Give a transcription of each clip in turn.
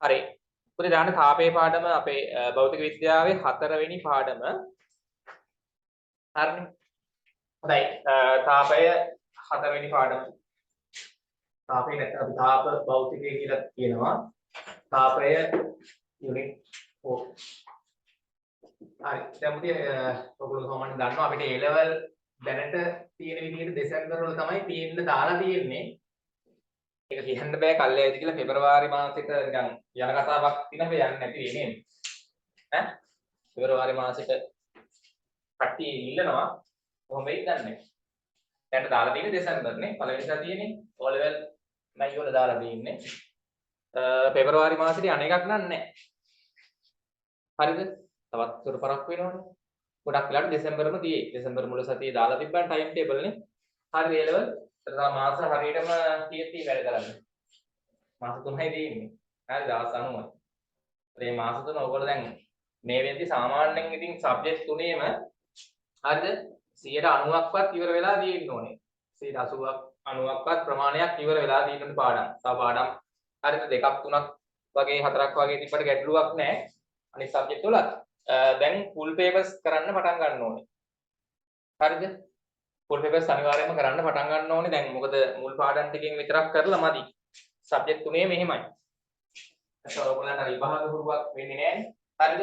හරි. පුතේ දාන්න තාපේ පාඩම අපේ භෞතික විද්‍යාවේ 4 වෙනි පාඩම. හරිනේ. හොඳයි. තාපය 4 වෙනි පාඩම. තාපේ නැත්නම් අපි තාප භෞතිකය කියලා කියනවා. තාපය යුනිට් 4. හරි. දැන් පුතේ ඔයගොල්ලෝ සාමාන්‍යයෙන් දන්නවා අපිට A level දැනට තියෙන විදිහට දෙසැම්බර් වල තමයි තියෙන්න දාලා තියෙන්නේ. ඒක කියන්න බෑ කල්යයිද කියලා පෙබරවාරි මාසෙට නිකන් යන කතාවක් තියෙනවා යන්නේ නැති වෙන්නේ නේද? ඈ පෙබරවාරි මාසෙට කට්ටිය ඉල්ලනවා කොහොම වෙයිද දන්නේ නැහැ. දැන් දාලා තියෙන්නේ දෙසැම්බර්නේ පළවෙනි සතියේනේ O level මැයි වල දාලා තියෙන්නේ. පෙබරවාරි මාසෙට අනේකක් නෑ. හරිද? තවත් තොර පරක් වෙනවනේ. ගොඩක් වෙලාවට දෙසැම්බරම තියෙයි. දෙසැම්බර් මුල සතියේ දාලා තිබ්බන් ටයිම් ටේබල් නේ. හරි A level මාස හරියටම කීයටි වැඩ කරන්නේ. මාස 3යි තියෙන්නේ. හරි 19යි. මේ මාස 3 ඔයගොල්ලෝ දැන් මේ වෙද්දි සාමාන්‍යයෙන් ඉතින් සබ්ජෙක්ට් තුනේම හරිද 90%ක්වත් ඉවර වෙලා තියෙන්න ඕනේ. 80ක් 90ක්වත් ප්‍රමාණයක් ඉවර වෙලා තියෙන්න පාඩම්. තව පාඩම් හරිද දෙකක් තුනක් වගේ හතරක් වගේ තිබ්බට ගැටලුවක් නැහැ. අනිත් සබ්ජෙක්ට් වලත් දැන් ෆුල් පේපර්ස් කරන්න පටන් ගන්න ඕනේ. හරිද? ෆුල් පේපර්ස් අනිවාර්යයෙන්ම කරන්න පටන් ගන්න ඕනේ. දැන් මොකද මුල් පාඩම් ටිකෙන් විතරක් කරලා මදි. සබ්ජෙක්ට් තුනේ මෙහෙමයි. ඒක ඔයගොල්ලන්ට විභාග හුරුවක් වෙන්නේ නැහැ. හරිද?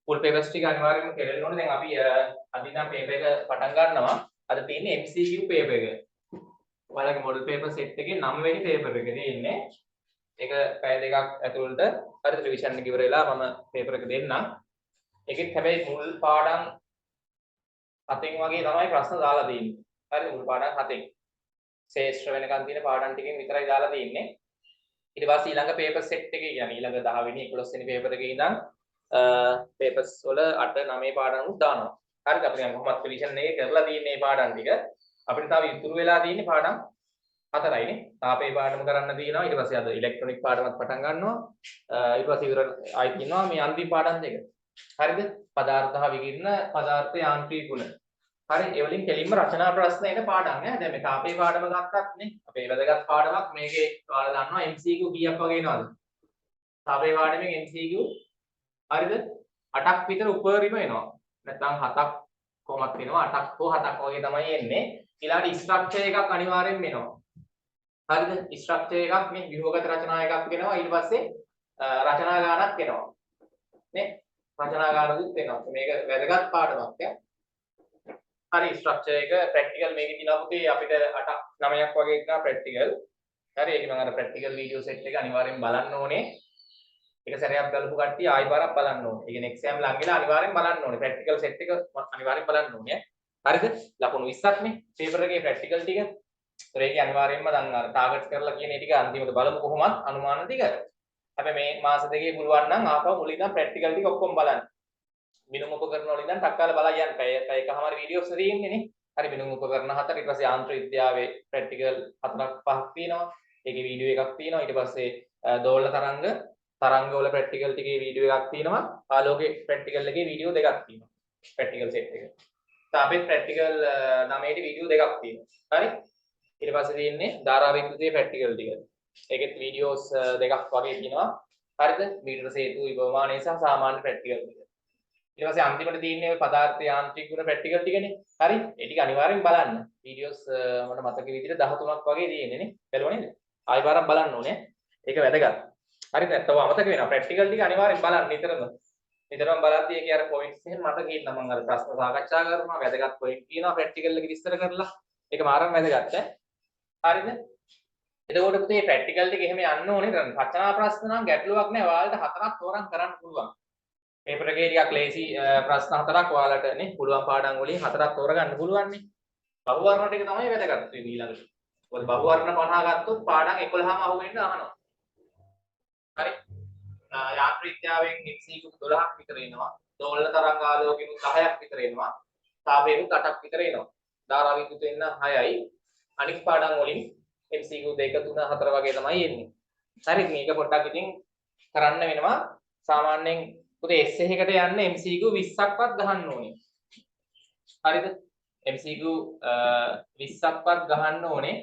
ෆුල් පේපර්ස් ටික අනිවාර්යයෙන්ම කෙරෙන්න ඕනේ. දැන් අපි අද ඉඳන් පේපර් එක පටන් ගන්නවා. අද තියෙන්නේ MCQ පේපර් එක. ඔයාලගේ මොඩල් පේපර් සෙට් එකේ 9 වෙනි පේපර් එක තියෙන්නේ. ඒක පැය දෙකක් ඇතුළත හරිද රිවිෂන් එක ඉවර වෙලා මම පේපර් එක දෙන්නම්. ඒකෙත් හැබැයි මුල් පාඩම් 7න් වගේ තමයි ප්‍රශ්න දාලා තියෙන්නේ. හරිද? මුල් පාඩම් 7න්. ශේෂ්ත්‍ර වෙනකන් තියෙන පාඩම් ටිකෙන් විතරයි දාලා තියෙන්නේ. ඊට පස්සේ ඊළඟ පේපර් සෙට් එකේ කියන්නේ ඊළඟ 10 වෙනි 11 වෙනි පේපර් එකේ ඉඳන් පේපර්ස් වල 8 9 පාඩම් උත් දානවා. හරිද? අපි දැන් කොහොමද රිවිෂන් එකේ කරලා තියෙන්නේ මේ පාඩම් ටික. අපිට තව ඉතුරු වෙලා තියෙන්නේ පාඩම් 4යිනේ. තාපේ පාඩම කරන්න තියෙනවා. ඊට පස්සේ අද ඉලෙක්ට්‍රොනික පාඩමත් පටන් ගන්නවා. ඊට පස්සේ ඉවර ආයි තියෙනවා මේ අන්තිම පාඩම් දෙක. හරිද? පදාර්ථ හා විකිරණ පදාර්ථ යාන්ත්‍රික ගුණ. හරි ඒ වලින් කෙලින්ම රචනා ප්‍රශ්න එන පාඩම් ඈ. දැන් මේ තාපේ පාඩම ගත්තත් නේ අපේ වැදගත් පාඩමක් මේකේ ඔයාලා දන්නවා MCQ කීයක් වගේ එනවද? තාපේ පාඩමෙන් MCQ හරිද? 8ක් විතර උපරිම එනවා. නැත්නම් 7ක් කොහොමත් එනවා 8ක් හෝ 7ක් වගේ තමයි එන්නේ. ඊළඟට ස්ට්‍රක්චර් එකක් අනිවාර්යෙන්ම එනවා. හරිද? ස්ට්‍රක්චර් එකක් මේ ව්‍යුහගත රචනා එකක් වෙනවා. ඊට පස්සේ රචනා ගානක් එනවා. නේ? රචනා ගානකුත් එනවා. මේක වැදගත් පාඩමක් ඈ. හරි ස්ට්‍රක්චර් එක ප්‍රැක්ටිකල් මේකේ තියෙනවා පුතේ අපිට 8ක් 9ක් වගේ එකක් ප්‍රැක්ටිකල්. හරි ඒක මම අර ප්‍රැක්ටිකල් වීඩියෝ සෙට් එක අනිවාර්යෙන් බලන්න ඕනේ. එක සැරයක් බලපු කට්ටිය ආයි පාරක් බලන්න ඕනේ. ඒ කියන්නේ එක්සෑම් ලඟ වෙලා අනිවාර්යෙන් බලන්න ඕනේ. ප්‍රැක්ටිකල් සෙට් එක අනිවාර්යෙන් බලන්න ඕනේ. හරිද? ලකුණු 20ක් නේ. පේපර් එකේ ප්‍රැක්ටිකල් ටික. ඒක අනිවාර්යෙන්ම දැන් අර ටාගට් කරලා කියන ටික අන්තිමට බලමු කොහොමද අනුමාන ටික. හැබැයි මේ මාස දෙකේ පුළුවන් නම් ආපහු මුලින් ඉඳන් ප්‍රැක්ටිකල් ටික ඔක්කොම බලන්න. මිනුම් උපකරණ වලින් ඉඳන් ටක් කාලා බලලා යන්න. පැය එකමාර වීඩියෝස් තියෙන්නේ නේ. හරි මිනුම් උපකරණ 4 ඊට පස්සේ යාන්ත්‍ර විද්‍යාවේ ප්‍රැක්ටිකල් 4ක් 5ක් තියෙනවා. ඒකේ වීඩියෝ එකක් තියෙනවා. ඊට පස්සේ දෝලන තරංග වල ප්‍රැක්ටිකල් ටිකේ වීඩියෝ එකක් තියෙනවා. ආලෝකයේ ප්‍රැක්ටිකල් එකේ වීඩියෝ දෙකක් තියෙනවා. ප්‍රැක්ටිකල් සෙට් එක. තාපේ ප්‍රැක්ටිකල් 9ට වීඩියෝ දෙකක් තියෙනවා. හරි? ඊට පස්සේ තියෙන්නේ ධාරා විද්‍යුතයේ ප්‍රැක්ටිකල් ටික. ඒකෙත් වීඩියෝස් දෙකක් වගේ තියෙනවා. හරිද? මීටර සේතු විභවමානය සහ සාමාන්‍ය ප්‍රැක්ටිකල් ටික. ඊට පස්සේ අන්තිමට තියෙන්නේ ඔය පදාර්ථ යාන්ත්‍රික ගුණ ප්‍රැක්ටිකල් ටිකනේ. හරි? ඒ ටික අනිවාර්යෙන් බලන්න. වීඩියෝස් මට මතක විදිහට 13ක් වගේ තියෙන්නේ නේ. බැලුවා නේද? ආයෙ පාරක් බලන්න ඕනේ. ඒක වැදගත්. හරිද? නැත්නම් අමතක වෙනවා. ප්‍රැක්ටිකල් ටික අනිවාර්යෙන් බලන්න නිතරම. නිතරම බලද්දී ඒකේ අර පොයින්ට්ස් එහෙම මතක ඉන්න මම අර ප්‍රශ්න සාකච්ඡා කරනවා. වැදගත් පොයින්ට් තියෙනවා ප්‍රැක්ටිකල් එක විස්තර කරලා. ඒක මාරම වැදගත් ඈ. හරිද? එතකොට පුතේ ප්‍රැක්ටිකල් ටික එහෙම යන්න ඕනේ. රචනා ප්‍රශ්න නම් ගැටලුවක් නැහැ. ඔයාලට 4ක් තෝරන් කරන්න පුළුවන්. පේපර් එකේ ටිකක් ලේසි ප්‍රශ්න 4ක් ඔයාලට නේ පුළුවන් පාඩම් වලින් 4ක් තෝරගන්න පුළුවන් නේ. බහු වර්ණ ටික තමයි වැදගත් වෙන්නේ ඊළඟට. මොකද බහු වර්ණ 50 ගත්තොත් පාඩම් 11ම අහුවෙන්න අහනවා. හරි. යාන්ත්‍ර විද්‍යාවෙන් MCQ 12ක් විතර එනවා. දෝලන තරංග ආලෝකෙන් 10ක් විතර එනවා. තාපයෙන් 8ක් විතර එනවා. ධාරා විද්‍යුත එන්න 6යි. අනිත් පාඩම් වලින් MCQ 2 3 4 වගේ තමයි එන්නේ. හරි මේක පොඩ්ඩක් ඉතින් කරන්න වෙනවා. සාමාන්‍යයෙන් පුතේ essay එකට යන්න MCQ 20ක්වත් ගහන්න ඕනේ. හරිද? MCQ 20ක්වත් ගහන්න ඕනේ.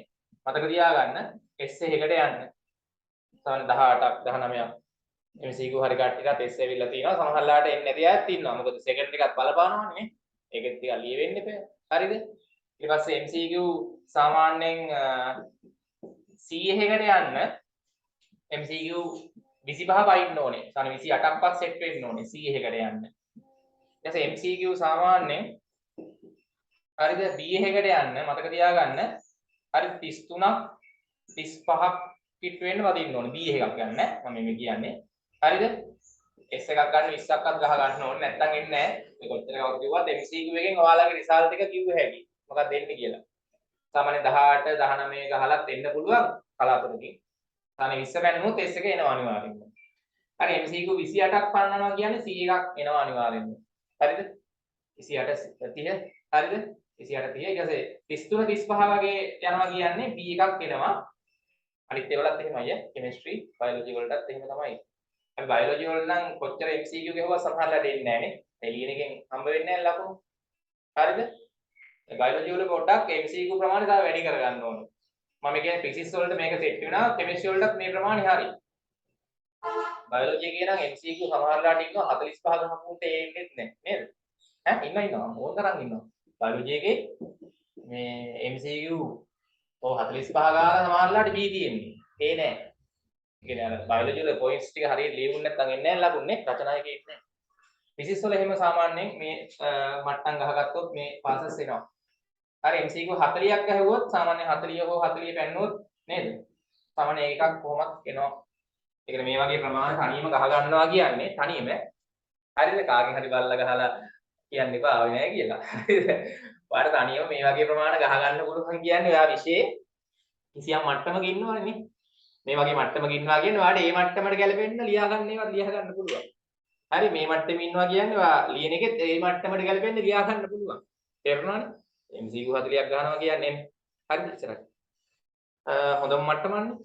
මතක තියාගන්න essay එකට යන්න. සාමාන්‍ය 18ක් 19ක් MCQ හරි කට්ටියට S ඇවිල්ලා තියෙනවා. සමහරලාට එන්නේ නැති අයත් ඉන්නවා. මොකද සෙකන්ඩ් එකත් බලපානවනේ නේ. ඒකෙත් ටිකක් ලියවෙන්න එපා. හරිද? ඊට පස්සේ MCQ සාමාන්‍යයෙන් C1 එකට යන්න MCQ 25 පයින්න ඕනේ. සාන 28ක්වත් සෙට් වෙන්න ඕනේ C1 එකට යන්න. ඊට පස්සේ MCQ සාමාන්‍යයෙන් හරිද B1 එකට යන්න මතක තියාගන්න. හරි 33ක් 35ක් පිට වෙන්න වදින්න ඕනේ. B1 එකක් ගන්න. මම මේ කියන්නේ. හරිද? S එකක් ගන්න 20ක්වත් ගහ ගන්න ඕනේ. නැත්තම් එන්නේ නැහැ. මේ කොච්චර කවුරු කිව්වත් MCQ එකෙන් ඔයාලගේ රිසල්ට් එක කිව්ව හැකි. මොකක්ද දෙන්නේ කියලා. සාමාන්‍ය 18 19 ගහලත් එන්න පුළුවන් කලාතුරකින්. සාමාන්‍ය 20 පැනනොත් S එක එනවා අනිවාර්යෙන්ම. හරි MCQ 28ක් පන්නනවා කියන්නේ C එකක් එනවා අනිවාර්යෙන්ම. හරිද? 28 30 හරිද? 28 30 ඊට පස්සේ 33 35 වගේ යනවා කියන්නේ B එකක් එනවා. අනිත් ඒවලත් එහෙමයි කෙමිස්ට්‍රි බයොලොජි වලටත් එහෙම තමයි. අපි බයොලොජි වල නම් කොච්චර MCQ ගෙවුවා සමහරලා දෙන්නේ නැහැ නේ. එළියෙන් එකෙන් හම්බ වෙන්නේ නැහැ ලකුණු. හරිද? බයොලොජි වල පොඩ්ඩක් MCQ ප්‍රමාණය තව වැඩි කරගන්න ඕනේ. මම කියන්නේ ෆිසික්ස් වලට මේක සෙට් වෙනවා කෙමිස්ට්‍රි වලටත් මේ ප්‍රමාණය හරි. බයොලොජි එකේ නම් MCQ සමහරලාට ඉන්නවා 45 ගහමුන්ට එන්නේ නැහැ නේද? ඈ ඉන්නවා ඕන තරම් ඉන්නවා. බයොලොජි එකේ මේ MCQ ඔව් 45 ගාලා සමහරලාට B තියෙන්නේ. ඒ නෑ. ඒ කියන්නේ අර බයොලොජි වල පොයින්ට්ස් ටික හරියට ලියුම් නැත්නම් එන්නේ නැහැ ලකුණු නේ. රචනා එකේ ඉන්නේ නැහැ. ෆිසික්ස් වල එහෙම සාමාන්‍යයෙන් මේ මට්ටම් ගහගත්තොත් මේ පාසස් එනවා. හරි MCQ 40ක් ගහුවොත් සාමාන්‍ය 40 හෝ 40 පැන්නොත් නේද? සාමාන්‍ය එකක් කොහොමත් එනවා. ඒ කියන්නේ මේ වගේ ප්‍රමාණ තනියම ගහ ගන්නවා කියන්නේ තනියම හරිද? කාගෙන් හරි බල්ලා ගහලා කියන්න එපා ආවේ නැහැ කියලා. හරිද? ඔයාලට තනියම මේ වගේ ප්‍රමාණ ගහ ගන්න පුළුවන් කියන්නේ ඔයා විශේෂ කිසියම් මට්ටමක ඉන්නවනේ නේ. මේ වගේ මට්ටමක ඉන්නවා කියන්නේ ඔයාලට ඒ මට්ටමට ගැලපෙන්න ලියා ගන්න ඒවා ලියා ගන්න පුළුවන්. හරි මේ මට්ටමේ ඉන්නවා කියන්නේ ඔයා ලියන එකෙත් ඒ මට්ටමට ගැලපෙන්න ලියා ගන්න පුළුවන්. තේරුණානේ? MCQ 40ක් ගන්නවා කියන්නේ හරිද ඉස්සරහ. හොඳම මට්ටමන්නේ.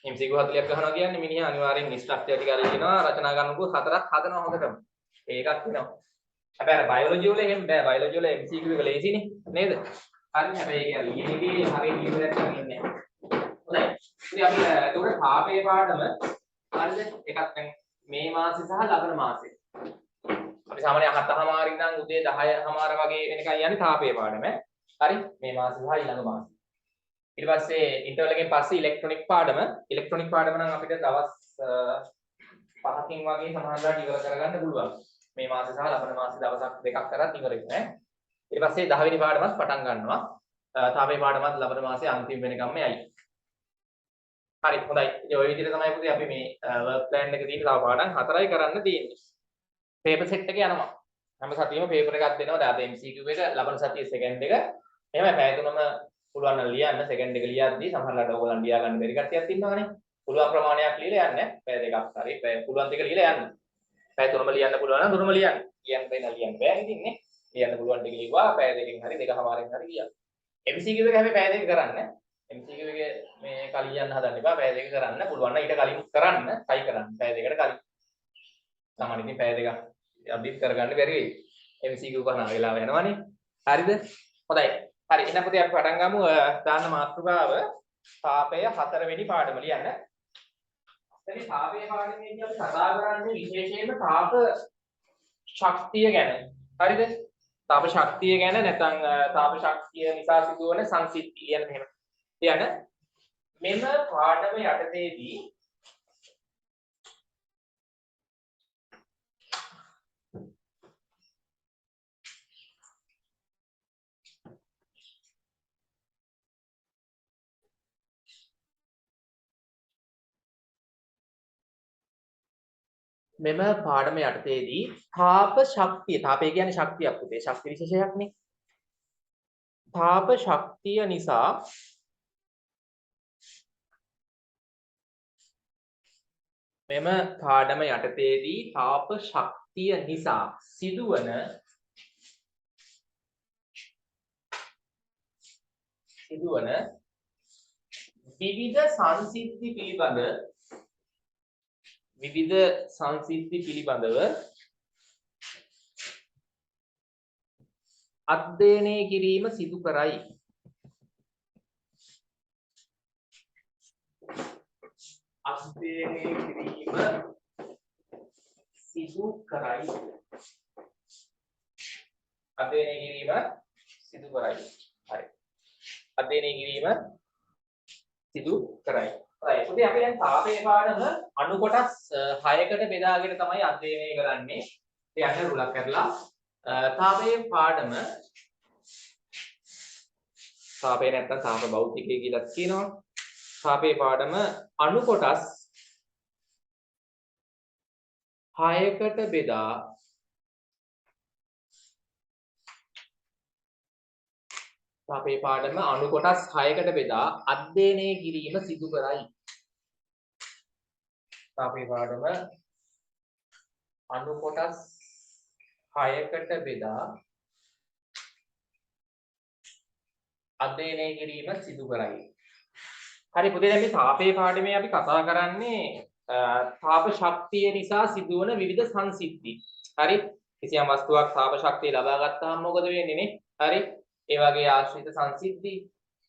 MCQ 40ක් ගන්නවා කියන්නේ මිනිහා අනිවාර්යෙන් ස්ට්‍රක්චර් ටික අරගෙන ඉනවා රචනා කරනකොට හතරක් හදනවා හොඳටම. ඒකක් වෙනවා. හැබැයි අර බයොලොජි වල එහෙම බෑ. බයොලොජි වල MCQ එක ලේසිනේ නේද? හරි හැබැයි ඒක ලියන එකේ හරියට ලියුම නැත්නම් ඉන්නේ නැහැ. හොඳයි. ඉතින් අපි ඒකට තාපේ පාඩම හරිද? එකක් දැන් මේ මාසේ සහ ලබන මාසේ. අපි සාමාන්‍යයෙන් 7:00 ඉඳන් උදේ 10:00 වගේ වෙනකන් යන්නේ තාපේ පාඩම. හරි? මේ මාසේ සහ ඊළඟ මාසේ. ඊට පස්සේ ඉන්ටර්වල් එකෙන් පස්සේ ඉලෙක්ට්‍රොනික පාඩම. ඉලෙක්ට්‍රොනික පාඩම නම් අපිට දවස් 5කින් වගේ සමහරවිට ඉවර කරගන්න පුළුවන්. මේ මාසේ සහ ලබන මාසේ දවසක් දෙකක් කරත් ඉවර වෙන්නේ. ඊට පස්සේ 10 වෙනි පාඩමත් පටන් ගන්නවා. තාපේ පාඩමත් ලබන මාසේ අන්තිම වෙනකම්ම යයි. හරි හොඳයි. ඉතින් ওই විදිහට තමයි පුතේ අපි මේ වර්ක් ප්ලෑන් එක තියෙන තව පාඩම් 4යි කරන්න තියෙන්නේ. පේපර් සෙට් එක යනවා. හැම සතියෙම පේපර් එකක් දෙනවා. දැන් අද MCQ එක ලබන සතියේ සෙකන්ඩ් එක. එහෙමයි පැය තුනම පුළුවන් නම් ලියන්න සෙකන්ඩ් එක ලියද්දී සමහරවිට ඕගොල්ලන් ලියා ගන්න බැරි කට්ටියක් ඉන්නවනේ. පුළුවන් ප්‍රමාණයක් ලියලා යන්න. පැය දෙකක් හරි පැය පුළුවන් දෙක ලියලා යන්න. පැය තුනම ලියන්න පුළුවන් නම් තුනම ලියන්න. කියන්න බෑ ලියන්න බෑ ඉතින් නේ. ලියන්න පුළුවන් ටික ලියුවා පැය දෙකකින් හරි දෙකමාරෙන් හරි ලියන්න. MCQ එක හැබැයි පැය දෙක කරන්න. MCQ එක මේ කලියන්න හදන්න එපා. පැය දෙක කරන්න පුළුවන් නම් ඊට කලින් කරන්න. try කරන්න. පැය දෙකකට කලින්. සාමාන්‍යයෙන් ඉතින් පැය දෙකක් අප්ඩේට් කරගන්න බැරි වෙයි. MCQ කරන වෙලාව යනවනේ. හරිද? හොඳයි. හරි එහෙනම් පුතේ අපි පටන් ගමු. දාන්න මාතෘකාව තාපය 4 වෙනි පාඩම ලියන්න. එතන තාපයේ පාඩමේදී අපි කතා කරන්නේ විශේෂයෙන්ම තාප ශක්තිය ගැන. හරිද? තාප ශක්තිය ගැන නැත්නම් තාප ශක්තිය නිසා සිදුවන සංසිද්ධි කියන මෙහෙම. කියන මෙම පාඩම යටතේදී මෙම පාඩම යටතේදී තාප ශක්තිය තාපය කියන්නේ ශක්තියක් පුතේ ශක්ති විශේෂයක්නේ තාප ශක්තිය නිසා මෙම පාඩම යටතේදී තාප ශක්තිය නිසා සිදුවන විවිධ සංසිද්ධි පිළිබඳව අධ්‍යයනය කිරීම සිදු කරයි. අධ්‍යයනය කිරීම සිදු කරයි. අධ්‍යයනය කිරීම සිදු කරයි. හරි. අධ්‍යයනය කිරීම සිදු කරයි. right. ඉතින් අපි දැන් තාපයේ පාඩම අණු කොටස් 6කට බෙදාගෙන තමයි අධ්‍යයනය කරන්නේ. ඉතින් යන්න රුලක් කරලා තාපයේ පාඩම තාපේ නැත්තම් තාප භෞතිකය කියලා කියනවා. තාපයේ පාඩම අණු කොටස් 6කට බෙදා තාපයේ පාඩම අණු කොටස් 6කට බෙදා අධ්‍යයනය කිරීම සිදු කරයි. තාපයේ පාඩම අණු කොටස් 6කට බෙදා අධ්‍යයනය කිරීම සිදු කරයි. හරි පුතේ දැන් මේ තාපයේ පාඩමේ අපි කතා කරන්නේ තාප ශක්තිය නිසා සිදුවන විවිධ සංසිද්ධි. හරි. කිසියම් වස්තුවක් තාප ශක්තිය ලබා ගත්තාම මොකද වෙන්නේ නේ? හරි. ඒ වගේ ආශ්‍රිත සංසිද්ධි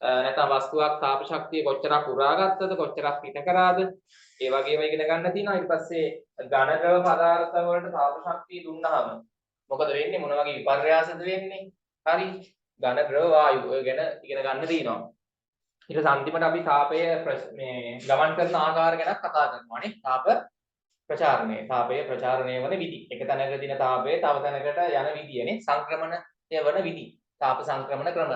නැත්නම් වස්තුවක් තාප ශක්තිය කොච්චරක් උරා ගත්තද කොච්චරක් පිට කරාද ඒ වගේම ඉගෙන ගන්න තියෙනවා. ඊට පස්සේ ඝන ද්‍රව පදාර්ථ වලට තාප ශක්තිය දුන්නාම මොකද වෙන්නේ? මොන වගේ විපර්යාසද වෙන්නේ? හරි. ඝන ද්‍රව වායු ඔය ගැන ඉගෙන ගන්න තියෙනවා. ඊට පස්සේ අන්තිමට අපි තාපය මේ ගමන් කරන ආකාර ගැන කතා කරනවා නේ. තාප ප්‍රචාරණය. තාපය ප්‍රචාරණය වන විදි. එක තැනක දින තාපය තව තැනකට යන විදියනේ. සංක්‍රමණය වන විදි. තාප සංක්‍රමණ ක්‍රම.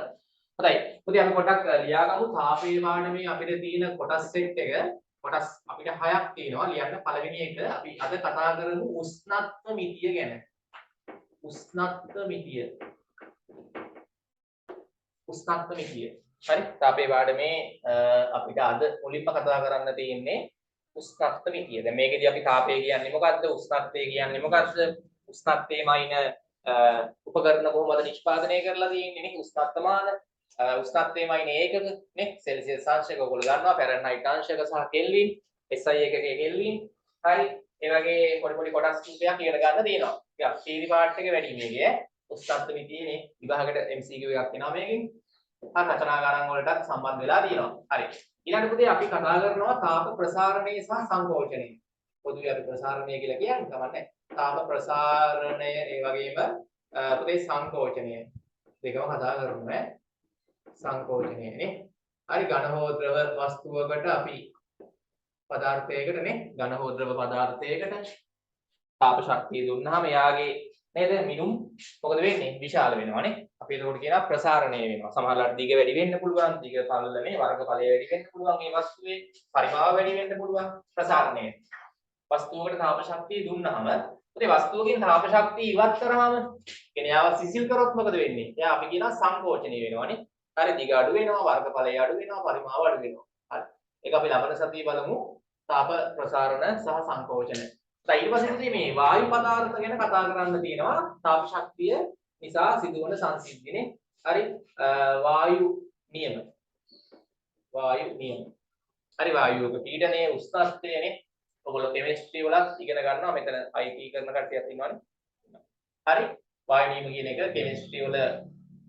හොඳයි. පුතේ අපි පොඩ්ඩක් ලියාගමු තාපයේ පාඩමේ අපිට තියෙන කොටස් සෙට් එක. කොටස් අපිට 6ක් තියෙනවා. ලියන්න පළවෙනි එක අපි අද කතා කරමු උෂ්ණත්ව මිතිය ගැන. උෂ්ණත්ව මිතිය. උෂ්ණත්ව මිතිය. හරි. තාපයේ පාඩමේ අපිට අද මුලින්ම කතා කරන්න තියෙන්නේ උෂ්ණත්ව මිතිය. දැන් මේකෙදි අපි තාපය කියන්නේ මොකද්ද? උෂ්ණත්වය කියන්නේ මොකද්ද? උෂ්ණත්වයේමයින උපකරණ කොහොමද නිෂ්පාදනය කරලා තියෙන්නේ නේ? උෂ්ණත්වමාන උෂ්ණත්වයේමයින ඒකක නේ? සෙල්සියස් අංශක ඔයගොල්ලෝ දන්නවා. ෆැරන්හයිට් අංශක සහ කෙල්වින්. SI එකකේ කෙල්වින්. හරි. ඒ වගේ පොඩි පොඩි කොටස් කිහිපයක් ඉගෙන ගන්න තියෙනවා. ඉතින් තීරි පාර්ට් එක වැඩි මේකේ. උෂ්ණත්ව මිතියනේ විභාගයට MCQ එකක් එනවා මේකෙන්. හරි රචනාකාරම් වලටත් සම්බන්ධ වෙලා තියෙනවා. හරි. ඊළඟ පුතේ අපි කතා කරනවා තාප ප්‍රසාරණය සහ සංකෝචනය. පොදුවේ අපි ප්‍රසාරණය කියලා කියන්නේ තමයි තාප ප්‍රසාරණය ඒ වගේම පුතේ සංකෝචනය දෙකම කතා කරනවා. සංකෝචනය නේ. හරි ඝන හෝ ද්‍රව වස්තුවකට අපි පදාර්ථයකට නේ ඝන හෝ ද්‍රව පදාර්ථයකට තාප ශක්තිය දුන්නාම එයාගේ නේද මිනුම් මොකද වෙන්නේ? විශාල වෙනවානේ. අපි ඒකට කියනවා ප්‍රසාරණය වෙනවා. සමහරවිට දිග වැඩි වෙන්න පුළුවන්. දිග පළලනේ වර්ගඵලය වැඩි වෙන්න පුළුවන්. මේ වස්තුවේ පරිමාව වැඩි වෙන්න පුළුවන්. ප්‍රසාරණය. වස්තුවකට තාප ශක්තිය දුන්නාම ඒ වස්තුවකින් තාප ශක්තිය ඉවත් කරාම කියන්නේ යාව සිසිල් කරොත් මොකද වෙන්නේ? එයා අපි කියනවා සංකෝචනය වෙනවානේ. හරි දිග අඩු වෙනවා, වර්ගඵලය අඩු වෙනවා, පරිමාව අඩු වෙනවා. හරි. ඒක අපි ලබන සතියේ බලමු. තාප ප්‍රසාරණ සහ සංකෝචන. ඊට පස්සේ මේ වායු පදාර්ථ ගැන කතා කරන්න තියෙනවා. තාප ශක්තිය නිසා සිදුවන සංසිද්ධිනේ. හරි. වායු නියම. වායු නියම. හරි වායුවක පීඩනය උෂ්ණත්වයනේ. ඔයගොල්ලෝ කෙමිස්ට්‍රි වලත් ඉගෙන ගන්නවා. මෙතන IT කරන කට්ටියක් ඉන්නවනේ. හරි. වායු නියම කියන එක කෙමිස්ට්‍රි වල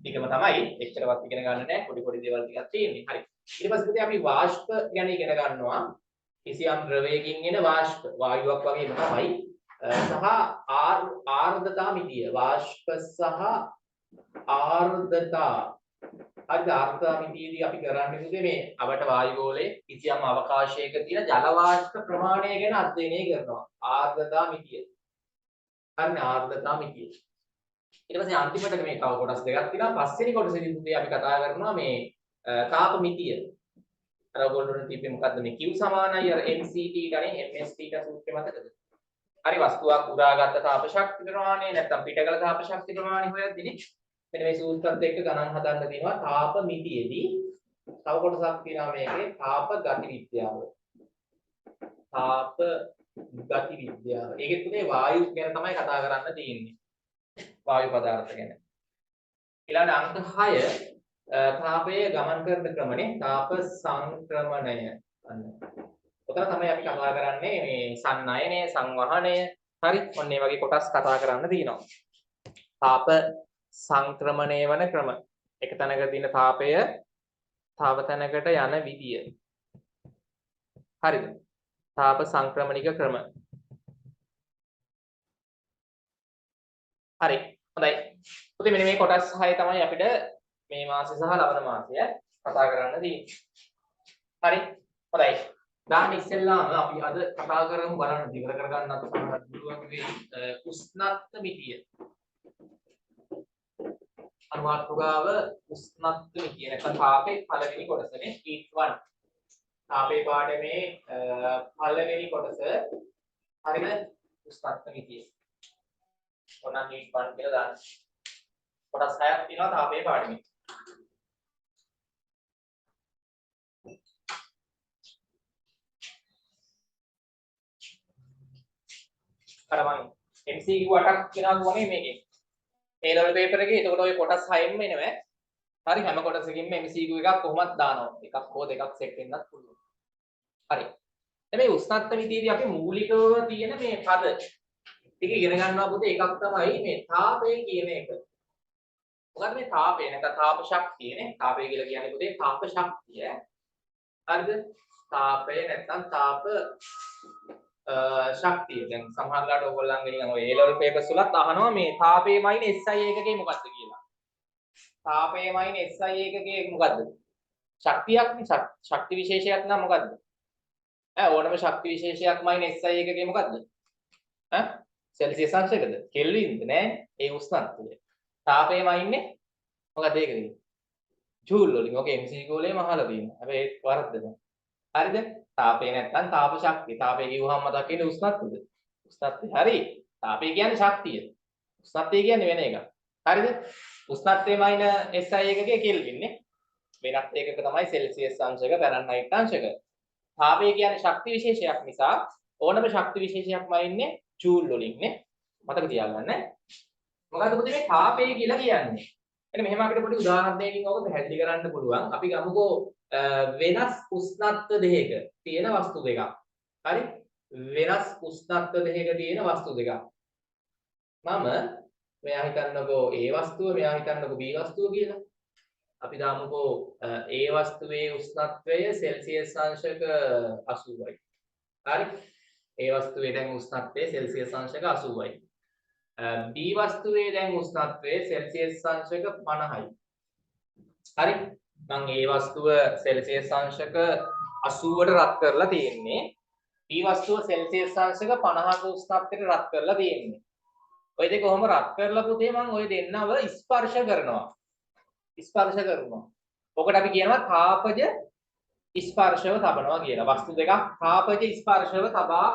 ටිකම තමයි. එච්චරවත් ඉගෙන ගන්න නැහැ. පොඩි පොඩි දේවල් ටිකක් තියෙන්නේ. හරි. ඊට පස්සේ අපි වාෂ්ප ගැන ඉගෙන ගන්නවා. කිසියම් ද්‍රවයකින් එන වාෂ්ප වායුවක් වගේම තමයි සහ ආර්ද්‍රතා මිතිය වාෂ්ප සහ ආර්ද්‍රතා හරි ආර්ද්‍රතා මිතියදී අපි කරන්නේ මොකද මේ අපට වායු ගෝලයේ කිසියම් අවකාශයක තියෙන ජල වාෂ්ප ප්‍රමාණය ගැන අධ්‍යයනය කරනවා ආර්ද්‍රතා මිතිය හරි ආර්ද්‍රතා මිතිය ඊට පස්සේ අන්තිමට මේ තව කොටස් දෙකක් තියෙනවා පස්වෙනි කොටසේදී අපි කතා කරනවා මේ තාප මිතිය අර ඔයගොල්ලෝ තිබ්බේ මොකද්ද මේ Q සමානයි අර MCT ගනේ MST සූත්‍රය මතකද? හරි වස්තුවක් උරාගත්ත තාප ශක්ති ප්‍රමාණය නැත්නම් පිටකල තාප ශක්ති ප්‍රමාණය හොයද්දී මෙන්න මේ සූත්‍රත් එක්ක ගණන් හදන්න තියෙනවා තාප මිතියේදී තව කොටසක් තියෙනවා මේකේ තාප ගති විද්‍යාව. තාප ගති විද්‍යාව. ඒකෙත් මේ වායු ගැන තමයි කතා කරන්න තියෙන්නේ. වායු පදාර්ථ ගැන. ඊළඟ අංක 6 තාපයේ ගමන් කරන ක්‍රමනේ තාප සංක්‍රමණය අන්න. උතන තමයි අපි කතා කරන්නේ මේ සන්නයනය සංවහනය හරි ඔන්න ඒ වගේ කොටස් කතා කරන්න තියෙනවා. තාප සංක්‍රමණය වන ක්‍රම. එක තැනක තියෙන තාපය තව තැනකට යන විදිය. හරිද? තාප සංක්‍රමණික ක්‍රම. හරි. හොඳයි. පුතේ මෙන්න මේ කොටස් 6 තමයි අපිට මේ මාසය සහ ලබන මාසය කතා කරන්න තියෙන්නේ. හරි. හොඳයි. දාන්න ඉස්සෙල්ලාම අපි අද කතා කරමු බලන්න ඉවර කරගන්නත් පුළුවන් මේ උෂ්ණත්ව මිතිය. අනුමාත්‍රකාව උෂ්ණත්ව මිතිය නැත්නම් තාපේ පළවෙනි කොටසනේ heat 1. තාපේ පාඩමේ පළවෙනි කොටස හරිද? උෂ්ණත්ව මිතිය. ඔන්න heat 1 කියලා දාන්න. කොටස් 6ක් තියෙනවා තාපේ පාඩමේ. අර මම MCQ 8ක් කියනවා වගේ මේකේ. මේ level paper එකේ එතකොට ඔය කොටස් 6ෙන්ම එනවා. හරි හැම කොටසකින්ම MCQ එකක් කොහොමද දානවා. එකක් හෝ දෙකක් සෙට් වෙන්නත් පුළුවන්. හරි. දැන් මේ උෂ්ණත්ව මිතියේදී අපි මූලිකව තියෙන මේ පද ටික ඉගෙන ගන්නවා පුතේ එකක් තමයි මේ තාපය කියන එක. මොකද මේ තාපය නැත්නම් තාප ශක්තියනේ. තාපය කියලා කියන්නේ පුතේ තාප ශක්තිය. හරිද? තාපය නැත්නම් තාප ශක්තිය. දැන් සමහරවිට ඔයගොල්ලන්ගේ නිකන් ඔය A level papers වලත් අහනවා මේ තාපයමයින SI එකකේ මොකක්ද කියලා. තාපයමයින SI එකකේ මොකද්ද? ශක්තියක්නේ ශක්ති විශේෂයක් නම් මොකද්ද? ඕනම ශක්ති විශේෂයක්මයින SI එකකේ මොකද්ද? සෙල්සියස් අංශයකද? කෙල්වින්ද නෑ? ඒ උෂ්ණත්වය. තාපයමයින්නේ මොකද ඒකද? ජූල් වලින්. ඔක MCQ වලේ මහලා තියෙනවා. හැබැයි ඒක වරද්දනවා. හරිද? තාපය නැත්නම් තාප ශක්තිය. තාපය කිව්වහම මතක් වෙන්නේ උෂ්ණත්වද? උෂ්ණත්වය. හරි. තාපය කියන්නේ ශක්තිය. උෂ්ණත්වය කියන්නේ වෙන එකක්. හරිද? උෂ්ණත්වයමයින SI එකකේ කෙල්වින් නේ. වෙනත් එකක තමයි සෙල්සියස් අංශක ෆැරන්හයිට් අංශක. තාපය කියන්නේ ශක්ති විශේෂයක් නිසා ඕනම ශක්ති විශේෂයක්ම ඉන්නේ ජූල් වලින් නේ. මතක තියාගන්න. මොකද පුතේ මේ තාපය කියලා කියන්නේ? එන්න මෙහෙම අපිට පොඩි උදාහරණයකින් ඔක පැහැදිලි කරන්න පුළුවන්. අපි ගමුකෝ වෙනස් උෂ්ණත්ව දෙකක තියෙන වස්තු දෙකක්. හරි? වෙනස් උෂ්ණත්ව දෙකක තියෙන වස්තු දෙකක්. මම මෙයා හිතන්නකෝ A වස්තුව, මෙයා හිතන්නකෝ B වස්තුව කියලා. අපි දාමුකෝ A වස්තුවේ උෂ්ණත්වය සෙල්සියස් අංශක 80යි. හරි? A වස්තුවේ දැන් උෂ්ණත්වය සෙල්සියස් අංශක 80යි. B වස්තුවේ දැන් උෂ්ණත්වය සෙල්සියස් අංශක 50යි. හරි? මම A වස්තුව සෙල්සියස් අංශක 80ට රත් කරලා තියෙන්නේ. B වස්තුව සෙල්සියස් අංශක 50ක උෂ්ණත්වයට රත් කරලා තියෙන්නේ. ඔය දෙක කොහොම රත් කරලා පුතේ මම ඔය දෙන්නව ස්පර්ශ කරනවා. ස්පර්ශ කරනවා. ඔකට අපි කියනවා තාපජ ස්පර්ශව තබනවා කියලා. වස්තු දෙකක් තාපජ ස්පර්ශව තබා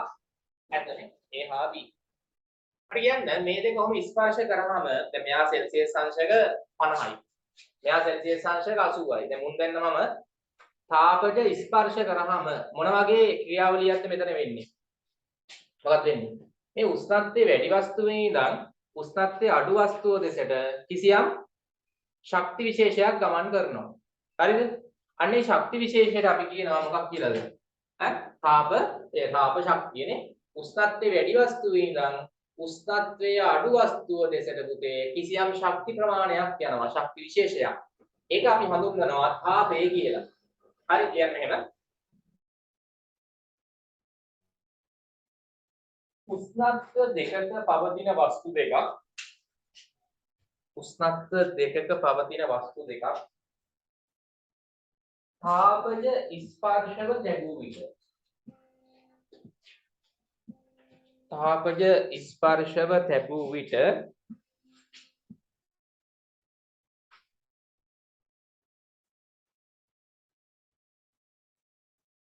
ඇතනේ. A හා B. හරි කියන්නේ මේ දෙක කොහොම ස්පර්ශ කරාම දැන් මෙයා සෙල්සියස් අංශක 50යි. මෙයා සෙල්සියස් අංශක 80යි. දැන් මුන් දෙන්න මම තාපජ ස්පර්ශ කරාම මොන වගේ ක්‍රියාවලියක්ද මෙතන වෙන්නේ? මොකක්ද වෙන්නේ? මේ උෂ්ණත්වයේ වැඩි වස්තුවේ ඉඳන් උෂ්ණත්වයේ අඩු වස්තුව දෙසට කිසියම් ශක්ති විශේෂයක් ගමන් කරනවා. හරිද? අන්නේ ශක්ති විශේෂයට අපි කියනවා මොකක් කියලාද? තාප ශක්තියනේ. උෂ්ණත්වයේ වැඩි වස්තුවේ ඉඳන් උෂ්ණත්වයේ අඩු වස්තුව දෙසට පුතේ කිසියම් ශක්ති ප්‍රමාණයක් යනවා. ශක්ති විශේෂයක්. ඒක අපි හඳුන්වනවා තාපය කියලා. හරි කියන්නේ එහෙම. උෂ්ණත්ව දෙකක පවතින වස්තු දෙකක් තාපජ ස්පර්ශව ලැබූ විට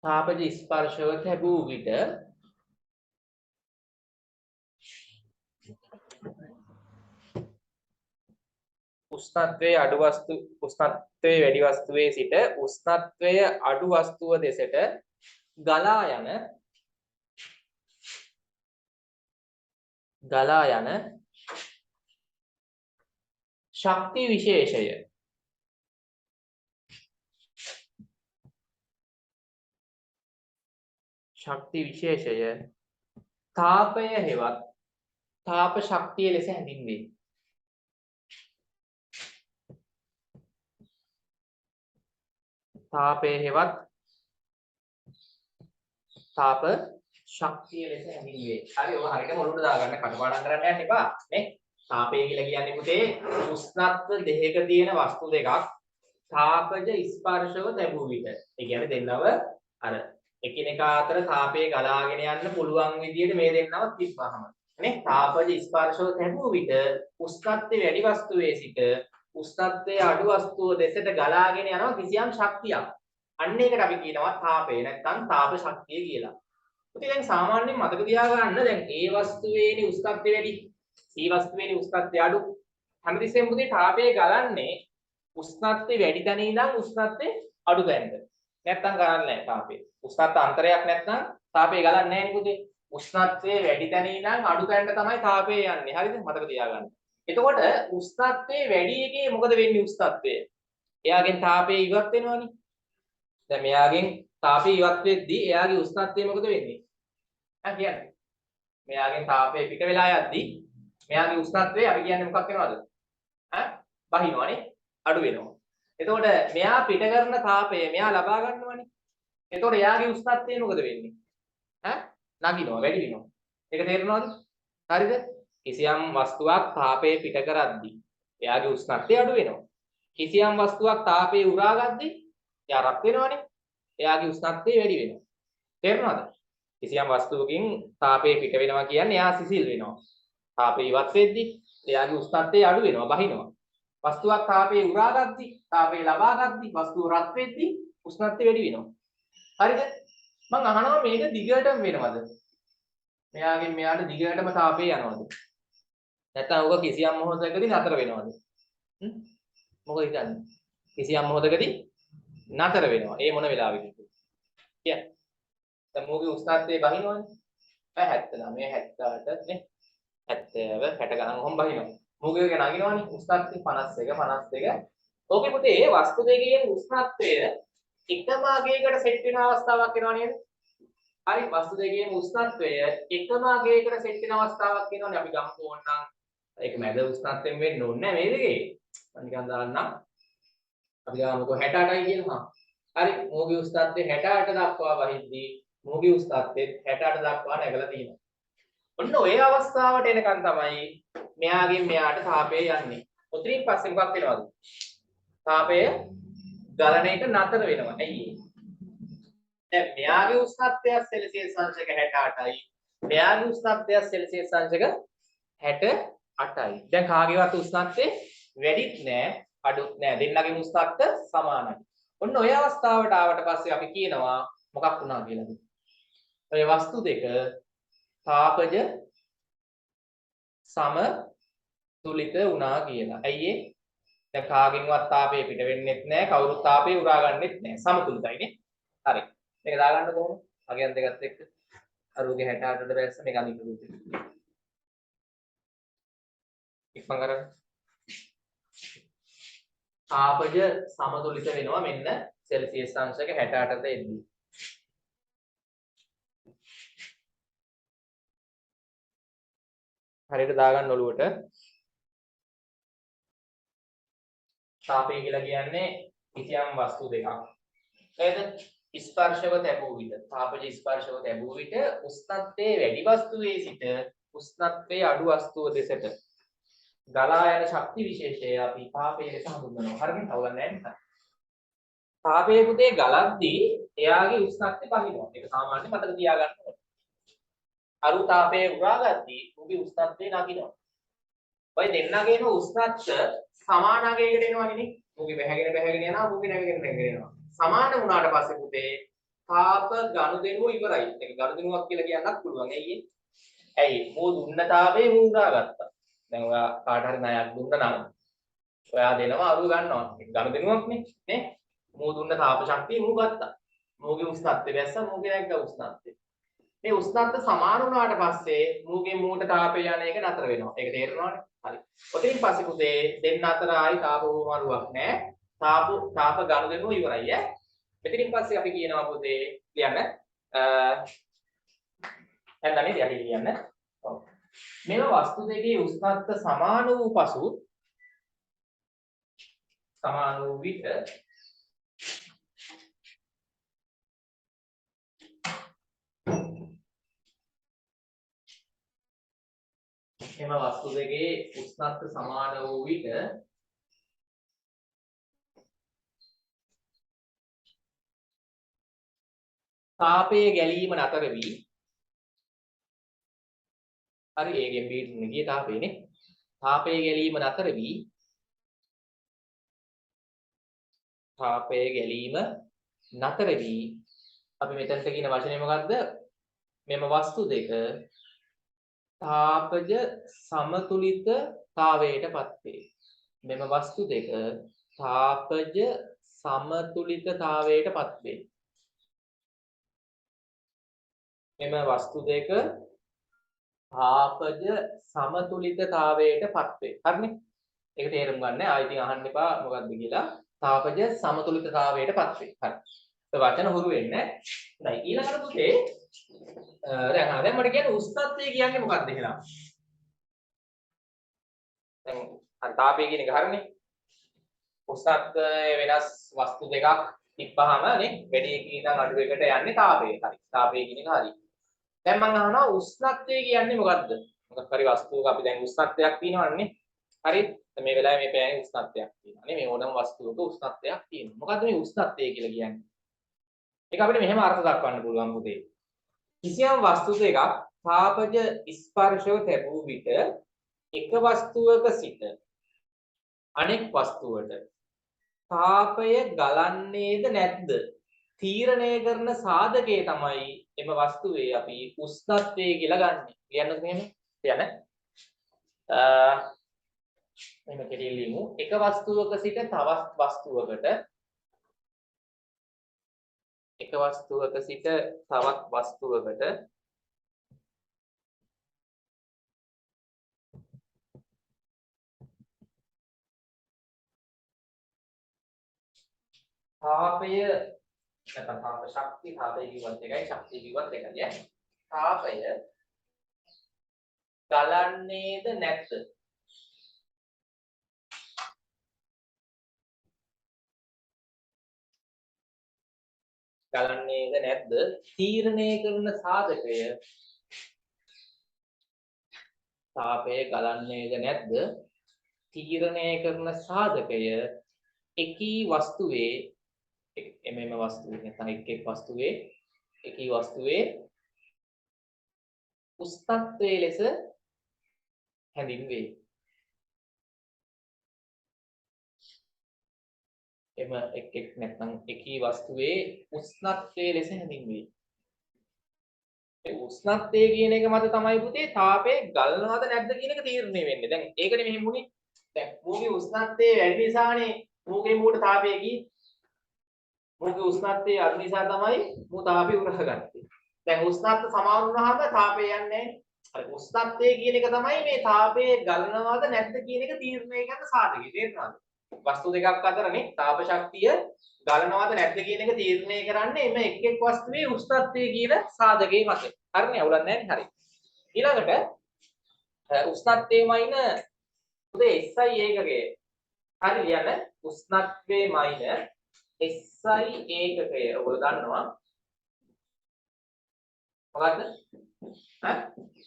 තාපජ ස්පර්ශව ලැබූ විට උෂ්ණත්වයේ වැඩි වස්තුවේ සිට උෂ්ණත්වයේ අඩු වස්තුව දෙසට ගලා යන ශක්ති විශේෂය තාපය හෙවත් තාප ශක්තිය ලෙස හැඳින්වේ. තාපය හෙවත් තාප ශක්තිය ලෙස හැඳින්වේ. හරි ඔය හරියට මොළුවට දාගන්න කටපාඩම් කරන්න යන්න එපා නේ. තාපය කියලා කියන්නේ පුතේ උෂ්ණත්ව දෙකක තියෙන වස්තු දෙකක් තාපජ ස්පර්ශව තැබූ විට. ඒ කියන්නේ දෙන්නව අර එකිනෙකා අතර තාපය ගලාගෙන යන්න පුළුවන් විදිහට මේ දෙන්නව තිබ්බහම. නේ තාපජ ස්පර්ශව තැබූ විට උෂ්ණත්වයේ වැඩි වස්තුවේ සිට උෂ්ණත්වයේ අඩු වස්තුව දෙසට ගලාගෙන යනවා කිසියම් ශක්තියක්. අන්න ඒකට අපි කියනවා තාපය නැත්නම් තාප ශක්තිය කියලා. ඉතින් දැන් සාමාන්‍යයෙන් මතක තියාගන්න දැන් ඒ වස්තුවේනේ උෂ්ණත්වය වැඩි. C වස්තුවේනේ උෂ්ණත්වය අඩු. හැමතිස්සෙම පුතේ තාපය ගලන්නේ උෂ්ණත්වය වැඩි තැන ඉඳන් උෂ්ණත්වය අඩු තැනට. නැත්නම් ගලන්නේ නැහැ තාපය. උෂ්ණත්ව අන්තරයක් නැත්නම් තාපය ගලන්නේ නැහැ නේ පුතේ. උෂ්ණත්වය වැඩි තැන ඉඳන් අඩු තැනට තමයි තාපය යන්නේ. හරිද? මතක තියාගන්න. එතකොට උෂ්ණත්වයේ වැඩි එකේ මොකද වෙන්නේ උෂ්ණත්වය? එයාගෙන් තාපය ඉවත් වෙනවනේ. දැන් මෙයාගෙන් තාපය ඉවත් වෙද්දී එයාගේ උෂ්ණත්වය මොකද වෙන්නේ? කියන්නේ. මෙයාගෙන් තාපය පිට වෙලා යද්දී මෙයාගේ උෂ්ණත්වය අපි කියන්නේ මොකක් වෙනවද? බහිනවනේ. අඩු වෙනවා. එතකොට මෙයා පිට කරන තාපය මෙයා ලබා ගන්නවනේ. එතකොට එයාගේ උෂ්ණත්වය මොකද වෙන්නේ? නගිනවා වැඩි වෙනවා. ඒක තේරෙනවද? හරිද? කිසියම් වස්තුවක් තාපය පිට කරද්දී එයාගේ උෂ්ණත්වය අඩු වෙනවා. කිසියම් වස්තුවක් තාපය උරා ගද්දී එයා රත් වෙනවනේ. එයාගේ උෂ්ණත්වය වැඩි වෙනවා. තේරෙනවද? කිසියම් වස්තුවකින් තාපය පිට වෙනවා කියන්නේ එයා සිසිල් වෙනවා. තාපය ඉවත් වෙද්දී එයාගේ උෂ්ණත්වය අඩු වෙනවා, බහිනවා. වස්තුවක් තාපය උරා ගද්දී, තාපය ලබා ගද්දී වස්තුව රත් වෙද්දී උෂ්ණත්වය වැඩි වෙනවා. හරිද? මම අහනවා මේක දිගටම වෙනවද? මෙයාගෙන් මෙයාට දිගටම තාපය යනවද? නැත්නම් ඔක කිසියම් මොහොතකදී නතර වෙනවද? මොකද හිතන්නේ? කිසියම් මොහොතකදී නතර වෙනවා. ඒ මොන වෙලාවෙකද? කියන්නේ. දැන් මොකේ උෂ්ණත්වය බහිනවනේ. 79 78 නේ. 70 60 ගණන් ඔහොම බහිනවා. මොකේ නගිනවනේ උෂ්ණත්වය 51 52. ඕකේ පුතේ වස්තු දෙකේ උෂ්ණත්වය එකම අගයකට සෙට් වෙන අවස්ථාවක් එනවා නේද? හරි වස්තු දෙකේ උෂ්ණත්වය එකම අගයකට සෙට් වෙන අවස්ථාවක් එනවනේ අපි ගමු ඕනනම් ඒක මැද උෂ්ණත්වයෙන් වෙන්න ඕනේ නැහැ මේ දෙකේ. මම නිකන් දාන්නම්. අපි ගමුකෝ 68යි කියලා. හරි මොකේ උෂ්ණත්වය 68 දක්වා වහිද්දී මොකේ උෂ්ණත්වය 68 දක්වා නැගලා තියෙනවා. ඔන්න ඔය අවස්ථාවට එනකන් තමයි මෙයාගෙන් මෙයාට තාපය යන්නේ. උතරින් පස්සේ මොකක් වෙනවද? තාපය ගලන එක නතර වෙනවා. ඇයි ඒ? දැන් මෙයාගේ උෂ්ණත්වය සෙල්සියස් අංශක 68යි. මෙයාගේ උෂ්ණත්වය සෙල්සියස් අංශක 68යි. දැන් කාගේවත් උෂ්ණත්වය වැඩිත් නෑ, අඩුත් නෑ. දෙන්නගේ උෂ්ණත්වය සමානයි. ඔන්න ඔය අවස්ථාවට ආවට පස්සේ අපි කියනවා මොකක් වුණා කියලාද? ඔය වස්තු දෙක තාපජ සමතුලිත වුණා කියලා. ඇයි ඒ? දැන් කාගෙන්වත් තාපය පිට වෙන්නෙත් නැහැ, කවුරුත් තාපය උරා ගන්නෙත් නැහැ. සමතුලිතයිනේ. හරි. මේක දාගන්න කොහොමද? අගයන් දෙකත් එක්ක. අරුගේ 68ට බැස්ස මේක අනිත් රූපෙ. ඉක්මන් කරන්න. තාපජ සමතුලිත වෙනවා මෙන්න සෙල්සියස් අංශක 68ට එද්දී. හරියට දාගන්න ඔලුවට. තාපය කියලා කියන්නේ කිසියම් වස්තු දෙකක්. නේද? ස්පර්ශව තැබූ විට, තාපජ ස්පර්ශව තැබූ විට උෂ්ණත්වයේ වැඩි වස්තුවේ සිට උෂ්ණත්වයේ අඩු වස්තුව දෙසට ගලා යන ශක්ති විශේෂය අපි තාපය ලෙස හඳුන්වනවා. හරියට තවලන්නේ නැහැ. තාපයේ පුතේ ගලද්දී එයාගේ උෂ්ණත්වය බහිනවා. ඒක සාමාන්‍ය මතක තියාගන්න ඕනේ. අරු තාපයේ උරාගද්දී උගේ උෂ්ණත්වය නගිනවා. ඔය දෙන්නගේම උෂ්ණත්ව සමාන අගයකට එනවනේ නේ. උගේ බැහැගෙන යනවා, උගේ නැගගෙන යනවා. සමාන වුණාට පස්සේ පුතේ තාප ගනුදෙනුව ඉවරයි. ඒක ගනුදෙනුවක් කියලා කියන්නත් පුළුවන්. ඇයි? මෝ දුන්න තාපේ මෝ උරාගත්තා. දැන් ඔයා කාට හරි ණයක් දුන්න නම් ඔයා දෙනවා අරුව ගන්නවා. ඒක ගනුදෙනුවක්නේ නේ. මෝ දුන්න තාප ශක්තිය මෝ ගත්තා. මෝගේ උෂ්ණත්වය දැස්ස මෝගේ නැග්ග උෂ්ණත්වය. මේ උෂ්ණත්ව සමාන වුණාට පස්සේ මූගෙන් මූට තාපය යන එක නතර වෙනවා. ඒක තේරෙනවනේ? හරි. ඔතනින් පස්සේ පුතේ දෙන්න අතර ආයි තාප වමාරුවක් නැහැ. තාප ගනුදෙනුව ඉවරයි ඈ. මෙතනින් පස්සේ අපි කියනවා පුතේ ලියන්න නැත්නම් යටි ලියන්න. ඔව්. මේව වස්තු දෙකේ උෂ්ණත්ව සමාන වූ පසු සමාන වූ විට එම වස්තු දෙකේ උෂ්ණත්ව සමාන වූ විට තාපයේ ගැලීම නතර වී හරි ඒකෙන් බීට්නේ ගියේ තාපයනේ තාපයේ ගැලීම නතර වී තාපයේ ගැලීම නතර වී අපි මෙතනට කියන වචනේ මොකද්ද මෙම වස්තු දෙක තාපජ සමතුලිතතාවයටපත් වේ මෙම වස්තු දෙක තාපජ සමතුලිතතාවයටපත් වේ මෙම වස්තු දෙක තාපජ සමතුලිතතාවයටපත් වේ හරිනේ ඒක තේරුම් ගන්න ආයෙත් අහන්න එපා මොකද්ද කියලා තාපජ සමතුලිතතාවයටපත් වේ හරි වචන හුරු වෙන්නේ නැහැ ඊළඟට පුතේ දැන් මට කියන්නේ උෂ්ණත්වය කියන්නේ මොකක්ද කියලා දැන් අර තාපය කියන එක හරිනේ උෂ්ණත්වය වෙනස් වස්තු දෙකක් තිබ්බහම නේ වැඩි එකකින් ඉඳන් අඩු එකකට යන්නේ තාපය හරි තාපය කියන එක හරි දැන් මම අහනවා උෂ්ණත්වය කියන්නේ මොකක්ද මොකක් හරි වස්තුවක අපි දැන් උෂ්ණත්වයක් තියෙනවනේ හරි මේ වෙලාවේ මේ පෑයේ උෂ්ණත්වයක් තියෙනවා නේ මේ ඕනම වස්තුවක උෂ්ණත්වයක් තියෙනවා මොකද්ද මේ උෂ්ණත්වය කියලා කියන්නේ ඒක අපිට මෙහෙම අර්ථ දක්වන්න පුළුවන් පුතේ කිසියම් වස්තු දෙකක් තාපජ ස්පර්ශව ලැබූ විට එක වස්තුවක සිට අනෙක් වස්තුවට තාපය ගලන්නේද නැද්ද තීරණය කරන සාධකය තමයි එම වස්තුවේ අපි උෂ්ණත්වය කියලා ගන්නෙ. කියන්නත් මෙහෙම. කියන්න. මෙහෙම කෙරෙලිමු. එක වස්තුවක සිට තවත් වස්තුවකට එක වස්තුවක සිට තවත් වස්තුවකට තාපය නැත්නම් තාප ශක්තිය තාපය කිව්වත් එකයි ශක්තිය කිව්වත් එකයි ඈ තාපය ගලන්නේද නැත්ද ගලන්නේද නැද්ද තීරණය කරන සාධකය තාපය ගලන්නේද නැද්ද තීරණය කරන සාධකය එකී වස්තුවේ එමෙම වස්තුවේ නැත්නම් එක් වස්තුවේ එකී වස්තුවේ උෂ්ණත්වයේ ලෙස හැඳින්වේ එම එක් නැත්නම් එකී වස්තුවේ උෂ්ණත්වයේ ලෙස හැඳින්වේ ඒ උෂ්ණත්වය කියන එක මත තමයි පුතේ තාපය ගලනවද නැද්ද කියන එක තීරණය වෙන්නේ දැන් ඒකනේ මෙහෙම වුනේ දැන් මූගේ උෂ්ණත්වය වැඩි නිසානේ මූගේ මූට තාපය ගියේ මූගේ උෂ්ණත්වය අඩු නිසා තමයි මූ තාපය උරහගත්තේ දැන් උෂ්ණත්ව සමාන වුණාම තාපය යන්නේ නැහැ අර උෂ්ණත්වය කියන එක තමයි මේ තාපය ගලනවද නැද්ද කියන එක තීරණය කරන සාධකය තේරුණාද වස්තු දෙකක් අතරනේ තාප ශක්තිය ගලනවද නැද්ද කියන එක තීරණය කරන්නේ එම එක් වස්තුවේ උෂ්ණත්වය කියන සාධකයේ මත. හරිනේ අවුලක් නැහැ නේ හරි. ඊළඟට උෂ්ණත්වයේ මයින උදේ SI ඒකකය. හරි ලියන්න උෂ්ණත්වයේ මයින SI ඒකකය. ඔයගොල්ලෝ දන්නවා. මොකද්ද?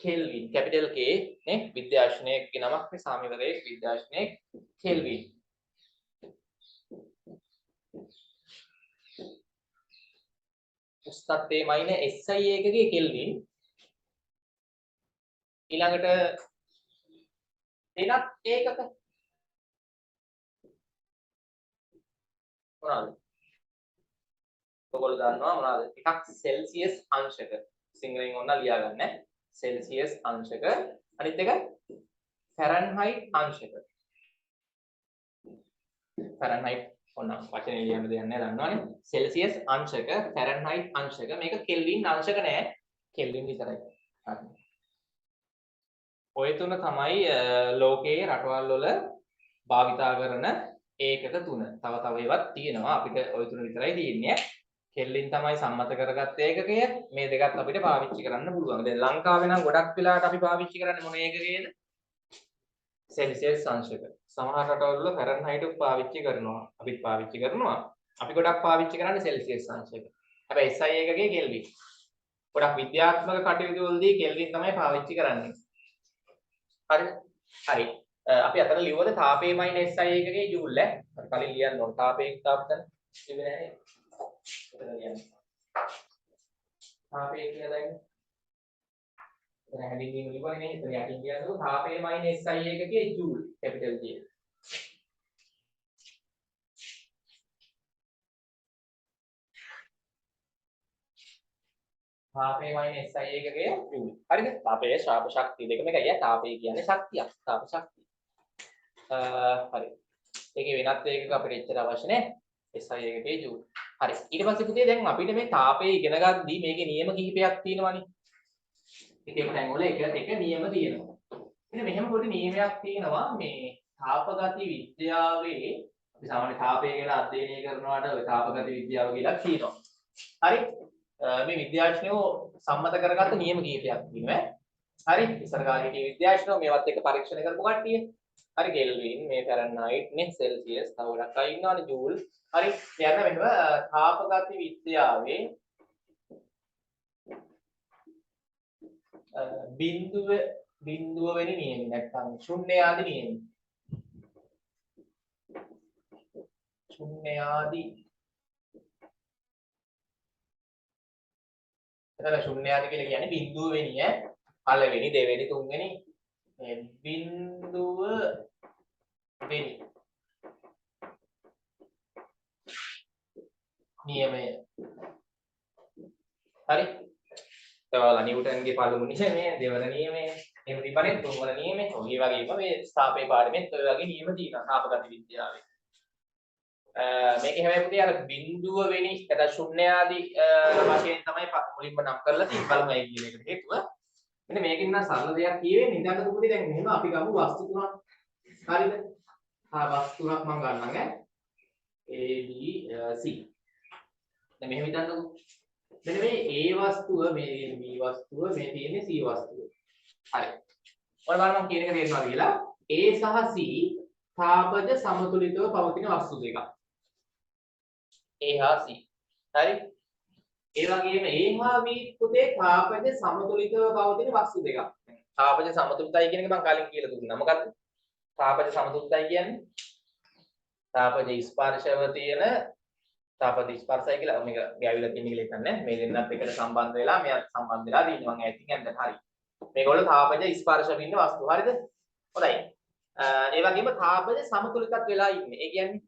කෙල්වින් කැපිටල් K නේ විද්‍යාශනයේ නමක් නේ සාමීවරයේ විද්‍යාශනයේ කෙල්වින් උෂ්ණත්වයේ මයින SI ඒකකයේ කෙල්වින් ඊළඟට වෙනත් ඒකක මොනවාද ඔයගොල්ලෝ දන්නවා මොනවාද එකක් සෙල්සියස් අංශක සිංහලෙන් ඕන ලියා ගන්න සෙල්සියස් අංශක අනිත් එක ෆැරන්හයිට් අංශක ෆැරන්හයිට් ඕන වචනේ ලියන්න දෙයක් නැහැ දන්නවනේ සෙල්සියස් අංශක ෆැරන්හයිට් අංශක මේක කෙල්වින් අංශක නෑ කෙල්වින් විතරයි හරි ඔය තුන තමයි ලෝකයේ රටවල් වල භාවිතා කරන ඒකක තුන තව ඒවත් තියෙනවා අපිට ඔය තුන විතරයි තියෙන්නේ කෙල්වින් තමයි සම්මත කරගත්ත ඒකකය මේ දෙකත් අපිට පාවිච්චි කරන්න පුළුවන් දැන් ලංකාවේ නම් ගොඩක් වෙලාවට අපි පාවිච්චි කරන්නේ මොන ඒකකයේද සෙල්සියස් අංශක සමහර රටවල් වල ෆැරන්හයිට් පාවිච්චි කරනවා අපිත් පාවිච්චි කරනවා අපි ගොඩක් පාවිච්චි කරන්නේ සෙල්සියස් අංශක හැබැයි SI ඒකකයේ කෙල්වින් ගොඩක් විද්‍යාත්මක කටයුතු වලදී කෙල්වින් තමයි පාවිච්චි කරන්නේ හරිද? හරි. අපි අතන ලියුවද තාපය -SI එකකේ ජූල් ඈ. අපි කලින් ලියන්න ඕන. තාපය තාපතන ලියුවේ නැහැ නේද? එතන ලියන්න. තාපය කියලා දැන් එතන හැදින්වීම ලියුවනේ නේ. එතන යටින් කියනකොට තාපය -SI එකකේ ජූල් කැපිටල් J. තාපය -SI එකකේ ජූල්. හරිද? තාපය ශ්‍රාව ශක්තිය දෙකම එකයි. තාපය කියන්නේ ශක්තියක්. තාප ශක්තිය. හරි. ඒකේ වෙනත් එකක අපිට එච්චර අවශ්‍ය නැහැ. SI එකකේ ජූල්. හරි. ඊට පස්සේ පුතේ දැන් අපිට මේ තාපය ඉගෙන ගද්දී මේකේ නියම කිහිපයක් තියෙනවානේ. එක එක තැන් වල එක නියම තියෙනවා. ඉතින් මෙහෙම පොඩි නියමයක් තියෙනවා මේ තාප ගති විද්‍යාවේ අපි සාමාන්‍ය තාපය ගැන අධ්‍යයනය කරනවාට ඔය තාප ගති විද්‍යාව කියලා කියනවා. හරි. මේ විද්‍යාඥයෝ සම්මත කරගත්ත නියම කිහිපයක් තියෙනවා. හරි. ඉස්සර කාලේ හිටිය විද්‍යාඥයෝ මේවත් එක්ක පරීක්ෂණ කරපු කට්ටිය. හරි කෙල්වින් මේ ෆැරන්හයිට් නේ සෙල්සියස් තව ගොඩක් අය ඉන්නවනේ ජූල්. හරි. කියන්න මෙහෙම තාප ගති විද්‍යාවේ බිඳුව වෙනි නියම නැත්නම් ශුන්‍ය ආදී නියම. ශුන්‍ය ආදී එතන ශුන්‍ය ආදී කියලා කියන්නේ බිඳුව වෙනි පළවෙනි දෙවෙනි තුන්වෙනි මේ බිඳුව වෙනි නියමය. හරි. තවලා නිව්ටන්ගේ පළමු නියමය දෙවන නියමය එහෙම තිබ්බනේ තුන්වන නියමය ඔය වගේම මේ ස්ථාපේ පාඩමෙත් ඔය වගේ නියම තියෙනවා තාපගත විද්‍යාවේ. මේක හැබැයි පුතේ අර බිඳුව වෙනි නැත්නම් ශුන්‍ය ආදී වශයෙන් තමයි මුලින්ම නම් කරලා තියෙන්නේ බලමයි කියන එකට හේතුව. මෙන්න මේකෙන් නම් සරල දෙයක් කියවෙන්නේ ඉඳන් පුතේ දැන් මෙහෙම අපි ගමු වස්තු තුනක්. හරිද? වස්තු තුනක් මම ගන්නම් ඈ. A B C. දැන් මෙහෙම හිතන්නකෝ. මෙන්න මේ A වස්තුව මේ B වස්තුව මේ තියෙන්නේ C වස්තුව. හරි. ඔය බලන්න මම කියන එක තේරෙනවද කියලා? A සහ C තාපජ සමතුලිතව පවතින වස්තු දෙකක්. A හා C. හරි. ඒ වගේම A හා B පුතේ තාපජ සමතුලිතව පවතින වස්තු දෙකක්. තාපජ සමතුලිතයි කියන එක මම කලින් කියලා දුන්නා. මොකද්ද? තාපජ සමතුලිතයි කියන්නේ තාපජ ස්පර්ශව තියෙන තාපජ ස්පර්ශය කියලා මේක ගෑවිලා තියෙන කියලා හිතන්නේ. මේ දෙන්නත් එකට සම්බන්ධ වෙලා මෙයත් සම්බන්ධ වෙලා තියෙනවා. මම ඇතින් ඇද්ද හරි. මේගොල්ලෝ තාපජ ස්පර්ශව ඉන්න වස්තු. හරිද? හොඳයි. ඒ වගේම තාපජ සමතුලිතත් වෙලා ඉන්නේ. ඒ කියන්නේ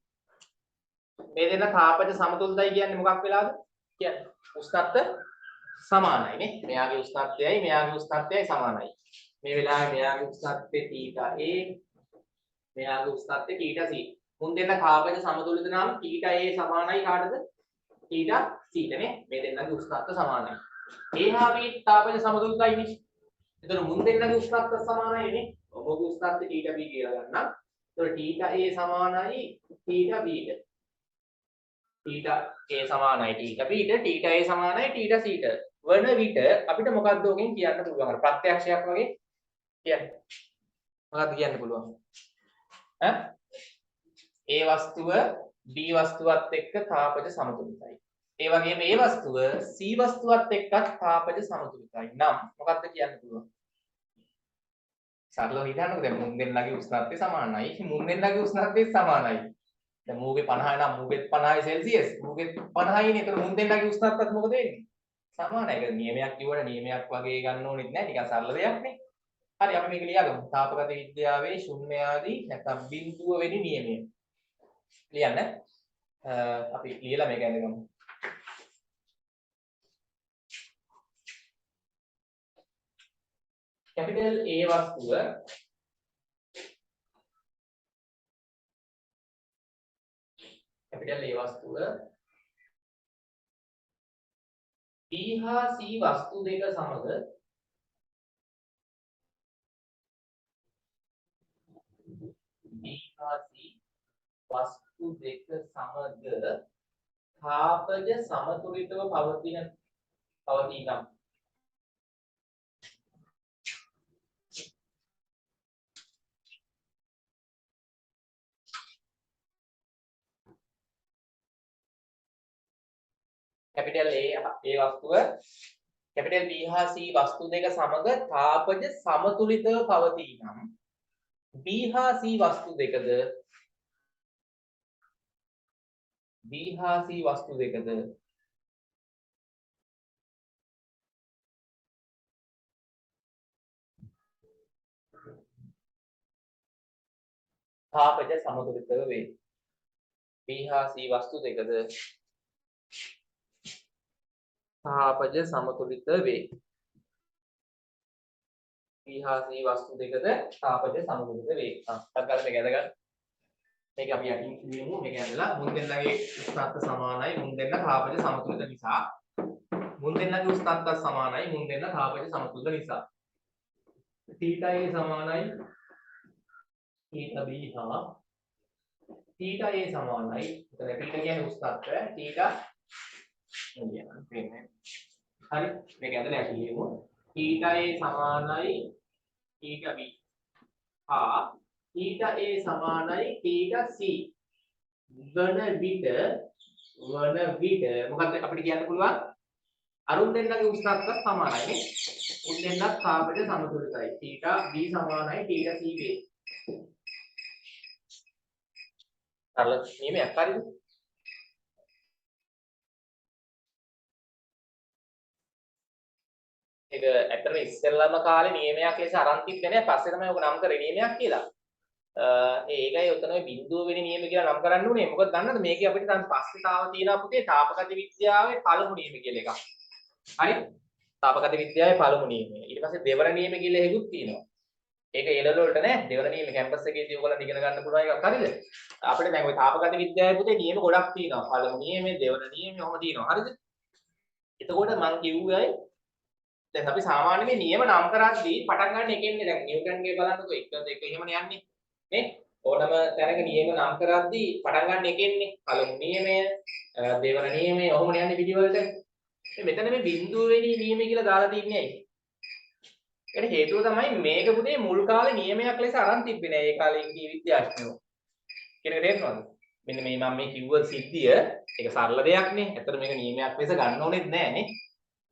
මේ දෙන්න තාපජ සමතුලිතයි කියන්නේ මොකක් වෙලාද? කියන්නේ උෂ්ණත්ව සමානයි නේ. මෙයාගේ උෂ්ණත්වයයි මෙයාගේ උෂ්ණත්වයයි සමානයි. මේ වෙලාවේ මෙයාගේ උෂ්ණත්වය θA මෙයාගේ උෂ්ණත්වය θC. මුන් දෙන්න තාපජ සමතුලිත නම් θA සමානයි කාටද? θC නේ. මේ දෙන්නගේ උෂ්ණත්ව සමානයි. A හා B තාපජ සමතුලිතයි නේ. එතන මුන් දෙන්නගේ උෂ්ණත්ව සමානයි නේ. ඔබගේ උෂ්ණත්වය θB කියලා ගන්නම්. එතකොට θA සමානයි θB ට. θ A සමානයි θ B ට θ A සමානයි θ C ට වන විට අපිට මොකක්ද ඔගෙන් කියන්න පුළුවන් අර ප්‍රත්‍යක්ෂයක් වගේ කියන්නේ මොකක්ද කියන්න පුළුවන් ඈ A වස්තුව B වස්තුවත් එක්ක තාපජ සමතුලිතයි ඒ වගේම A වස්තුව C වස්තුවත් එක්කත් තාපජ සමතුලිතයි නම් මොකක්ද කියන්න පුළුවන් සරලව හිතන්නකෝ දැන් මුන් දෙන්නගේ උෂ්ණත්වය සමානයි මුන් දෙන්නගේ උෂ්ණත්වය සමානයි දැන් මූගේ 50 නම් මූගෙත් 50යි සෙල්සියස් මූගෙත් 50යි නේ. ඒතර මුන් දෙන්නගේ උෂ්ණත්වයත් මොකද වෙන්නේ? සමානයි. ඒක නියමයක් කිව්වට නියමයක් වගේ ගන්න ඕනෙත් නැහැ. නිකන් සරල දෙයක් නේ. හරි අපි මේක ලියාගමු. තාපගත විද්‍යාවේ ශුන්‍ය ආදී නැත්නම් බිඳුව වෙනි නියමය. ලියන්න. අපි ලියලා මේක ඇඳගමු. කැපිටල් A වස්තුව කැපිටල් A වස්තුව B හා C වස්තු දෙක සමග B හා C වස්තු දෙක සමග තාපජ සමතුලිතව පවතිනම් කැපිටල් A වස්තුව කැපිටල් B හා C වස්තු දෙක සමග තාපජ සමතුලිතව පවතී නම් B හා C වස්තු දෙකද තාපජ සමතුලිතව වේ. B හා C වස්තු දෙකද තාපජ සමතුලිත වේ. B හා C වස්තු දෙකද තාපජ සමතුලිත වේ. අත්ගල මේක ඇදගන්න. මේක අපි යටින් කියමු. මේක ඇදලා මුන් දෙන්නගේ උස්නත්ත සමානයි. මුන් දෙන්න තාපජ සමතුලිත නිසා. මුන් දෙන්නගේ උස්නත්ත සමානයි. මුන් දෙන්න තාපජ සමතුලිත නිසා. θ A සමානයි θ B හා θ A සමානයි. එතන θ කියන්නේ උස්නත්ත. θ හරි මේක ඇදලා යටින් කියමු. θ A සමානයි θ B හා θ A සමානයි θ C වන විට මොකක්ද අපිට කියන්න පුළුවන් අරුන් දෙන්නගේ උෂ්ණත්වය සමානයි නේ. උන් දෙන්නත් තාපජ සමතුලිතයි. θ B සමානයි θ C වේ. සරල නියමයක් හරිද? ඒක ඇත්තටම ඉස්සෙල්ලාම කාලේ නියමයක් ලෙස අරන් තිබ්බේ නෑ. පස්සේ තමයි ඔක නම් කරේ නියමයක් කියලා. ඒකයි උතන ඔය බිඳුව වෙන නියම කියලා නම් කරන්න උනේ. මොකද දන්නවද මේකේ අපිට දැන් පස්සේ තාම තියෙනවා පුතේ තාපගත විද්‍යාවේ පළමු නියම කියලා එකක්. හරි? තාපගත විද්‍යාවේ පළමු නියමය. ඊට පස්සේ දෙවන නියම කියලා එකකුත් තියෙනවා. ඒක එළවල වලට නෑ. දෙවන නියම කැම්පස් එකේදී ඔයගොල්ලන්ට ඉගෙන ගන්න පුළුවන් එකක් හරිද? අපිට දැන් ওই තාපගත විද්‍යාවේ පුතේ නියම ගොඩක් තියෙනවා. පළමු නියමය, දෙවන නියමය ඔහොම තියෙනවා. හරිද? එතකොට මම කිව්වයි දැන් අපි සාමාන්‍ය මේ නියම නම් කරද්දී පටන් ගන්න එකෙන්නේ දැන් නිව්ටන්ගේ බලන්නකො 1 2 එහෙමනේ යන්නේ නේ ඕනම තැනක නියම නම් කරද්දී පටන් ගන්න එකෙන්නේ පළමු නියමය දෙවන නියමය ඔහොමනේ යන්නේ පිටිවලට මෙතන මේ බිඳුව වෙනි නියමය කියලා දාලා තින්නේ ඇයි ඒකට හේතුව තමයි මේක පුතේ මුල් කාලේ නියමයක් ලෙස අරන් තිබ්බේ නෑ ඒ කාලේ ඉංග්‍රීසි විද්‍යාඥයෝ කියන එක තේරෙනවද මෙන්න මේ මම මේ කිව්ව සිද්ධිය ඒක සරල දෙයක් නේ ඇත්තට මේක නියමයක් ලෙස ගන්න ඕනෙත් නෑ නේ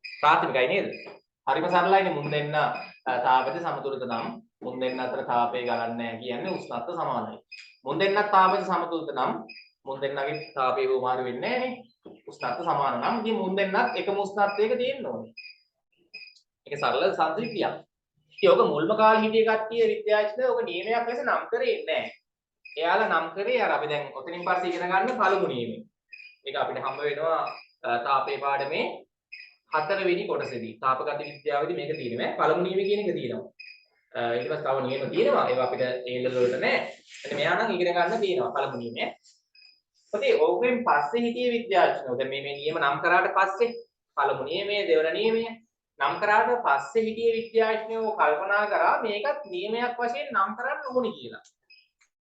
ප්‍රාථමිකයි නේද හරිම සරලයිනේ මුන් දෙන්න තාපජ සමතුලිත නම් මුන් දෙන්න අතර තාපය ගලන්නේ නැහැ කියන්නේ උෂ්ණත්ව සමානයි. මුන් දෙන්නත් තාපජ සමතුලිත නම් මුන් දෙන්නගේ තාපය වමාරු වෙන්නේ නැහැ නේ. උෂ්ණත්ව සමාන නම් ඉතින් මුන් දෙන්නත් එකම උෂ්ණත්වයක තියෙන්න ඕනේ. ඒක සරල සංසිද්ධියක්. ඉතින් ඔක මුල්ම කාලේ හිටිය කට්ටිය විද්‍යාඥයෝ ඔක නියමයක් ලෙස නම් කරේ නැහැ. එයාලා නම් කරේ අර අපි දැන් ඔතනින් පස්සේ ඉගෙන ගන්න පළමු නියමය. ඒක අපිට හම්බ වෙනවා තාපේ පාඩමේ 4 වෙනි කොටසේදී තාපගත විද්‍යාවේදී මේක තියෙනවා පළමු නියම කියන එක තියෙනවා ඊට පස්සේ තව නියම තියෙනවා ඒවා අපිට ඒ ලෙවල් වලට නෑ එතන මෙයා නම් ඉගෙන ගන්න තියෙනවා පළමු නියමය ඔතේ ඕකෙන් පස්සේ හිටිය විද්‍යාඥයෝ දැන් මේ නියම නම් කරාට පස්සේ පළමු නියමය දෙවන නියමය නම් කරාට පස්සේ හිටිය විද්‍යාඥයෝ කල්පනා කරා මේකත් නියමයක් වශයෙන් නම් කරන්න ඕනි කියලා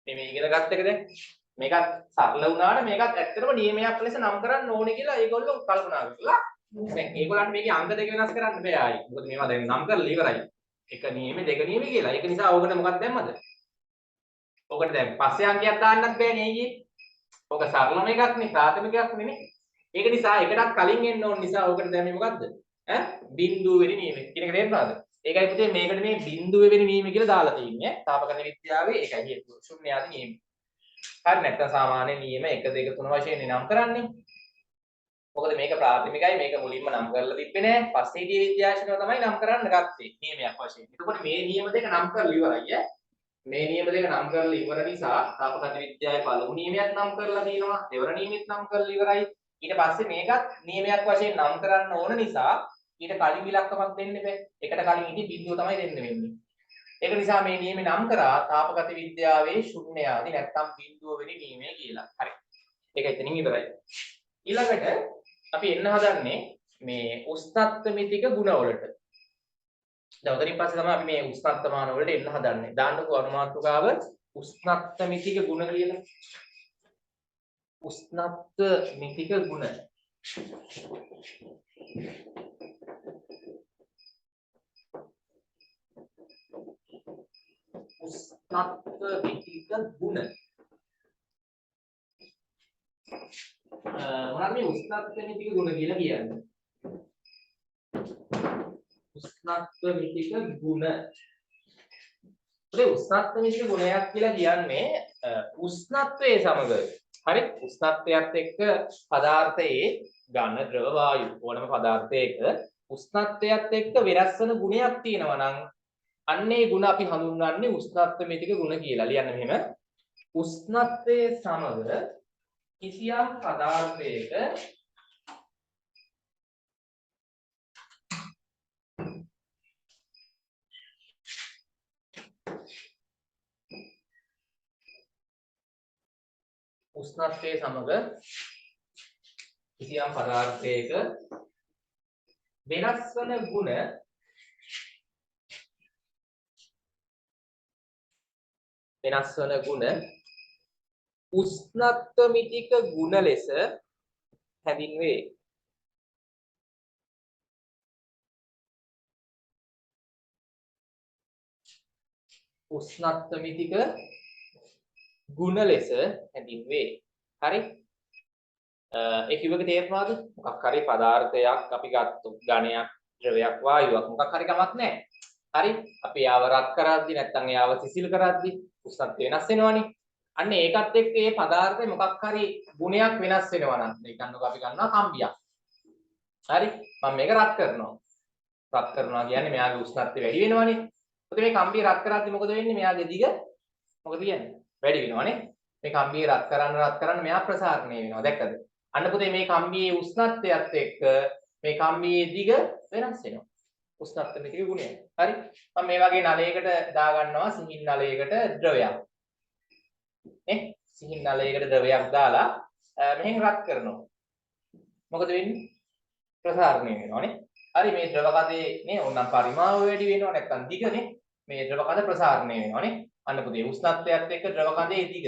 මේ ඉගෙන ගත්ත එක දැන් මේකත් සරල වුණාට මේකත් ඇත්තටම නියමයක් ලෙස නම් කරන්න ඕනි කියලා ඒගොල්ලෝ කල්පනා කරලා දැන් ඒගොල්ලන්ට මේකේ අංක දෙක වෙනස් කරන්න බෑ ආයි. මොකද මේවා දැන් නම් කරලා ඉවරයි. එක නියමෙ දෙක නියමෙ කියලා. ඒක නිසා ඕකට මොකක්ද දැම්මද? ඕකට දැන් පස්සේ අංකයක් දාන්නත් බෑනේ අයියේ. ඕක සරලම එකක් නේ ප්‍රාථමික එකක් නෙමෙයි. ඒක නිසා එකටත් කලින් එන්න ඕන නිසා ඕකට දැම්මේ මොකද්ද? බිඳුව වෙනි නියමෙ. කියන එක තේරුණාද? ඒකයි පුතේ මේකට මේ බිඳුව වෙනි නියමෙ කියලා දාලා තියෙන්නේ. තාපගත විද්‍යාවේ ඒකයි හේතුව. ශුන්‍යාදී නියමෙ. හරි නැත්නම් සාමාන්‍ය නියම 1 2 3 වශයෙන් නම් කරන්නේ. මොකද මේක ප්‍රාථමිකයි මේක මුලින්ම නම් කරලා තිබ්බේ නෑ පස්සේ හිටිය විද්‍යාඥයෝ තමයි නම් කරන්න ගත්තේ නියමයක් වශයෙන්. එතකොට මේ නියම දෙක නම් කරලා ඉවරයි ඈ. මේ නියම දෙක නම් කරලා ඉවර නිසා තාපගත විද්‍යාවේ පළමු නියමයක් නම් කරලා තියෙනවා දෙවන නියමෙත් නම් කරලා ඉවරයි. ඊට පස්සේ මේකත් නියමයක් වශයෙන් නම් කරන්න ඕන නිසා ඊට කලින් ඉලක්කමක් දෙන්න බෑ. එකට කලින් ඉතින් බිඳුව තමයි දෙන්න වෙන්නේ. ඒක නිසා මේ නියමේ නම් කරා තාපගත විද්‍යාවේ ශුන්‍ය ආදී නැත්තම් බිඳුව වෙනි නියමය කියලා. හරි. ඒක එතනින් ඉවරයි. ඊළඟට අපි එන්න හදන්නේ මේ උෂ්ණත්ව මිතික ගුණ වලට. දැන් උතරින් පස්සේ තමයි අපි මේ උෂ්ණත්ව මාන වලට එන්න හදන්නේ. දාන්නකෝ අනුමාත්‍රකාව උෂ්ණත්ව මිතික ගුණ කියලා. උෂ්ණත්ව මිතික ගුණ. උෂ්ණත්ව මිතික ගුණ. මොනවද මේ උෂ්ණත්ව මිතික ගුණ කියලා කියන්නේ? උෂ්ණත්ව මිතික ගුණ. ඒ උෂ්ණත්ව මිතික ගුණයක් කියලා කියන්නේ උෂ්ණත්වයේ සමග හරි උෂ්ණත්වයත් එක්ක පදාර්ථයේ ඝන ද්‍රව වායු ඕනම පදාර්ථයක උෂ්ණත්වයත් එක්ක වෙනස් වෙන ගුණයක් තියෙනවා නම් අන්නේ ගුණ අපි හඳුන්වන්නේ උෂ්ණත්ව මිතික ගුණ කියලා. ලියන්න මෙහෙම. උෂ්ණත්වයේ සමග කිසියම් පදාර්ථයක උෂ්ණත්වයේ සමග කිසියම් පදාර්ථයක වෙනස් වන ගුණ උෂ්ණත්ව මිතික ගුණ ලෙස හැඳින්වේ. උෂ්ණත්ව මිතික ගුණ ලෙස හැඳින්වේ. හරි? ඒ කිව්වක තේරුණාද? මොකක් හරි පදාර්ථයක් අපි ගත්තොත් ඝනයක්, ද්‍රවයක්, වායුවක් මොකක් හරි කමක් නැහැ. හරි? අපි යාව රත් කරද්දි නැත්නම් යාව සිසිල් කරද්දි උෂ්ණත්වය වෙනස් වෙනවනේ. අන්න ඒකත් එක්ක මේ පදාර්ථේ මොකක් හරි ගුණයක් වෙනස් වෙනවා නම් මේ ගන්නකො අපි ගන්නවා කම්බියක්. හරි? මම මේක රත් කරනවා. රත් කරනවා කියන්නේ මෙයාගේ උෂ්ණත්වය වැඩි වෙනවනේ. එතකොට මේ කම්බිය රත් කරද්දි මොකද වෙන්නේ? මෙයාගේ දිග මොකද කියන්නේ? වැඩි වෙනවනේ. මේ කම්බිය රත් කරන්න මෙයා ප්‍රසාරණය වෙනවා. දැක්කද? අන්න පුතේ මේ කම්බියේ උෂ්ණත්වයත් එක්ක මේ කම්බියේ දිග වෙනස් වෙනවා. උෂ්ණත්ව මිතික ගුණය. හරි? මම මේ වගේ නලයකට දා ගන්නවා සිහින් නලයකට ද්‍රවයක්. සිහින් නලයකට ද්‍රවයක් දාලා මෙහෙන් රත් කරනවා. මොකද වෙන්නේ? ප්‍රසාරණය වෙනවානේ. හරි මේ ද්‍රව කඳේ නේ ඕනම් පරිමාව වැඩි වෙනවා නැත්නම් දිගනේ. මේ ද්‍රව කඳ ප්‍රසාරණය වෙනවානේ. අන්න පුතේ උෂ්ණත්වයත් එක්ක ද්‍රව කඳේ දිග.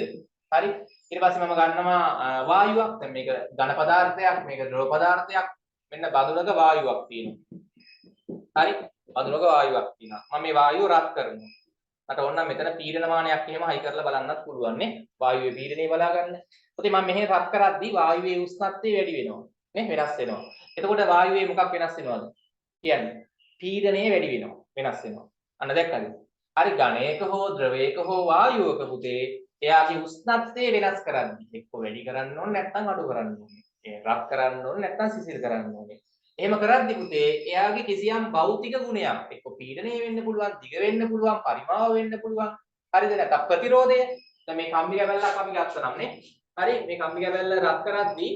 හරි? ඊට පස්සේ මම ගන්නවා වායුවක්. දැන් මේක ඝන පදාර්ථයක්, මේක ද්‍රව පදාර්ථයක්. මෙන්න බඳුනක වායුවක් තියෙනවා. හරි? බඳුනක වායුවක් තියෙනවා. මම මේ වායුව රත් කරනවා. මට ඕන නම් මෙතන පීඩන මානයක් එහෙම හයි කරලා බලන්නත් පුළුවන් නේ. වායුවේ පීඩනය බලා ගන්න. පුතේ මම මෙහෙ රත් කරද්දී වායුවේ උෂ්ණත්වය වැඩි වෙනවා. නේ වෙනස් වෙනවා. එතකොට වායුවේ මොකක් වෙනස් වෙනවද? කියන්නේ පීඩනය වැඩි වෙනවා. වෙනස් වෙනවා. අන්න දැක්කද? හරි ඝනයක හෝ ද්‍රවයක හෝ වායුවක පුතේ එයාගේ උෂ්ණත්වය වෙනස් කරන්නේ. එක්ක වැඩි කරන්න ඕනේ නැත්නම් අඩු කරන්න ඕනේ. ඒ රත් කරන්න ඕනේ නැත්නම් සිසිල් කරන්න ඕනේ. එහෙම කරද්දී පුතේ එයාගේ කිසියම් භෞතික ගුණයක් එක්ක පීඩනය වෙන්න පුළුවන්, දිග වෙන්න පුළුවන්, පරිමාව වෙන්න පුළුවන්. හරිද නැත්නම් ප්‍රතිරෝධය. දැන් මේ කම්බි කැබල්ලක් අපි ගත්තා නම් නේ. හරි මේ කම්බි කැබල්ල රත් කරද්දී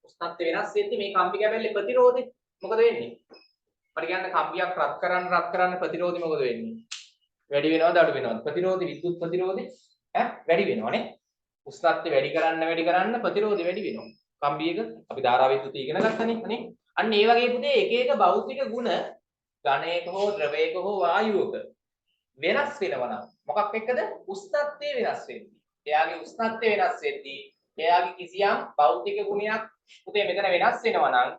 උෂ්ණත්වය වෙනස් වෙද්දී මේ කම්බි කැබල්ලේ ප්‍රතිරෝධය මොකද වෙන්නේ? අපිට කියන්න කම්බියක් රත් කරන්න ප්‍රතිරෝධය මොකද වෙන්නේ? වැඩි වෙනවද අඩු වෙනවද? ප්‍රතිරෝධي විද්‍යුත් ප්‍රතිරෝධي වැඩි වෙනවනේ. උෂ්ණත්වය වැඩි කරන්න ප්‍රතිරෝධي වැඩි වෙනවා. කම්බියක අපි ධාරා විද්‍යුත් ඉගෙන ගන්නනේ නේ. අන්න ඒ වගේ පුතේ එක එක භෞතික ගුණ ඝනයක හෝ ද්‍රවයක හෝ වායුවක වෙනස් වෙනවා නම් මොකක් එක්කද? උෂ්ණත්වය වෙනස් වෙද්දී. එයාගේ උෂ්ණත්වය වෙනස් වෙද්දී එයාගේ කිසියම් භෞතික ගුණයක් පුතේ මෙතන වෙනස් වෙනවා නම්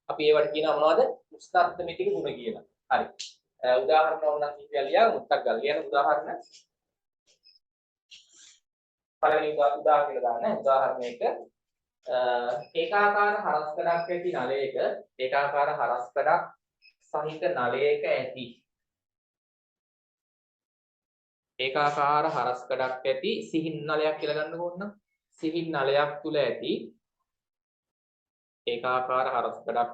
අපි ඒවට කියනවා මොනවද? උෂ්ණත්ව මිතික ගුණ කියලා. හරි. උදාහරණ ඕනනම් කීපයක් ලියමු. මුත්තක් ගන්න ලියන උදාහරණ. පළවෙනි උදාහරණ කියලා දාන්න. උදාහරණයක ඒකාකාර හරස්කඩක් ඇති නලයක ඒකාකාර හරස්කඩක් සහිත නලයක ඇති ඒකාකාර හරස්කඩක් ඇති සිහින් නලයක් කියලා ගන්න ඕන නම් සිහින් නලයක් තුල ඇති ඒකාකාර හරස්කඩක්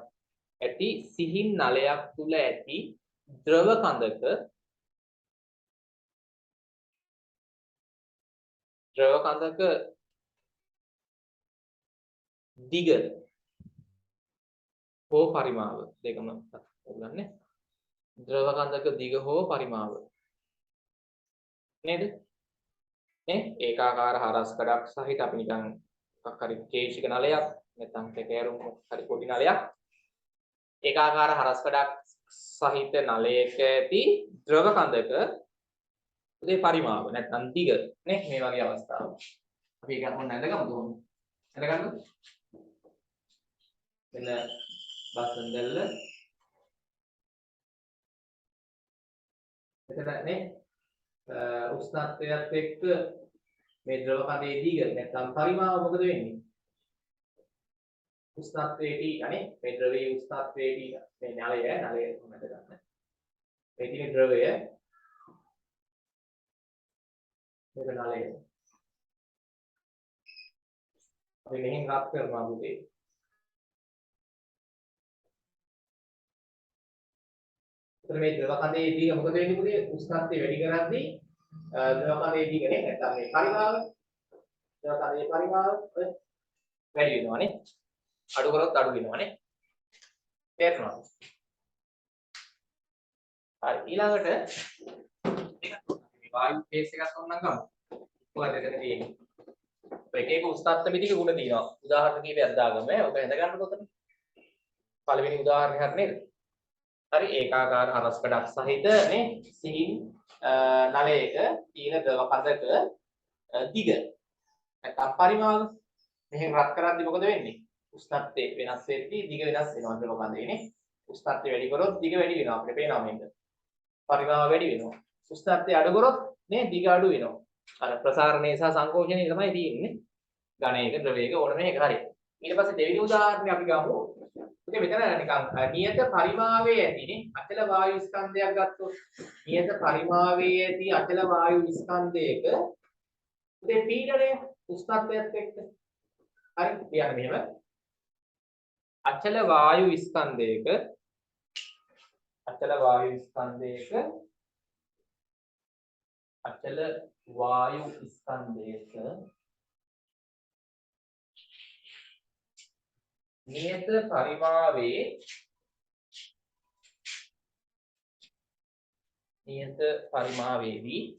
ඇති සිහින් නලයක් තුල ඇති ද්‍රව කඳක දිග හෝ පරිමාව දෙකම ගන්නනේ ද්‍රව කඳක දිග හෝ පරිමාව නේද නේ ඒකාකාර හරස්කඩක් සහිත අපි නිකන් මොකක් හරි කේශික නලයක් නැත්නම් කැකෑරුම් හරි පොඩි නලයක් ඒකාකාර හරස්කඩක් සහිත නලයක ඇති ද්‍රව කඳක උදේ පරිමාව නැත්නම් දිග නේ මේ වගේ අවස්ථාවක් අපි ඒක මොන නැඳගමුද නැඳගන්නද මෙන්න බස්සන්දල්ල එතන නේ උෂ්ණත්වයත් එක්ක මේ ද්‍රව කඳේ දිග නැත්නම් පරිමාව මොකද වෙන්නේ උෂ්ණත්වයේදී අනේ මේ ද්‍රවයේ උෂ්ණත්වයේදී මේ නලය කොහොමද ගන්න? මේ තියෙන ද්‍රවය මේක නලය. අපි මෙහෙන් රත් කරනවා පුතේ. එතන මේ ද්‍රව කඳේදී මොකද වෙන්නේ පුතේ? උෂ්ණත්වය වැඩි කරද්දී ද්‍රව කඳේදී කියන්නේ නැත්නම් මේ පරිමාව ද්‍රව කඳේ පරිමාව වැඩි වෙනවානේ. අඩු කරොත් අඩු වෙනවානේ. තේරෙනවද? හරි ඊළඟට මේ වායු ෆේස් එකක් ඔන්නම් ගමු. මොකද එතන තියෙන්නේ? එක එක උෂ්ණත්ව මිතික ගුණ තියෙනවා. උදාහරණ කීපයක් දාගමු. ඔබ හඳ ගන්න පොතන. පළවෙනි උදාහරණය හරි නේද? හරි ඒකාකාර හරස් කඩක් සහිත නේ සිහින් නලයක තියෙන ද්‍රව කඳක දිග නැත්නම් පරිමාව මෙහෙන් රත් කරද්දී මොකද වෙන්නේ? උෂ්ණත්වය වෙනස් වෙද්දී දිග වෙනස් වෙනවා ද්‍රව කඳේනේ. උෂ්ණත්වය වැඩි කරොත් දිග වැඩි වෙනවා අපිට පේනවා මේක. පරිමාව වැඩි වෙනවා. උෂ්ණත්වය අඩු කරොත් නේ දිග අඩු වෙනවා. අර ප්‍රසාරණය සහ සංකෝචනය තමයි තියෙන්නේ. ඝනයක ද්‍රවයක ඕන මේක හරි. ඊට පස්සේ දෙවෙනි උදාහරණය අපි ගමු. ඔකේ මෙතන නිකන් නියත පරිමාවයේ ඇතිනේ අචල වායු ස්කන්ධයක් ගත්තොත් නියත පරිමාවයේ ඇති අචල වායු ස්කන්ධයක උදේ පීඩනය උෂ්ණත්වයත් එක්ක හරි කියන්නේ මෙහෙම අචල වායු ස්කන්ධයක අචල වායු ස්කන්ධයක නියත පරිමාවේදී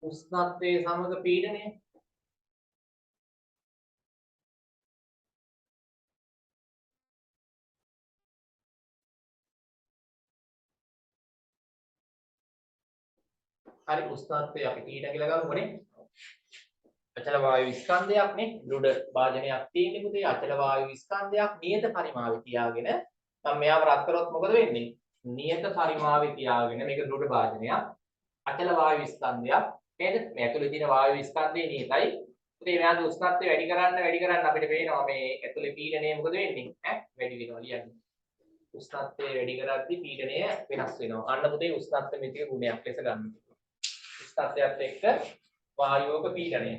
උෂ්ණත්වයේ සමග පීඩනය හරි උෂ්ණත්වය අපි ඊට කියලා ගමුනේ අචල වායු ස්කන්ධයක් නේ ලුඩ භාජනයක් තියෙන්නේ පුතේ අචල වායු ස්කන්ධයක් නියත පරිමාවේ තියාගෙන මම මෙයාව රත් කරොත් මොකද වෙන්නේ නියත පරිමාවේ තියාගෙන මේක ලුඩ භාජනයක් අචල වායු ස්කන්ධයක් නේද මේ ඇතුලේ තියෙන වායු ස්කන්ධේ නියතයි පුතේ මෙයාගේ උෂ්ණත්වය වැඩි කරන්න අපිට පේනවා මේ ඇතුලේ පීඩනය මොකද වෙන්නේ ඈ වැඩි වෙනවා ලියන්නේ උෂ්ණත්වය වැඩි කරද්දී පීඩනය වෙනස් වෙනවා අන්න පුතේ උෂ්ණත්ව මිතික ගුණයක් ලෙස ගන්න උෂ්ණත්වයත් එක්ක වායුවක පීඩනය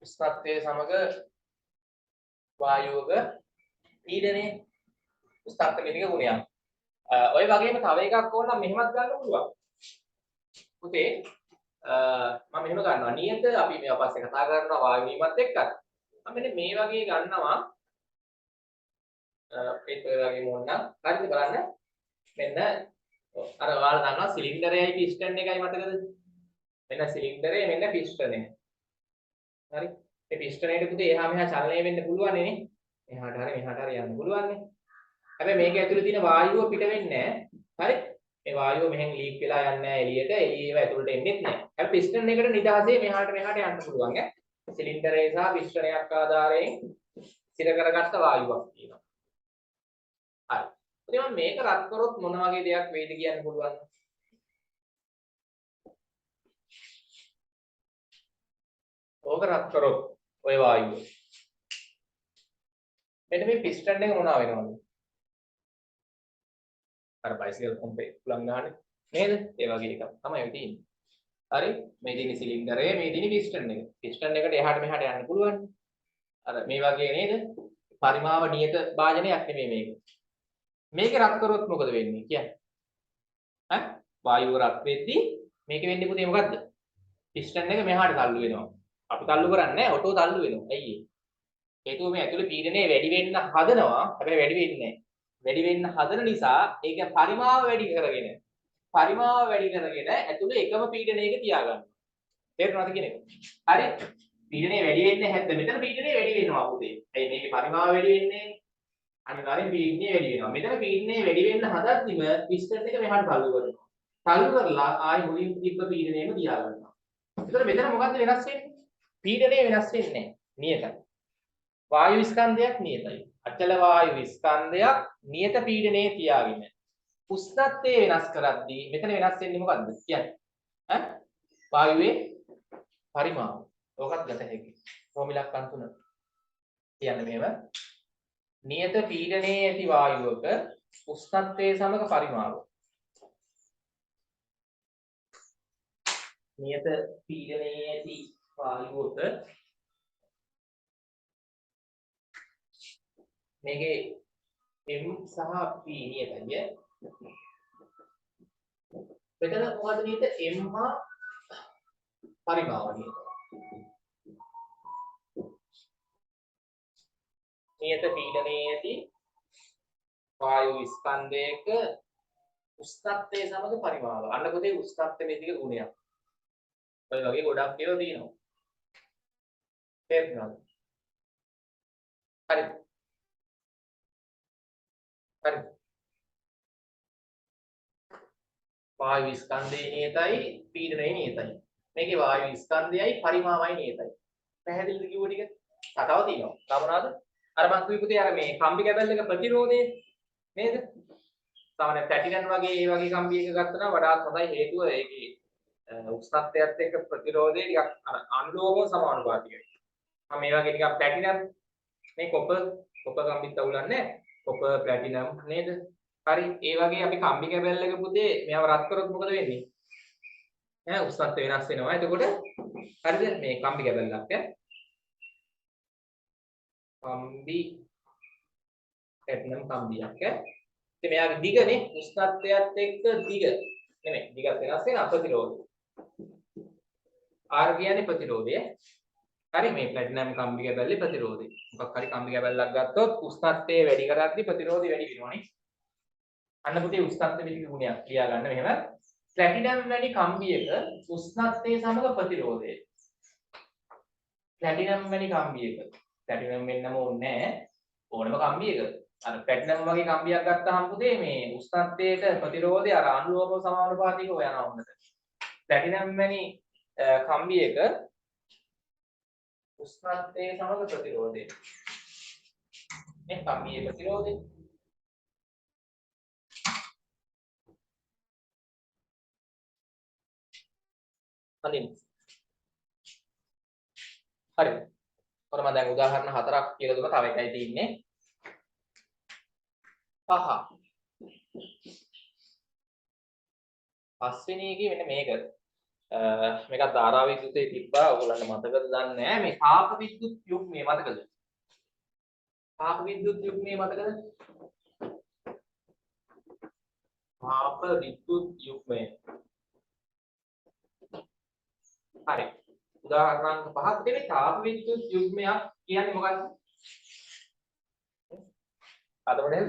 උෂ්ණත්වයේ සමග වායුවක පීඩනය උෂ්ණත්ව මිතික ගුණයක් ඔය වගේම තව එකක් ඕන නම් මෙහෙමත් ගන්න පුළුවන් පුතේ මම මෙහෙම ගන්නවා නියත අපි මේවා පස්සේ කතා කරනවා වායු වීමත් එක්ක මම මෙන්න මේ වගේ ගන්නවා ඒක වගේ මොනවා හරිද බලන්න මෙන්න අර ඔයාලා දන්නවා සිලින්ඩරයයි පිස්ටන් එකයි මතකද මෙන්න සිලින්ඩරය මෙන්න පිස්ටනය හරි මේ පිස්ටනේට පුතේ එහා මෙහා චලනය වෙන්න පුළුවන් නේ එහාට හරි මෙහාට හරි යන්න පුළුවන් නේ හැබැයි මේක ඇතුලේ තියෙන වායුව පිට වෙන්නේ නැහැ හරි මේ වායුව මෙහෙන් ලීක් වෙලා යන්නේ නැහැ එළියට ඒව ඇතුළට එන්නේත් නැහැ හැබැයි පිස්ටන් එකට නිදහසේ මෙහාට මෙහාට යන්න පුළුවන් ඈ සිලින්ඩරය සහ පිස්ටනයක් ආධාරයෙන් සිර කරගත්ත වායුවක් තියෙනවා හරි ඉතින් මම මේක රත් කරොත් මොන වගේ දෙයක් වෙයිද කියන්න පුළුවන් ඕක රත් කරොත් ඔය වායුව මෙන්න මේ පිස්ටන් එක මොනවා වෙනවද අර බයිසිකල් පම්පේ උලන් ගන්න නේද? ඒ වගේ එකක් තමයි ඔය තියෙන්නේ. හරි? මේ තියෙන සිලින්ඩරය, මේ තියෙන පිස්ටන් එක. පිස්ටන් එකට එහාට මෙහාට යන්න පුළුවන්. අර මේ වගේ නේද? පරිමාව නියත භාජනයක් නෙමෙයි මේක. මේක රත් කරොත් මොකද වෙන්නේ කියන්නේ? ඈ? වායුව රත් වෙද්දී මේක වෙන්නේ පුතේ මොකද්ද? පිස්ටන් එක මෙහාට තල්ලු වෙනවා. අපි තල්ලු කරන්නේ නැහැ, ඔටෝ තල්ලු වෙනවා. ඇයි ඒ? හේතුව මේ ඇතුලේ පීඩනය වැඩි වෙන්න හදනවා. හැබැයි වැඩි වෙන්නේ නැහැ. වැඩි වෙන්න හදන නිසා ඒක පරිමාව වැඩි කරගෙන ඇතුලේ එකම පීඩනයක තියාගන්නවා. තේරුණාද කියන එක? හරි. පීඩනය වැඩි වෙන්නේ නැද්ද? මෙතන පීඩනය වැඩි වෙනවා පුතේ. ඇයි මේකේ පරිමාව වැඩි වෙන්නේ? අනිවාර්යෙන් පීඩනය වැඩි වෙනවා. මෙතන පීඩනය වැඩි වෙන්න හදද්දිම පිස්ටන් එක මෙහාට තල්ලු කරනවා. තල්ලු කරලා ආයි මුලින් තිබ්බ පීඩනයම තියාගන්නවා. ඒතර මෙතන මොකද්ද වෙනස් වෙන්නේ? පීඩනය වෙනස් වෙන්නේ නියතයි. වායු ස්කන්ධයක් නියතයි. අචල වායු ස්කන්ධයක් නියත පීඩනයේ තියාගෙන උෂ්ණත්වය වෙනස් කරද්දී මෙතන වෙනස් වෙන්නේ මොකද්ද කියන්නේ? ඈ වායුවේ පරිමාව. ඕකත් ගත හැකියි. කොහොම ඉලක්කම් තුන. කියන්නේ මේව නියත පීඩනයේ ඇති වායුවක උෂ්ණත්වයේ සමග පරිමාව. නියත පීඩනයේ ඇති වායුවක මේකේ M සහ P නියතයි. මෙතන මොකද නියත M හා පරිමාව නියතයි. නියත පීඩනයේ ඇති වායු ස්කන්ධයක උෂ්ණත්වයේ සමග පරිමාව. අන්න පොතේ උෂ්ණත්වයේ මේක ගුණයක්. ඔය වගේ ගොඩක් ඒවා තියෙනවා. තේරුණාද? හරි. හරි. වායු ස්කන්ධයේ නියතයි පීඩනයේ නියතයි. මේකේ වායු ස්කන්ධයයි පරිමාවයි නියතයි. පැහැදිලිද කිව්ව ටික? කතාව තියෙනවා. තමනාද? අර මම කිව්පුතේ අර මේ කම්බි කැබල් එක ප්‍රතිරෝධය නේද? සාමාන්‍ය ප්ලැටිනම් වගේ ඒ වගේ කම්බි එක ගත්තා නම් වඩාත් හොඳයි. හේතුව ඒකේ උෂ්ණත්වයත් එක්ක ප්‍රතිරෝධය ටිකක් අර අනුලෝමව සමානුපාතිකයි. මම මේ වගේ ටිකක් ප්ලැටිනම් මේ කොපර් කම්බිත් අවුලන්නේ කොපර් ප්ලැටිනම් නේද? හරි ඒ වගේ අපි කම්බි කැබල් එක පුතේ මේව රත් කරොත් මොකද වෙන්නේ? ඈ උෂ්ණත්වය වෙනස් වෙනවා. එතකොට හරිද? මේ කම්බි කැබල්ලක් කම්බි ප්ලැටිනම් කම්බියක් ඉතින් මෙයාගේ දිගනේ උෂ්ණත්වයත් එක්ක දිග නෙමෙයි දිගත් වෙනස් වෙන ප්‍රතිරෝධය. R කියන්නේ ප්‍රතිරෝධය. හරි මේ ප්ලැටිනම් කම්බි කැබල්ලේ ප්‍රතිරෝධය. මොකක් හරි කම්බි කැබල්ලක් ගත්තොත් උෂ්ණත්වය වැඩි කරද්දී ප්‍රතිරෝධය වැඩි වෙනවනේ. අන්න පුතේ උෂ්ණත්වය පිළිබඳ ගුණයක් ලියා ගන්න මෙහෙම. ප්ලැටිනම් වැනි කම්බියක උෂ්ණත්වයේ සමග ප්‍රතිරෝධය. ප්ලැටිනම් වැනි කම්බියක ප්ලැටිනම් වෙන්නම ඕනේ නැහැ ඕනම කම්බියක. අර ප්ලැටිනම් වගේ කම්බියක් ගත්තාම පුතේ මේ උෂ්ණත්වයට ප්‍රතිරෝධය අර අනුලෝම සමානුපාතිකව යනවා හොඳට. ප්ලැටිනම් වැනි කම්බියක උෂ්ණත්වයේ සමග ප්‍රතිරෝධය. මේ කම්බියේ ප්‍රතිරෝධය හරිද? හරි. ඔතන මම දැන් උදාහරණ 4ක් කියලා දුන්නා. තව එකයි තියෙන්නේ. 5. පස්වෙනි එකේ මෙන්න මේක. මේක ධාරා විද්‍යුතේ තිබ්බා. ඔයගොල්ලන්ට මතකද දන්නේ නැහැ. මේ තාප විද්‍යුත් යුග්මය මතකද? තාප විද්‍යුත් යුග්මය මතකද? තාප විද්‍යුත් යුග්මය. හරි. උදාහරණ 5ක් දෙන්නේ තාප විද්‍යුත් යුග්මයක් කියන්නේ මොකක්ද? අතවලද?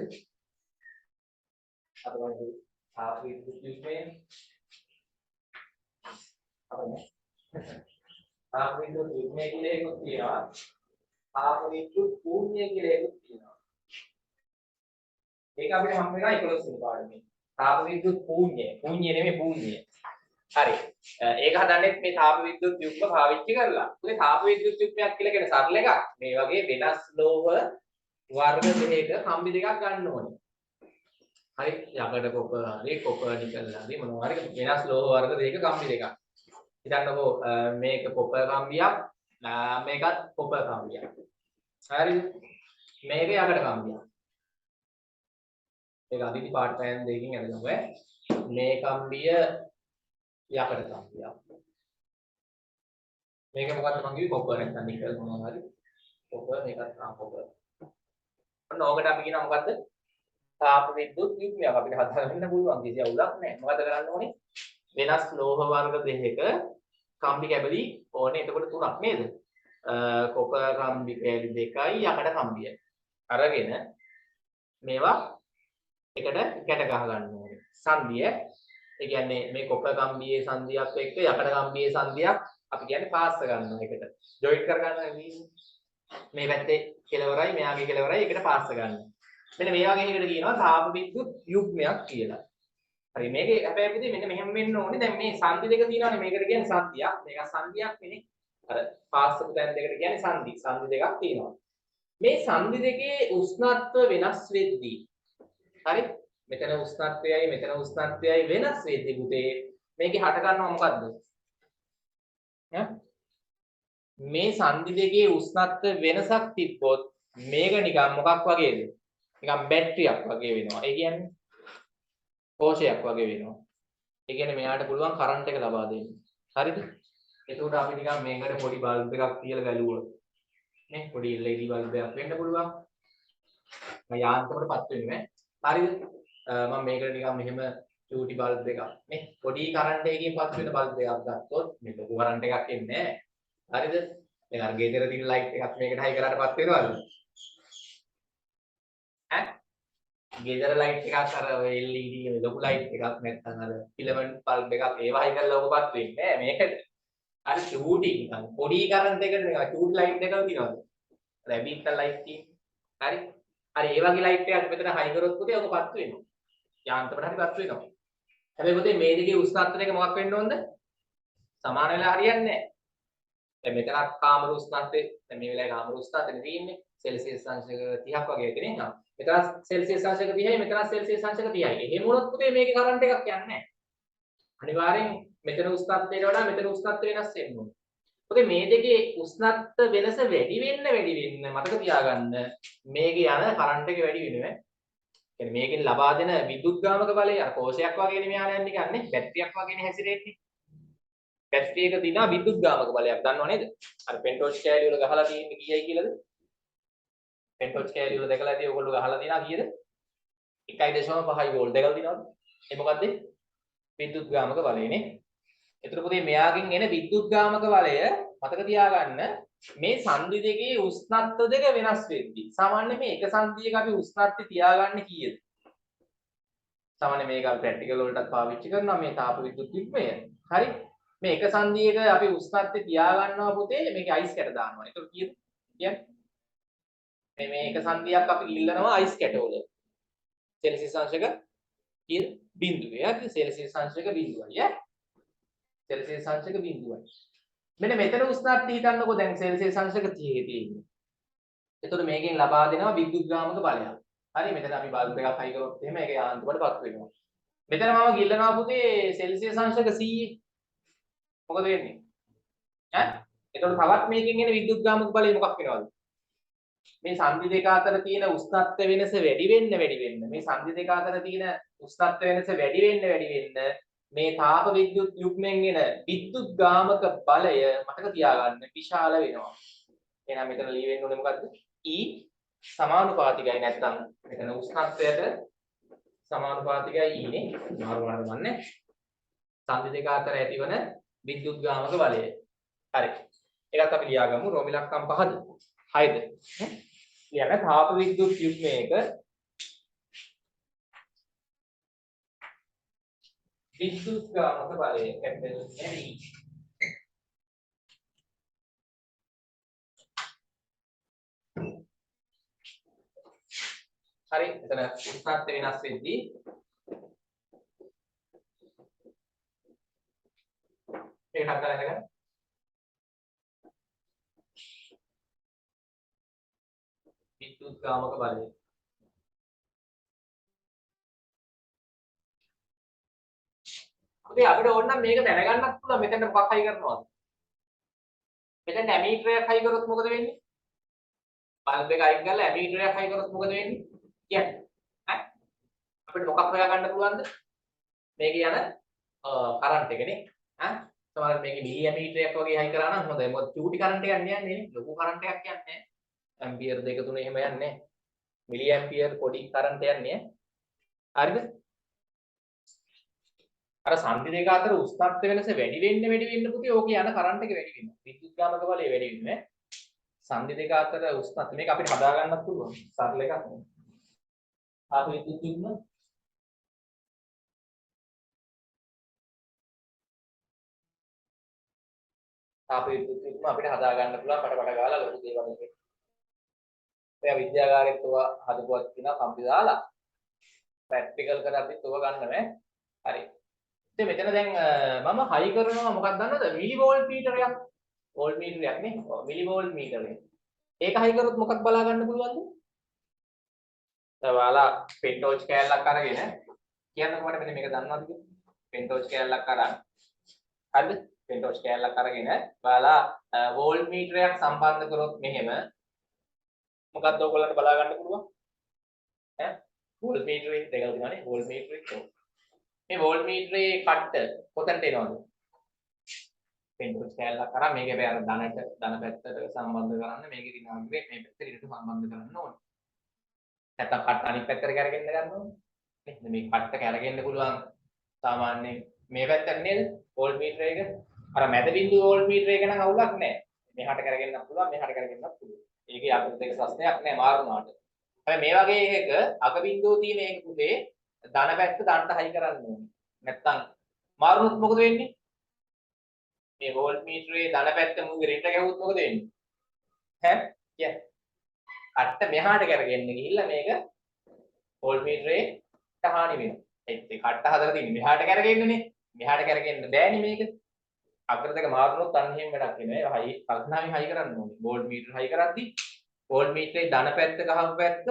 අතවලද තාප විද්‍යුත් යුග්මය. තාප විද්‍යුත් යුග්මය කියලා එකක් තියෙනවා. තාප විද්‍යුත් පූර්ණය කියලා එකක් තියෙනවා. ඒක අපිට හම් වෙනවා 11 වෙනි පාඩමේ. තාප විද්‍යුත් පූර්ණය. පූර්ණය නෙමෙයි පූර්ණය. හරි. ඒක හදන්නේ මේ තාප විද්‍යුත් යුග්ම පාවිච්චි කරලා. ඒ තාප විද්‍යුත් යුග්මයක් කියලා කියන සරල එකක්. මේ වගේ වෙනස් ලෝහ වර්ග දෙකක කම්බි දෙකක් ගන්න ඕනේ. හරි. යකඩ කොපර් හරි කොපර් නිකල් හරි මොනවා හරි වෙනස් ලෝහ වර්ග දෙකක කම්බි දෙකක්. හිතන්නකෝ මේක කොපර් කම්බියක් මේකත් කොපර් කම්බියක්. හරිද? මේක යකඩ කම්බියක්. ඒක අදිටි පාට පෑන් දෙකකින් ඇදලා මේ කම්බිය යකඩ කම්බියක්. මේක මොකක්ද මං කිව්වේ කොපර් නැත්නම් නිකල් මොනවා හරි. කොපර් මේකත් කොපර්. ඔන්න ඕකට අපි කියනවා මොකද්ද? තාප විද්‍යුත් යුග්මයක්. අපිට හදාගන්න පුළුවන් කිසි අවුලක් නැහැ. මොකද කරන්න ඕනේ? වෙනස් ලෝහ වර්ග දෙකක කම්බි කැබලි ඕනේ. එතකොට තුනක් නේද? කොපර් කම්බි කැබලි දෙකයි යකඩ කම්බිය. අරගෙන මේවා එකට ගැට ගහ ගන්න ඕනේ. සංදිය. ඒ කියන්නේ මේ කොපර් කම්බියේ සංදියක් එක්ක යකඩ කම්බියේ සංදියක් අපි කියන්නේ පාස් ගන්නවා එකට. ජොයින්ට් කර ගන්නවා මේ පැත්තේ කෙලවරයි මෙයාගේ කෙලවරයි එකට පාස් ගන්නවා. මෙන්න මේ වගේ එකකට කියනවා තාප විද්‍යුත් යුග්මයක් කියලා. හරි මේකේ හැබැයි මෙන්න මෙහෙම වෙන්න ඕනේ. දැන් මේ සංදි දෙක තියෙනවානේ මේකට කියන්නේ සංදියක්. මේක සංදියක් නෙනේ. අර පාස්සපු තැන් දෙකට කියන්නේ සංදි. සංදි දෙකක් තියෙනවා. මේ සංදි දෙකේ උෂ්ණත්ව වෙනස් වෙද්දී හරි මෙතන උෂ්ණත්වයයි මෙතන උෂ්ණත්වයයි වෙනස් වෙද්දී පුතේ මේකේ හට ගන්නවා මොකද්ද? මේ සංදි දෙකේ උෂ්ණත්ව වෙනසක් තිබ්බොත් මේක නිකන් මොකක් වගේද? නිකන් බැටරියක් වගේ වෙනවා. ඒ කියන්නේ කෝෂයක් වගේ වෙනවා. ඒ කියන්නේ මෙයාට පුළුවන් කරන්ට් එක ලබා දෙන්න. හරිද? එතකොට අපි නිකන් මේකට පොඩි බල්බ් එකක් තියලා බැලුවොත් නේ පොඩි LED බල්බ් එකක් වෙන්න පුළුවන්. මම යාන්ත්‍රයකටපත් වෙන්නේ නැහැ. හරිද? මම මේකට නිකන් මෙහෙම චූටි බල්බ් එකක් නේ පොඩි කරන්ට් එකකින් පත් වෙන බල්බ් එකක් ගත්තොත් මේ ලොකු කරන්ට් එකක් එන්නේ නැහැ. හරිද? දැන් අර ගෙදර තියෙන ලයිට් එකක් මේකට හයි කරාටපත් වෙනවද? ඈ? ගෙදර ලයිට් එකක් අර LED ලොකු ලයිට් එකක් නැත්නම් අර ෆිලමන්ට් බල්බ් එකක් ඒවා හයි කරලා ඔබපත් වෙන්නේ නැහැ මේකට. අර චූටි නිකන් පොඩි කරන්ට් එකකට නිකන් චූටි ලයිට් එකක් තියනවාද? රැබිට් ලයිට් තියෙන්නේ. හරි? හරි ඒ වගේ ලයිට් එකක් මෙතන හයි කරොත් පුතේ ඔබපත් වෙනවා. යාන්ත්‍රයට හරිපත් වෙනවා. හැබැයි පුතේ මේ දෙකේ උෂ්ණත්වය එක මොකක් වෙන්න ඕනද? සමාන වෙලා හරියන්නේ නැහැ. දැන් මෙතනත් කාමර උෂ්ණත්වය දැන් මේ වෙලාවේ කාමර උෂ්ණත්වය තියෙන්නේ සෙල්සියස් අංශක 30ක් වගේ තියෙන නේද? මෙතන සෙල්සියස් අංශක 30යි මෙතන සෙල්සියස් අංශක 30යි. එහෙම වුණොත් පුතේ මේකේ කරන්ට් එකක් යන්නේ නැහැ. අනිවාර්යෙන් මෙතන උෂ්ණත්වයට වඩා මෙතන උෂ්ණත්වය වෙනස් වෙන්න ඕනේ. පුතේ මේ දෙකේ උෂ්ණත්ව වෙනස වැඩි වෙන්න මතක තියාගන්න මේකේ යන කරන්ට් එක වැඩි වෙනවා. කියන්නේ මේකෙන් ලබා දෙන විදුලත් ගාමක බලය අර කෝෂයක් වගේ නෙමෙයි ආනයන් නිකන්නේ බැටරියක් වගේනේ හැසිරෙන්නේ. බැටරි එක දිනා විදුලත් ගාමක බලයක් දන්නව නේද? අර පෙන්ටෝස් කෑලි වල ගහලා තියෙන්නේ කීයයි කියලාද? පෙන්ටෝස් කෑලි වල දැකලා ඉතින් ඔයගොල්ලෝ ගහලා දිනා කීයද? 1.5 වෝල්ට් දැකලා දිනවද? ඒ මොකද්ද? විදුලත් ගාමක බලයනේ. ඒතර පුතේ මෙයාගෙන් එන විදුලත් ගාමක බලය මතක තියාගන්න මේ සංදි දෙකේ උෂ්ණත්ව දෙක වෙනස් වෙද්දී සාමාන්‍ය මේ එක සංදියක අපි උෂ්ණත්වය තියාගන්නේ කීයද? සාමාන්‍ය මේක අපි ප්‍රැක්ටිකල් වලටත් පාවිච්චි කරනවා මේ තාප විදුලත් විප්ලවය. හරි? මේ එක සංදියක අපි උෂ්ණත්වය තියාගන්නවා පුතේ මේකේ අයිස් කැට දානවා. ඒක කීයද? කියන්නේ මේ එක සංදියක් අපි ඉල්ලනවා අයිස් කැටවල. සෙල්සියස් අංශක කීයද? බිඳුවයි. හරි? සෙල්සියස් අංශක බිඳුවයි. සෙල්සියස් අංශක බිඳුවයි. මෙන්න මෙතන උෂ්ණත්වය හිතන්නකෝ දැන් සෙල්සියස් අංශක 30 තියෙන්නේ. එතකොට මේකෙන් ලබා දෙනවා විදුලත් ගාමක බලයක්. හරි මෙතන අපි බල්බ් එකක් හයි කරොත් එහෙම ඒක යාන්ත්‍රයකටපත් වෙනවා. මෙතන මම ගිල්ලනවා පුතේ සෙල්සියස් අංශක 100. මොකද වෙන්නේ? ඈ? එතකොට තවත් මේකෙන් එන විදුලත් ගාමක බලය මොකක් වෙනවද? මේ සංදි දෙක අතර තියෙන උෂ්ණත්ව වෙනස වැඩි වෙන්න මේ සංදි දෙක අතර තියෙන උෂ්ණත්ව වෙනස වැඩි වෙන්න මේ තාප විද්‍යුත් යුග්මෙන් එන විද්‍යුත් ගාමක බලය මතක තියාගන්න විශාල වෙනවා. එහෙනම් මෙතන ලියවෙන්න ඕනේ මොකද්ද? E සමානුපාතිකයි නැත්නම් මෙතන උෂ්ණත්වයට සමානුපාතිකයි E නේ. මාරු වුණාමන්නේ. සංදි දෙක අතර ඇතිවන විද්‍යුත් ගාමක බලය. හරි. ඒකත් අපි ලියාගමු. රෝම ඉලක්කම් 5ද? 6ද? ලියන්න තාප විද්‍යුත් යුග්මයක විද්‍යුත් ගාමක බලය කැපිටල් E. හරි එතන උෂ්ණත්වය වෙනස් වෙද්දී ඒක හදලා ඉඳගන්න විද්‍යුත් ගාමක බලය අපි අපිට ඕන නම් මේක දැනගන්නත් පුළුවන් මෙතන මොකක් හයි කරනවද මෙතන ඇමීටරයක් හයි කරොත් මොකද වෙන්නේ බල්බ් එක අයින් කරලා ඇමීටරයක් හයි කරොත් මොකද වෙන්නේ කියන්නේ ඈ අපිට මොකක් හොයාගන්න පුළුවන්ද මේකේ යන කරන්ට් එක නේ ඈ සමහරවිට මේකේ මිලි ඇමීටරයක් වගේ හයි කරා නම් හොඳයි මොකද චූටි කරන්ට් එකක් යන්නේ නේ ලොකු කරන්ට් එකක් යන්නේ ඇම්පියර් 2 3 එහෙම යන්නේ මිලි ඇම්පියර් පොඩි කරන්ට් යන්නේ හරිද අර සංදි දෙක අතර උෂ්ණත්ව වෙනස වැඩි වෙන්න පුතේ ඕකේ යන කරන්ට් එක වැඩි වෙනවා විද්‍යුත් ගාමක බලය වැඩි වෙනවා සංදි දෙක අතර උෂ්ණත්ව මේක අපිට හදා ගන්නත් පුළුවන් සරල එකක් නේ ආපු විද්‍යුත් යුග්ම අපිට හදා ගන්න පුළුවන් පට ගාලා ලොකු දේවල් එකේ. ඔය විද්‍යාගාරෙත් ඔය හදපුවක් තියෙනවා කම්පි දාලා. ප්‍රැක්ටිකල් කරද්දිත් ඔය ගන්න නෑ. හරි. ඉතින් මෙතන දැන් මම හයි කරනවා මොකක්ද දන්නවද? මිලි වෝල්ට් මීටරයක්. වෝල්ට් මීටරයක් නේ. ඔව් මිලි වෝල්ට් මීටරේ. ඒක හයි කරොත් මොකක් බලා ගන්න පුළුවන්ද? දැන් ඔයාලා පෙන් ටෝච් කෑල්ලක් අරගෙන කියන්නකො මට මෙන්න මේක දන්නවද කියලා? පෙන් ටෝච් කෑල්ලක් අරන් හරිද? පෙන් ටෝච් කෑල්ලක් අරගෙන ඔයාලා වෝල්ට් මීටරයක් සම්බන්ධ කරොත් මෙහෙම මොකක්ද ඔයගොල්ලන්ට බලා ගන්න පුළුවන්? ඈ වෝල්ට් මීටරේ දෙකක් දිනවනේ වෝල්ට් මීටරේ. මේ වෝල්ට් මීටරේ කට්ට කොතනට එනවද? පෙන් ටෝච් කෑල්ලක් අරන් මේකේ බෑ අර ධන පැත්තට සම්බන්ධ කරන්න මේකේ දිනාගේ මේ පැත්තට ඉරට සම්බන්ධ කරන්න ඕනේ. නැත්නම් කට්ට අනිත් පැත්තට කරගෙන ගන්න ඕනේ. නේ මේ කට්ට කරගෙන පුළුවන් සාමාන්‍යයෙන් මේ පැත්තට නේද? වෝල්ට් මීටර එක. අර මැද බිඳුව වෝල්ට් මීටර එක නම් අවුලක් නැහැ. මෙහාට කරගෙන්නත් පුළුවන් මෙහාට කරගෙන්නත් පුළුවන්. ඒකේ අකුරු දෙක ප්‍රශ්නයක් නැහැ මාරුනාට. හැබැයි මේ වගේ එකක අග බිඳුව තියෙන එක පුතේ ධන පැත්ත ධනට හයි කරන්න ඕනේ. නැත්නම් මාරුනොත් මොකද වෙන්නේ? මේ වෝල්ට් මීටරේ ධන පැත්ත මුගේ රෙට ගැහුවොත් මොකද වෙන්නේ? ඈ කිය. කට්ට මෙහාට කරගෙන ගිහිල්ලා මේක වෝල්ට් මීටරේ තහානි වෙනවා. ඒ කට්ට හදලා තියෙන්නේ මෙහාට කරගෙන්නනේ. මෙහාට කරගෙන්න බෑනේ මේක. අග්‍ර දෙක මාරුනොත් අන්න එහෙම වැඩක් වෙනවා. ඒ හයි කල්පනාවෙන් හයි කරන්න ඕනේ. වෝල්ට් මීටර හයි කරද්දී වෝල්ට් මීටරේ ධන පැත්ත ගහපු පැත්ත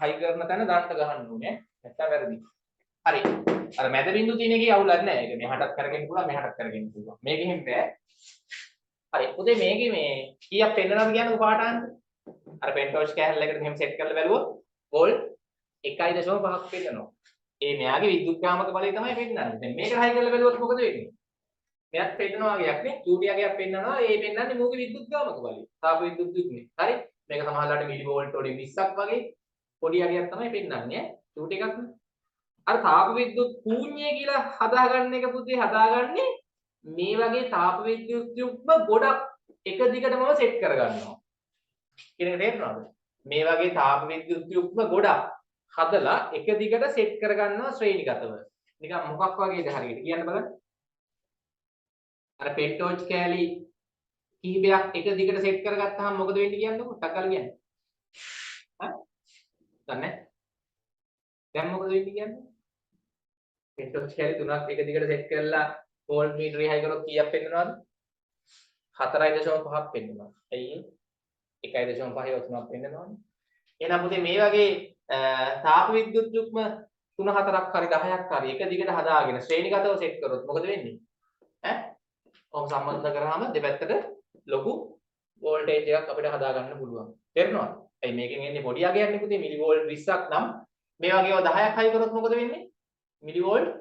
හයි කරන තැන ධනට ගහන්න ඕනේ. නැත්තම් වැරදි. හරි. අර මැද බිඳුව තියෙන එකේ අවුලක් නැහැ. ඒක මෙහාටත් කරගෙන පුළුවන් මෙහාටත් කරගෙන පුළුවන්. මේක එහෙම බෑ. හරි. පුතේ මේකේ මේ කීයක් පෙන්නනවද කියන්නේ පාටාන්ත? අර පෙන් ටෝච් කෑල්ල එකට මෙහෙම සෙට් කරලා බැලුවොත් වෝල්ට් 1.5ක් පෙන්නනවා. ඒ මෙයාගේ විද්‍යුත්කාමක බලය තමයි පෙන්නන්නේ. දැන් මේක හයි කරලා බැලුවොත් මොකද වෙන්නේ? මෙයක් පෙන්නනවා වගේක් නේ. චූටියගයක් පෙන්නනවා. ඒ පෙන්නන්නේ මොකේ විද්‍යුත්කාමක බලය. තාප විද්‍යුත් යුග්මේ. හරි. මේක සමහරවිට මිලි වෝල්ට් වලින් 20ක් වගේ පොඩි අගයක් තමයි පෙන්නන්නේ. චූටි එකක් නේ. අර තාප විද්‍යුත් ශූන්‍ය කියලා හදාගන්න එක පුතේ හදාගන්නේ මේ වගේ තාප විද්‍යුත් යුග්ම ගොඩක් එක දිගටම සෙට් කරගන්නවා. කියන එක තේරෙනවද? මේ වගේ තාප විද්‍යුත් යුග්ම ගොඩක් හදලා එක දිගට සෙට් කරගන්නවා ශ්‍රේණිගතව. නිකන් මොකක් වගේද හරියට කියන්න බලන්න. අර පෙන් ටෝච් කෑලි කීපයක් එක දිගට සෙට් කරගත්තාම මොකද වෙන්නේ කියන්නකො? ටක්කල කියන්නේ. හා? දන්නේ? දැන් මොකද වෙන්නේ කියන්නේ? පෙන් ටෝච් කෑලි තුනක් එක දිගට සෙට් කරලා වෝල්ට් මීටරය හයි කරොත් කීයක් පෙන්නනවද? 4.5ක් පෙන්නනවා. ඇයි ඒ? 1.5 3ක් පෙන්නනවනේ. එහෙනම් පුතේ මේ වගේ තාප විද්‍යුත් යුග්ම 3-4ක් හරි 10ක් හරි එක දිගට හදාගෙන ශ්‍රේණිගතව සෙට් කරොත් මොකද වෙන්නේ? ඈ? ඔහොම සම්බන්ධ කරාම දෙපැත්තට ලොකු වෝල්ටේජ් එකක් අපිට හදා ගන්න පුළුවන්. තේරෙනවද? ඇයි මේකෙන් එන්නේ පොඩි අගයක්නේ පුතේ මිලි වෝල්ට් 20ක් නම් මේ වගේව 10ක් හයි කරොත් මොකද වෙන්නේ? මිලි වෝල්ට්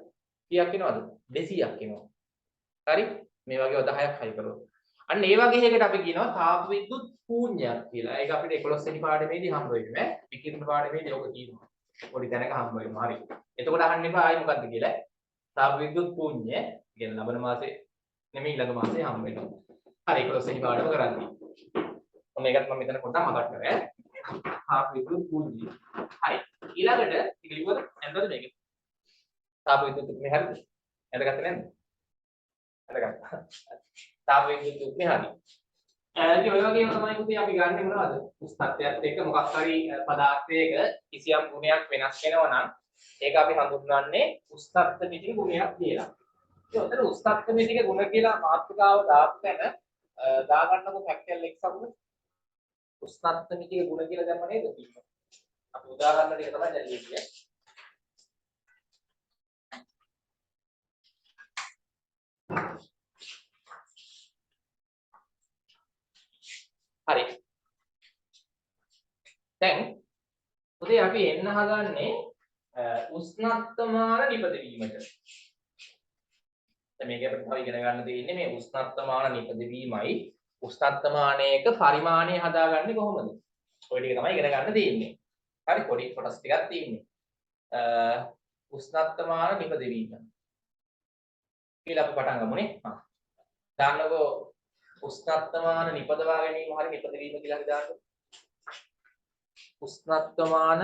කීයක් එනවද? 200ක් එනවා. හරි? මේ වගේව 10ක් හයි කරොත්. අන්න ඒ වගේ එකකට අපි කියනවා තාප විද්‍යුත් ශූන්‍යයක් කියලා. ඒක අපිට 11 වෙනි පාඩමේදී හම්බ වෙන්නේ ඈ. විකිරණ පාඩමේදී ඔක කියනවා. පොඩි තැනක හම්බ වෙනවා. හරි. එතකොට අහන්න එපා ආයි මොකද්ද කියලා. තාප විද්‍යුත් ශූන්‍ය කියන ලබන මාසේ නෙමෙයි ඊළඟ මාසේ හම්බ වෙනවා. හරි 11 වෙනි පාඩම කරන්නේ. ඔන්න ඒකත් මම මෙතන පොඩ්ඩක් මතක් කරේ. තාප විද්‍යුත් ශූන්‍ය. හරි. ඊළඟට ඉලිවර ඇඳද මේක. තාප විද්‍යුත් මේ හරිද? ඇඳගත්තේ නැද්ද? ඇඳගත්තා. තාප විද්‍යුත් යුග්මේ හරි. ඉතින් ඔය වගේම තමයි පුතේ අපි ගන්නෙ මොනවද? උෂ්ණත්වයත් එක්ක මොකක් හරි පදාර්ථයක කිසියම් ගුණයක් වෙනස් වෙනවා නම් ඒක අපි හඳුන්වන්නේ උෂ්ණත්වමිතික ගුණයක් කියලා. ඉතින් උතන උෂ්ණත්වමිතික ගුණ කියලා මාතෘකාව දාපු තැන දාගන්නකො ෆැක්ටර් x අකුර. උෂ්ණත්වමිතික ගුණ කියලා දැම්ම නේද? අපි උදාහරණ ටික තමයි දැන් ලියන්නේ. හරි. දැන් පුතේ අපි එන්න හදන්නේ උෂ්ණත්වමාන නිපදවීමට. දැන් මේක අපිට තව ඉගෙන ගන්න තියෙන්නේ මේ උෂ්ණත්වමාන නිපදවීමයි උෂ්ණත්වමානයක පරිමාණය හදාගන්නේ කොහොමද? ඔය ටික තමයි ඉගෙන ගන්න තියෙන්නේ. හරි පොඩි කොටස් ටිකක් තියෙන්නේ. උෂ්ණත්වමාන නිපදවීම. කියලා අපි පටන් ගමුනේ. දාන්නකෝ උෂ්ණත්වමාන නිපදවා ගැනීම හරි නිපදවීම කියලා අපි දාන්නකෝ. උෂ්ණත්වමාන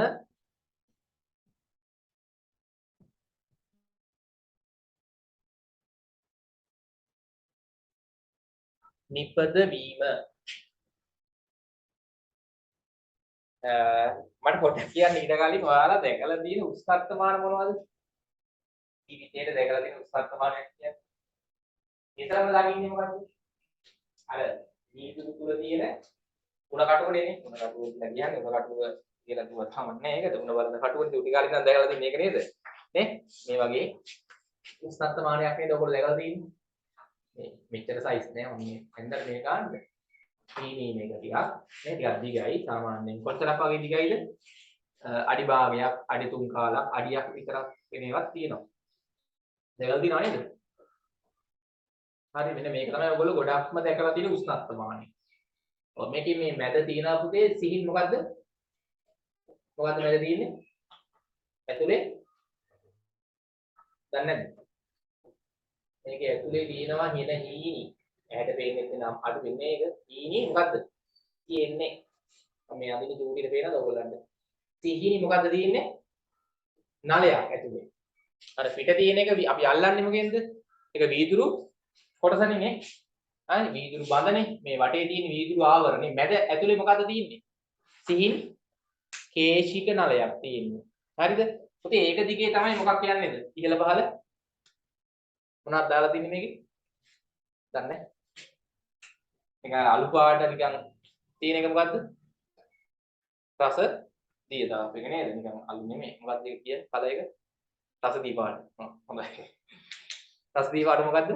නිපදවීම මට පොඩ්ඩක් කියන්න ඊට කලින් ඔයාලා දැකලා තියෙන උෂ්ණත්වමාන මොනවද? ජීවිතේට දැකලා තියෙන උෂ්ණත්වමානයක් කියන්නේ. ඊතරම දකින්නේ මොකද්ද? අර වීදුරු තුල තියෙන උණ කටුවනේ උණ කටුව කියලා කියන්නේ උණ කටුව කියලා කිව්වත් හමන්නේ ඒකද උණ බලන කටුවනේ උඩි කාලේ ඉඳන් දැකලා තියෙන එක නේද නේ මේ වගේ උෂ්ණත්වමානයක් නේද ඔයගොල්ලෝ දැකලා තියෙන්නේ මේ මෙච්චර සයිස් නෑ ඔන්නේ හෙන්දර මේ ගන්න මේ මේක ටිකක් නේ ටිකක් දිගයි සාමාන්‍යයෙන් කොච්චරක් වගේ දිගයිද අඩි භාගයක් අඩි 3 කාලක් අඩියක් විතරක් වෙන ඒවාක් තියෙනවා දැකලා තියෙනව නේද හරි මෙන්න මේක තමයි ඔයගොල්ලෝ ගොඩක්ම දැකලා තියෙන උෂ්ණත්වමානය ඔව් මේකේ මේ මැද තියෙන පුතේ සිහින් මොකද්ද මොකද්ද මැද තියෙන්නේ ඇතුලේ දන්නේ නැද්ද මේකේ ඇතුලේ තියෙනවා හින හීනි ඇහැට පේන්නේ නම් අඩු වෙන්නේ ඒක හීනි මොකද්ද තියෙන්නේ මේ අදින චූටියට පේනද ඔයගොල්ලන්ට සිහිනි මොකද්ද තියෙන්නේ නලයක් ඇතුලේ අර පිට තියෙන එක අපි අල්ලන්නේ මොකෙන්ද ඒක වීදුරු කොටසනේ නේ හරි වීදුරු බඳනේ මේ වටේ තියෙන වීදුරු ආවරණේ මැද ඇතුලේ මොකද්ද තියෙන්නේ සිහින් කේශික නලයක් තියෙන්නේ හරිද පුතේ ඒක දිගේ තමයි මොකක් කියන්නේද ඉහළ පහළ මොනවද දාලා තින්නේ මේකේ දන්නේ නිකන් අලු පාට නිකන් තියෙන එක මොකද්ද රස දිය දාපු එක නේද නිකන් අලු නෙමෙයි මොකද්ද ඒක කියන්නේ පද එක රස දී පාට හොඳයි රස දී පාට මොකද්ද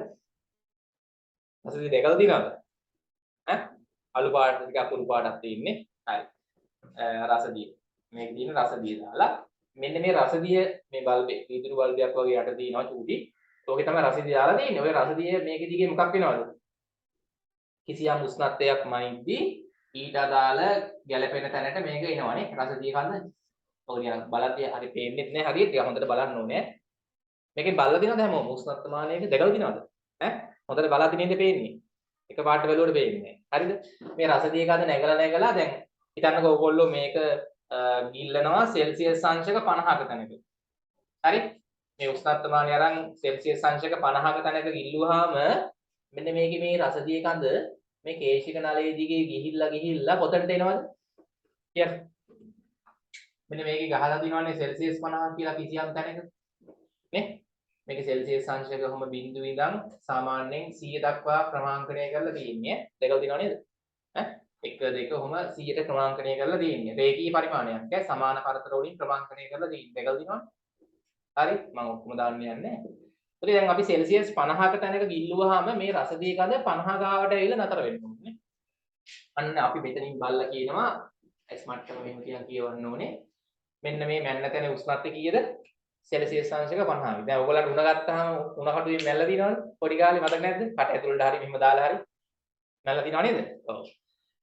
රස දී දෙකලා දිනවද ඈ අලු පාට ටික අකුරු පාටක් තියෙන්නේ හරි රස දී මේක තියෙන රස දී දාලා මෙන්න මේ රස දී මේ බල්බේ වීදුරු බල්බයක් වගේ යට තියෙනවා චූටි ඔකේ තමයි රස දී දාලා තියෙන්නේ ඔය රස දී මේක දිගේ මොකක් වෙනවද කිසියම් උෂ්ණත්වයක් මනිද්දී ඊට අදාළ ගැළපෙන තැනට මේක එනවනේ රස දී කන්න ඔය නිකන් බලද්දී හරි පේන්නේ නැහැ හරියට ටික හොඳට බලන්න ඕනේ මේකෙන් බලලා දිනවද හැමෝම උෂ්ණත්වමානයක දැකලා දිනවද ඈ හොඳට බලද්දී නේද පේන්නේ එක පාට බැලුවට පේන්නේ හරිද මේ රස දී කඳ නැගලා දැන් හිතන්නකෝ ඕගොල්ලෝ මේක ගිල්ලනවා සෙල්සියස් අංශක 50ක තැනක හරි මේ උෂ්ණත්වමානය අරන් සෙල්සියස් අංශක 50ක තැනක ගිල්ලුවාම මෙන්න මේකේ මේ රස දී කඳ මේ කේශික නලයේ දිගේ ගිහිල්ලා කොතනට එනවද කියන්න මෙන්න මේකේ ගහලා දිනවන්නේ සෙල්සියස් 50 කියලා කිසියම් තැනක නේ මේක සෙල්සියස් අංශක කොහොම බිංදුව ඉඳන් සාමාන්‍යයෙන් 100 දක්වා ක්‍රමාංකණය කරලා තියෙන්නේ දැකලා දිනව නේද ඈ 1 2 කොහොම 100ට ක්‍රමාංකණය කරලා තියෙන්නේ රේඛීය පරිමාණයක් ඈ සමාන පරතර වලින් ක්‍රමාංකණය කරලා තියෙන්නේ දැකලා දිනවනේ හරි මම ඔක්කොම දාන්න යන්නේ නැහැ ඒත් දැන් අපි සෙල්සියස් 50ක තැනක ගිල්ලුවාම මේ රස දී කඳ 50 ගාවට ඇවිල්ලා නතර වෙන්න ඕනේ. අන්න අපි මෙතනින් බලලා කියනවා S මට්ටම මෙහෙම කියවන්න ඕනේ. මෙන්න මේ මැන්න තැන උෂ්ණත්වය කීයද? සෙල්සියස් අංශක 50යි. දැන් ඔයගොල්ලන්ට උණ ගත්තාම උණ කටුවේ මැල්ල දිනවද? පොඩි කාලේ මතක නැද්ද? කට ඇතුළට හරි මෙහෙම දාලා හරි මැල්ල දිනව නේද? ඔව්.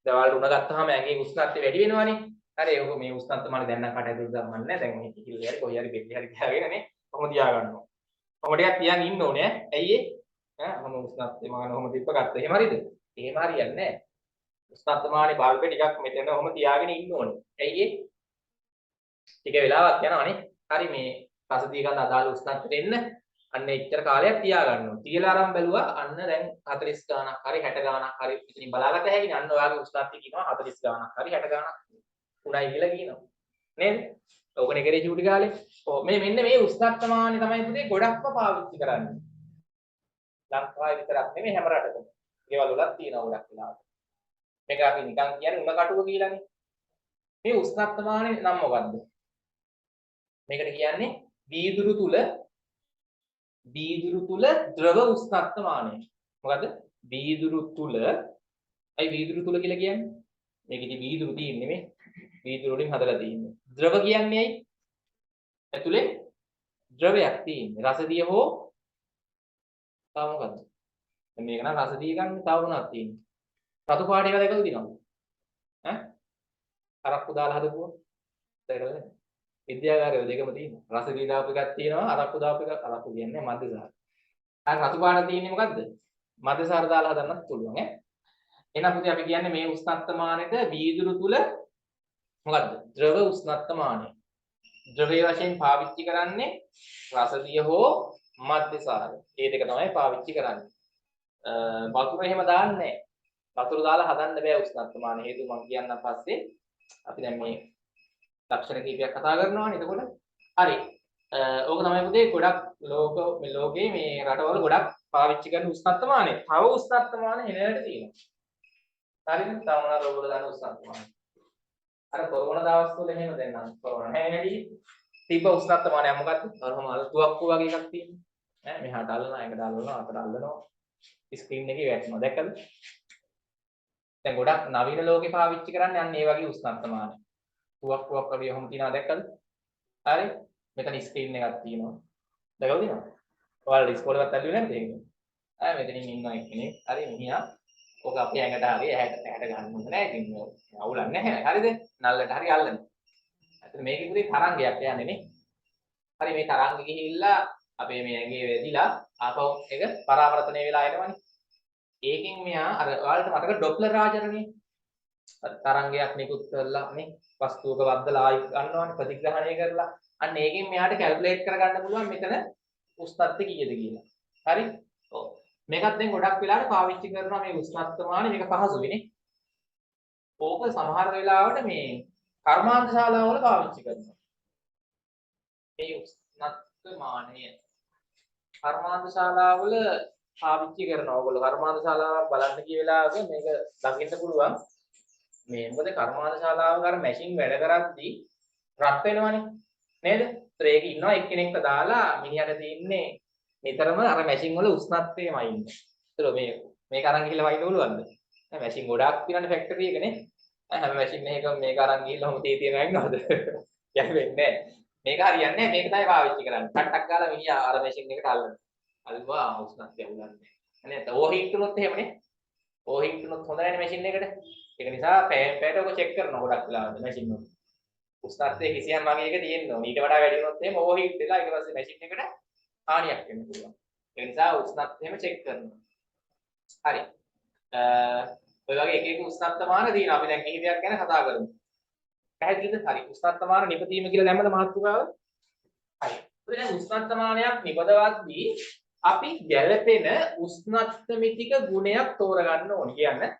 දැන් ඔයාලට උණ ගත්තාම ඇඟේ උෂ්ණත්වය වැඩි වෙනවනේ. හරි ඔක මේ උෂ්ණත්වමාන දැන් නම් කට ඇතුළට දාන්න නැහැ. දැන් මේ කිහිල්ල හරි කොහේ හරි බෙල්ල හරි තියාගෙන නේ. කොහොම තියාගන්නවා. ඔහොම ටිකක් තියන් ඉන්න ඕනේ ඇයි ඒ ඔහොම උෂ්ණත්වය මගන ඔහොම තිබ්බ ගත්තා එහෙම හරිද එහෙම හරියන්නේ නැහැ උෂ්ණත්වමානේ බල්බේ ටිකක් මෙතන ඔහොම තියාගෙන ඉන්න ඕනේ ඇයි ඒ ටික වෙලාවක් යනවනේ හරි මේ රස දී ගන්න අදාළ උෂ්ණත්වයට එන්න අන්න එච්චර කාලයක් තියාගන්නවා තියලා අරන් බැලුවා අන්න දැන් 40 ගාණක් හරි 60 ගාණක් හරි ඉතින් බලාගත්ත හැකිනේ අන්න ඔයාගේ උෂ්ණත්වය කියනවා 40 ගාණක් හරි 60 ගාණක් උණයි කියලා කියනවා නේද ඕකනේ කරේ චූටි කාලේ. ඔව් මේ මෙන්න මේ උෂ්ණත්වමානය තමයි පුතේ ගොඩක්ම පාවිච්චි කරන්නේ. ලංකාවේ විතරක් නෙමෙයි හැම රටකම. ඒවල වලත් තියෙනවා ගොඩක් වෙලාවට. මේක අපි නිකන් කියන්නේ උණ කටුව කියලානේ. මේ උෂ්ණත්වමානය නම් මොකද්ද? මේකට කියන්නේ වීදුරු තුල ද්‍රව උෂ්ණත්වමානය. මොකද්ද? වීදුරු තුල වීදුරු තුල කියලා කියන්නේ? මේක ඉතින් වීදුරු තියෙන්නේ නෙමෙයි. වීදුරු වලින් හදලා තියෙන්නේ. ද්‍රව කියන්නේ ඇයි? ඇතුලේ ද්‍රවයක් තියෙන්නේ. රසදිය හෝ තව මොකද්ද? මේක නම් රසදිය ගන්න තව මොනවද තියෙන්නේ? රතු පාට ඒවා දැකලා තියෙනවද? ඈ? අරක්කු දාලා හදපුවා. දැකලා නේද? විද්‍යාගාරයේ දෙකම තියෙනවා. රසදිය දාපු එකක් තියෙනවා, අරක්කු දාපු එකක් අරක්කු කියන්නේ මද්දසාර. අර රතු පාට තියෙන්නේ මොකද්ද? මද්දසාර දාලා හදන්නත් පුළුවන් ඈ. එහෙනම් පුතේ අපි කියන්නේ මේ උෂ්ණත්වමානෙට වීදුරු තුල මොකද්ද? ද්‍රව උෂ්ණත්වමානය. ද්‍රවයේ වශයෙන් පාවිච්චි කරන්නේ රසදිය හෝ මද්දසාර. මේ දෙක තමයි පාවිච්චි කරන්නේ. වතුර එහෙම දාන්නේ නැහැ. වතුර දාලා හදන්න බෑ උෂ්ණත්වමාන හේතුව මම කියන්නම් පස්සේ. අපි දැන් මේ ලක්ෂණ කීපයක් කතා කරනවානේ එතකොට. හරි. ඕක තමයි පුතේ ගොඩක් ලෝකේ මේ රටවල ගොඩක් පාවිච්චි කරන උෂ්ණත්වමානය. තව උෂ්ණත්වමාන හෙලයට තියෙනවා. හරිද? තව මොනවාද ඔයගොල්ලෝ දන්න උෂ්ණත්ව මානය? අර කොරෝනා දවස් වල එහෙම දෙන්නම්. කොරෝනා හැටි තිබ්බ උෂ්ණත්ව මානය මොකක්ද? අරම අර තුවක්කු වගේ එකක් තියෙනවා. ඈ මෙහාට අල්ලනවා, ඒකට අල්ලනවා, අතට අල්ලනවා. ස්ක්‍රීන් එකේ වැටෙනවා. දැක්කද? දැන් ගොඩක් නවීන ලෝකේ පාවිච්චි කරන්නේ අන්න ඒ වගේ උෂ්ණත්ව මානය. තුවක්කුවක් වගේ ඔහොම තියනවා දැක්කද? හරි? මෙතන ස්ක්‍රීන් එකක් තියෙනවා. දැකලා තියෙනවද? ඔයාලා ඉස්කෝලේවත් ඇල්ලුවේ නැද්ද ඒක? මෙතනින් ඉන්නවා එක්කෙනෙක්. හරි මිනිහා ඔක අපේ ඇඟට හරි ඇහැට ගන්න හොඳ නැහැ. ඉතින් අවුලක් නැහැ. හරිද? නල්ලට හරි අල්ලන්න. ඇත්තට මේකේ පුතේ තරංගයක් යන්නේ නේ. හරි මේ තරංගෙ ගිහිල්ලා අපේ මේ ඇඟේ වැදිලා ආපහු ඒක පරාවර්තනය වෙලා එනවනේ. ඒකෙන් මෙයා අර ඔයාලට මතක ඩොප්ලර් රාජරණිය. තරංගයක් නිකුත් කරලා නේ වස්තුවක වද්දලා ආයි ගන්නවනේ ප්‍රතිග්‍රහණය කරලා. අන්න ඒකෙන් මෙයාට කැල්කියුලේට් කරගන්න පුළුවන් මෙතන උෂ්ණත්වය කීයද කියලා. හරි? ඔව්. මේකත් දැන් ගොඩක් වෙලාවට පාවිච්චි කරනවා මේ උෂ්ණත්ව මානෙ මේක පහසුයිනේ. ඕක සමහර වෙලාවට මේ කර්මාන්ත ශාලාවල පාවිච්චි කරනවා. මේ උෂ්ණත්ව මානය කර්මාන්ත ශාලාවල පාවිච්චි කරනවා. ඔයගොල්ලෝ කර්මාන්ත ශාලාවක් බලන්න ගිය වෙලාවක මේක දකින්න පුළුවන්. මේ මොකද කර්මාන්ත ශාලාවක අර මැෂින් වැඩ කරද්දී රත් වෙනවනේ නේද? ඒත් ඒක ඉන්නවා එක්කෙනෙක්ට දාලා මිනිහට තියෙන්නේ නිතරම අර මැෂින් වල උෂ්ණත්වයමයි ඉන්නේ. ඒතර මේක අරන් ගිහලා වයින්න පුළුවන්ද? නෑ මැෂින් ගොඩාක් තියෙනනේ ෆැක්ටරි එකනේ. හැම මැෂින් එකකම මේක අරන් ගිහලා ඔහොම තේ තියනවා ඉන්නවද? යන්නේ මේක හරියන්නේ නැහැ. මේක තමයි පාවිච්චි කරන්නේ. ටට්ටක් ගාලා මිනිහා අර මැෂින් එකට අල්ලනවා. අල්ලුවා උෂ්ණත්වය උලන්නේ. නේද? ඕහිට් උනොත් එහෙමනේ. ඕහිට් උනොත් හොඳ නැහැ මැෂින් එකට. ඒක නිසා පැයට ඔක චෙක් කරනවා ගොඩක් වෙලාවට මැෂින් වල. උෂ්ණත්වය කිසියම් වගේ එක තියෙන්න ඕනේ. ඊට වඩා වැඩි වුණොත් එහෙම ඕහිට් වෙලා ඊට පස්සේ මැෂින් එකට හානියක් වෙන්න පුළුවන්. ඒ නිසා උෂ්ණත්වයම චෙක් කරනවා. හරි. ඔය වගේ එක එක උෂ්ණත්ව මාන තියෙනවා. අපි දැන් කිහිපයක් ගැන කතා කරමු. පැහැදිලිද? හරි. උෂ්ණත්ව මාන නිපදීම කියලා දැම්මද මාතෘකාව? හරි. අපි දැන් උෂ්ණත්ව මානයක් නිපදවද්දී අපි ගැළපෙන උෂ්ණත්වමිතික ගුණයක් තෝරගන්න ඕනේ.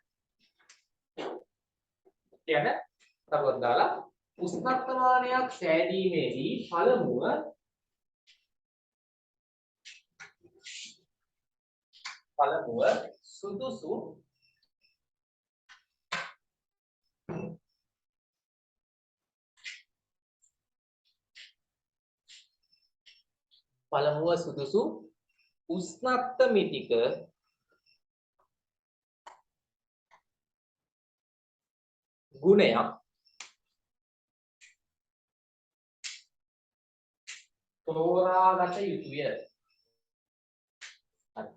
කියන්න තරුවක් දාලා උෂ්ණත්ව මානයක් සෑදීමේදී පළමුව සුදුසු උෂ්ණත්වමිතික ගුණයක් තෝරාගත යුතුය. හරි.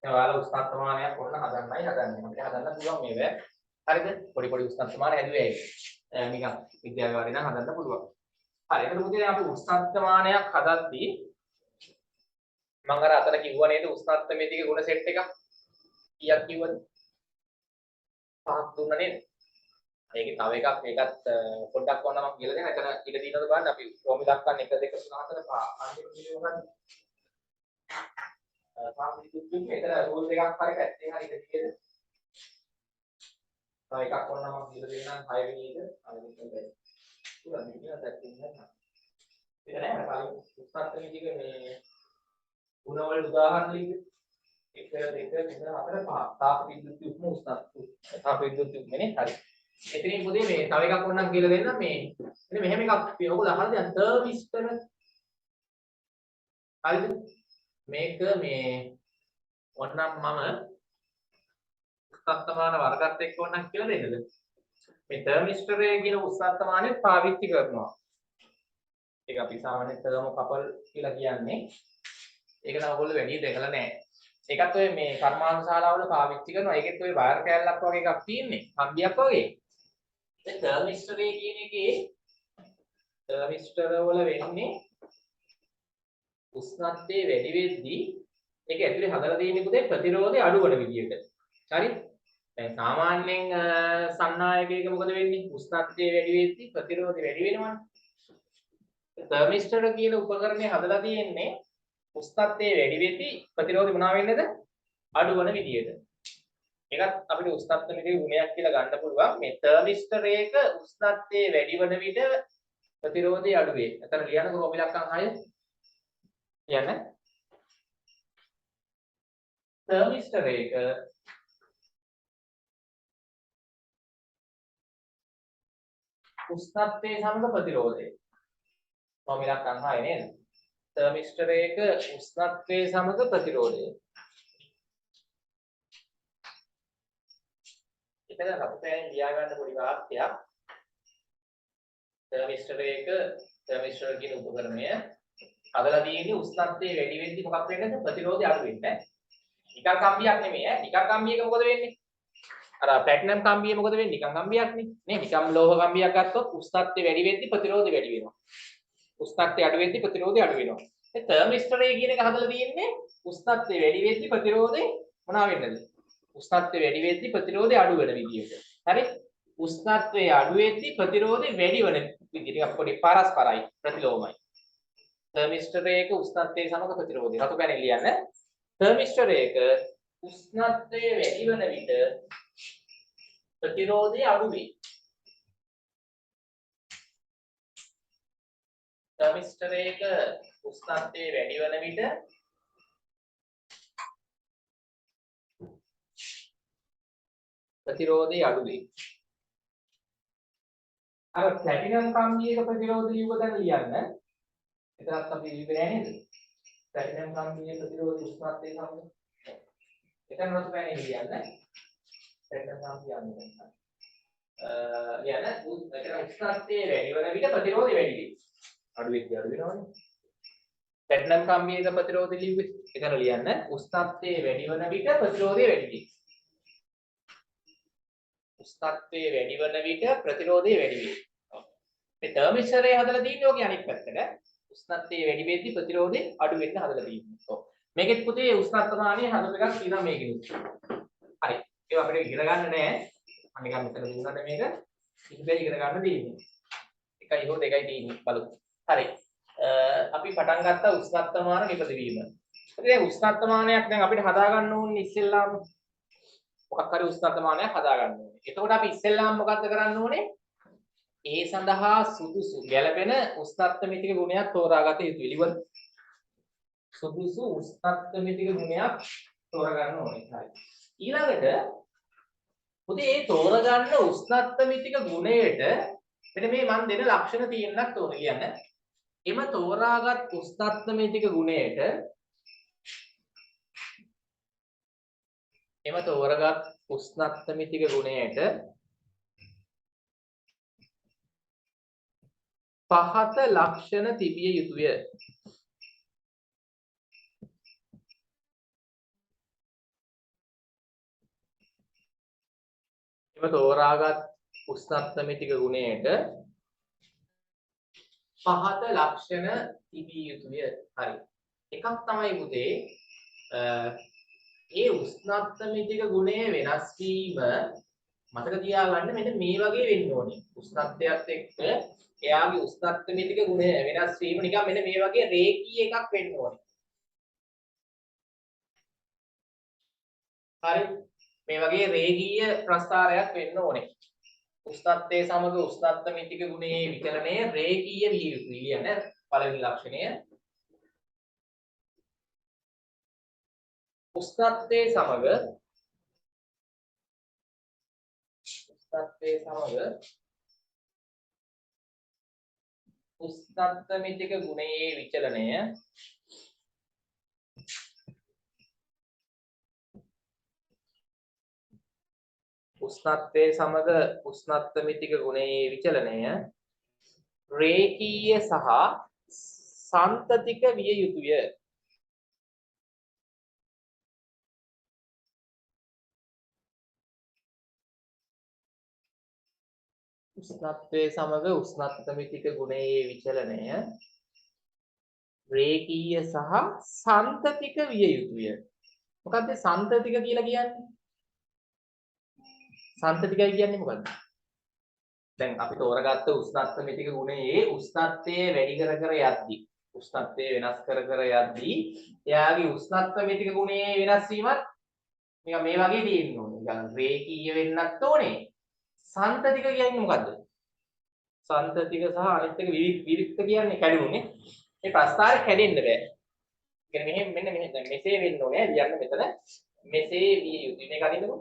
ඔයාලා උෂ්ණත්ව මානයක් ඔන්න හදන්නයි හදන්නේ. අපිට හදන්න පුළුවන් මේක. හරිද? පොඩි පොඩි උෂ්ණත්ව මාන හැදුවේ ඇයි? නිකන් විද්‍යාවේ වගේ නම් හදන්න පුළුවන්. හරි. ඒකට මුදේ අපි උෂ්ණත්ව මානයක් හදද්දී මම අර අතන කිව්වා නේද උෂ්ණත්වමිතික ගුණ සෙට් එකක්. කීයක් කිව්වද? 5ක් දුන්නා නේද? ඒකේ තව එකක් ඒකත් පොඩ්ඩක් වන්න මම කියලා දෙන්න. එතන ඉඳ දිනවද බලන්න අපි කොහොමද දක්වන්නේ 1 2 3 4 5 අන්තිම වීඩියෝ ගන්න. පාවිච්චි මෙතන රූල් එකක් හරි පැත්තෙන් හරි ඉඳ තියෙද? තව එකක් වන්න මම කියලා දෙන්නම් 6 වෙනි එක. අනිත් එක බැරි. උනා මේක දැක්කේ නැහැ. ඒක නෑ කලින් උත්තරමිතික මේ ගුණවල උදාහරණ ලියන්න. 1 2 3 4 5 තාප විද්‍යුත් යුක්ම උෂ්ණත්ව. තාප විද්‍යුත් යුක්මනේ හරි. එතනින් පුතේ මේ තව එකක් ඕනනම් කියලා දෙන්නම් මේ මෙන්න මෙහෙම එකක් ඔයගොල්ලෝ අහලා දැන් තර්මිස්ටර් හරිද මේක මේ ඕනනම් මම උෂ්ණත්වමාන වර්ගත් එක්ක ඕනනම් කියලා දෙන්නද මේ තර්මිස්ටරේ කියන උෂ්ණත්වමානය පාවිච්චි කරනවා ඒක අපි සාමාන්‍ය තර්මෝකපල් කියලා කියන්නේ ඒක නම් ඔයගොල්ලෝ වැඩි දෙකලා නැහැ ඒකත් ඔය මේ කර්මාන්ත ශාලාවල පාවිච්චි කරනවා ඒකෙත් ඔය වයර් කෑල්ලක් වගේ එකක් තියෙන්නේ කම්බියක් වගේ දැන් තර්මිස්ටරේ කියන එකේ තර්මිස්ටර වල වෙන්නේ උෂ්ණත්වය වැඩි වෙද්දී ඒක ඇතුලේ හදලා තියෙන්නේ පුතේ ප්‍රතිරෝධය අඩු වෙන විදියට. හරි? දැන් සාමාන්‍යයෙන් සන්නායකයක මොකද වෙන්නේ? උෂ්ණත්වය වැඩි වෙද්දී ප්‍රතිරෝධය වැඩි වෙනවනේ. තර්මිස්ටර කියන උපකරණය හදලා තියෙන්නේ උෂ්ණත්වය වැඩි වෙද්දී ප්‍රතිරෝධය මොනවා වෙන්නේද? අඩු වෙන විදියට. ඒකත් අපිට උෂ්ණත්වයේ ගුණයක් කියලා ගන්න පුළුවන්. මේ තර්මිස්ටරයක උෂ්ණත්වයේ වැඩි වෙන විට ප්‍රතිරෝධය අඩු වේ. එතන ලියන ක්‍රම ඉලක්කම් 6 කියන්න. තර්මිස්ටරයක උෂ්ණත්වයේ සමග ප්‍රතිරෝධය. මම ඉලක්ක අහන්නේ නේද? තර්මිස්ටරයක උෂ්ණත්වයේ සමග ප්‍රතිරෝධය. එතන අපිට ලියා ගන්න පොඩි වාක්‍යයක්. තර්මිස්ටර් කියන උපකරණය හදලා තියෙන්නේ උෂ්ණත්වයේ වැඩි වෙද්දි මොකක් වෙන්නේද? ප්‍රතිරෝධය අඩු වෙන්නේ. නිකන් කම්බියක් නෙමෙයි ඈ. නිකන් කම්බියක මොකද වෙන්නේ? අර ප්ලැටිනම් කම්බිය මොකද වෙන්නේ? නිකන් කම්බියක් නේ. නිකන් ලෝහ කම්බියක් ගත්තොත් උෂ්ණත්වය වැඩි වෙද්දි ප්‍රතිරෝධය වැඩි වෙනවා. උෂ්ණත්වය අඩු වෙද්දි ප්‍රතිරෝධය අඩු වෙනවා. ඒ තර්මිස්ටරය කියන එක හදලා තියෙන්නේ උෂ්ණත්වය වැඩි වෙද්දි ප්‍රතිරෝධය මොනවා වෙන්නද? උෂ්ණත්වය වැඩි වෙද්දි ප්‍රතිරෝධය අඩු වෙන විදියට. හරි? උෂ්ණත්වය අඩු වෙද්දි ප්‍රතිරෝධය වැඩි වෙන විදියට පොඩි පරස්පරයි ප්‍රතිලෝමයි. තර්මිස්ටරයක උෂ්ණත්වයේ සමග ප්‍රතිරෝධය. රතු පැනෙල් ලියන්න. තර්මිස්ටරයක උෂ්ණත්වය වැඩි වෙන විට ප්‍රතිරෝධය අඩු වේ. තර්මිස්ටරයක උෂ්ණත්වය වැඩි වෙන විට ප්‍රතිරෝධය අඩු වේ. අර ප්ලැටිනම් කම්බියක ප්‍රතිරෝධය ලියුව දැන් ලියන්න. එතනත් අපි ලියුවේ නෑ නේද? ප්ලැටිනම් කම්බියේ ප්‍රතිරෝධ උෂ්ණත්වයේ සමග. එතන රතු පැනෙල් ලියන්න. ප්ලැටිනම් කම්බිය යන්නේ. ලියන්න උෂ්ණත්වයේ වැඩි වෙන විට ප්‍රතිරෝධය වැඩි වේ. අඩු වෙද්දී අඩු වෙනවනේ. ප්ලැටිනම් කම්බියක ප්‍රතිරෝධය ලියුවේ. එතන ලියන්න උෂ්ණත්වයේ වැඩි වෙන විට ප්‍රතිරෝධය වැඩි වේ. උෂ්ණත්වයේ වැඩි වෙන විට ප්‍රතිරෝධය වැඩි වේ. මේ තර්මිස්ටරය හදලා තියෙන්නේ ඔගේ අනිත් පැත්තට. උෂ්ණත්වයේ වැඩි වෙද්දී ප්‍රතිරෝධය අඩු වෙන්න හදලා තියෙන්නේ. ඔව්. මේකෙත් පුතේ උෂ්ණත්වමානය හදපු එකක් තියෙනවා මේකෙදි. හරි. ඒක අපිට ඉගෙන ගන්න නෑ. මම නිකන් මෙතන දුන්නාට මේක ඉතින් ඉගෙන ගන්න තියෙන්නේ. 1 හෝ 2යි තියෙන්නේ බලමු. හරි. අපි පටන් ගත්ත උෂ්ණත්වමාන නිපදවීම. ඉතින් උෂ්ණත්වමානයක් දැන් අපිට හදා ගන්න ඕනේ ඉස්සෙල්ලාම. මොකක් හරි උෂ්ණත්වමානයක් හදා ගන්න ඕනේ. එතකොට අපි ඉස්සෙල්ලාම මොකද්ද කරන්න ඕනේ? ඒ සඳහා සුදුසු ගැළපෙන උෂ්ණත්වමිතික ගුණයක් තෝරාගත යුතුයි. ඉලිවල සුදුසු උෂ්ණත්වමිතික ගුණයක් තෝරා ගන්න ඕනේ. හරි. ඊළඟට පුතේ මේ තෝරගන්න උෂ්ණත්වමිතික ගුණයට මෙන්න මේ මම දෙන ලක්ෂණ තියෙන්නත් ඕනේ කියන්නේ. එම තෝරාගත් උෂ්ණත්වමිතික ගුණයට පහත ලක්ෂණ තිබිය යුතුය. එම තෝරාගත් උෂ්ණත්වමිතික ගුණයට පහත ලක්ෂණ තිබිය යුතුය. හරි. එකක් තමයි පුතේ ඒ උෂ්ණත්වමිතික ගුණය වෙනස් වීම මතක තියාගන්න මෙන්න මේ වගේ වෙන්න ඕනේ. උෂ්ණත්වයත් එක්ක එයාගේ උෂ්ණත්වමිතික ගුණය වෙනස් වීම නිකන් මෙන්න මේ වගේ රේඛීය එකක් වෙන්න ඕනේ. හරි. මේ වගේ රේඛීය ප්‍රස්ථාරයක් වෙන්න ඕනේ. උෂ්ණත්වයේ සමග උෂ්ණත්වමිතික ගුණයේ විකලනය රේඛීය විය යුතුයි කියන පළවෙනි ලක්ෂණය. උෂ්ණත්වයේ සමග උෂ්ණත්වමිතික ගුණයේ විචලනය රේඛීය සහ සන්තතික විය යුතුය. උෂ්ණත්වයේ සමග උෂ්ණත්වමිතික ගුණයේ විචලනය රේඛීය සහ සන්තතික විය යුතුය. මොකක්ද සන්තතික කියලා කියන්නේ? සන්තතිකයි කියන්නේ මොකක්ද? දැන් අපි තෝරගත්ත උෂ්ණත්වමිතික ගුණයේ උෂ්ණත්වයේ වැඩි කර කර යද්දී උෂ්ණත්වයේ වෙනස් කර කර යද්දී එයාගේ උෂ්ණත්වමිතික ගුණයේ වෙනස් වීමත් නිකන් මේ වගේ තියෙන්න ඕනේ. නිකන් රේඛීය වෙන්නත් ඕනේ. සන්තතික කියන්නේ මොකද්ද? සන්තතික සහ අනිත් එක විවික්ත කියන්නේ කැඩුනේ. මේ ප්‍රස්ථාරය කැඩෙන්න බෑ. කියන්නේ මෙන්න දැන් මෙසේ වෙන්න ඕනේ. ලියන්න මෙතන මෙසේ විය යුතුයි. මේක අදින්නකො.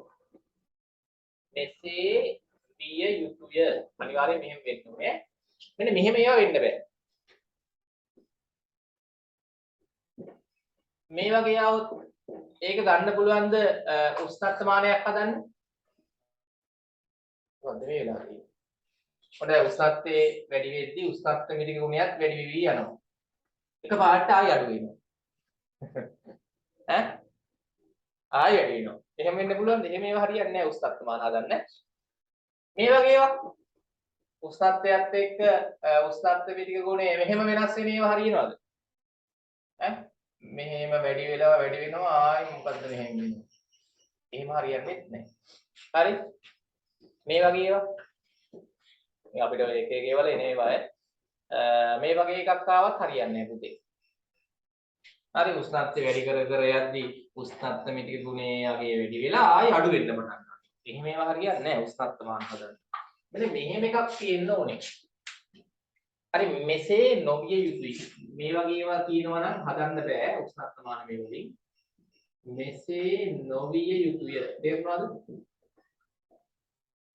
මෙසේ විය යුතුය. අනිවාර්යයෙන් මෙහෙම වෙන්න ඕනේ. මෙන්න මෙහෙම ඒවා වෙන්න බෑ. මේ වගේ આવොත් ඒක ගන්න පුළුවන්ද උස්තත්මානයක් හදන්න? මොකද මේ වෙලා තියෙන්නේ? හොඳයි උස්තත්යේ වැඩි වෙද්දී උස්තත් මිතික ගුණයත් වැඩි වෙවි යනවා. එක පාට ආය අඩු වෙනවා. ඈ? ආය වැඩි වෙනවා. එහෙම වෙන්න පුළුවන්ද? එහෙම ඒවා හරියන්නේ නැහැ උස්තත්මාන හදන්න. මේ වගේ ඒවා උස්තත්යත් එක්ක උස්තත් මිතික ගුණය මෙහෙම වෙනස් වෙන ඒවා හරියනවද? ඈ? මෙහෙම වැඩි වෙනවා ආයි මොකද්ද මෙහෙම වෙන්නේ? එහෙම හරියන්නේ නැහැ. හරි? මේ වගේ ඒවා මේ අපිට එක එක ඒවල එන ඒවා මේ වගේ එකක් ආවත් හරියන්නේ නැහැ පුතේ. හරි උෂ්ණත්වය වැඩි කර යද්දී උෂ්ණත්ව මිතික ගුණයේ යගේ වැඩි වෙලා ආයි අඩු වෙන්න පටන් ගන්නවා. එහෙම ඒවා හරියන්නේ නැහැ උෂ්ණත්ව මාන හදන්න. මෙන්න මෙහෙම එකක් තියෙන්න ඕනේ. හරි මෙසේ නොවිය යුතුයි. මේ වගේ ඒවා තියෙනවා නම් හදන්න බෑ උෂ්ණත්ව මාන මේ වලින්. මෙසේ නොවිය යුතුය. තේරුණාද?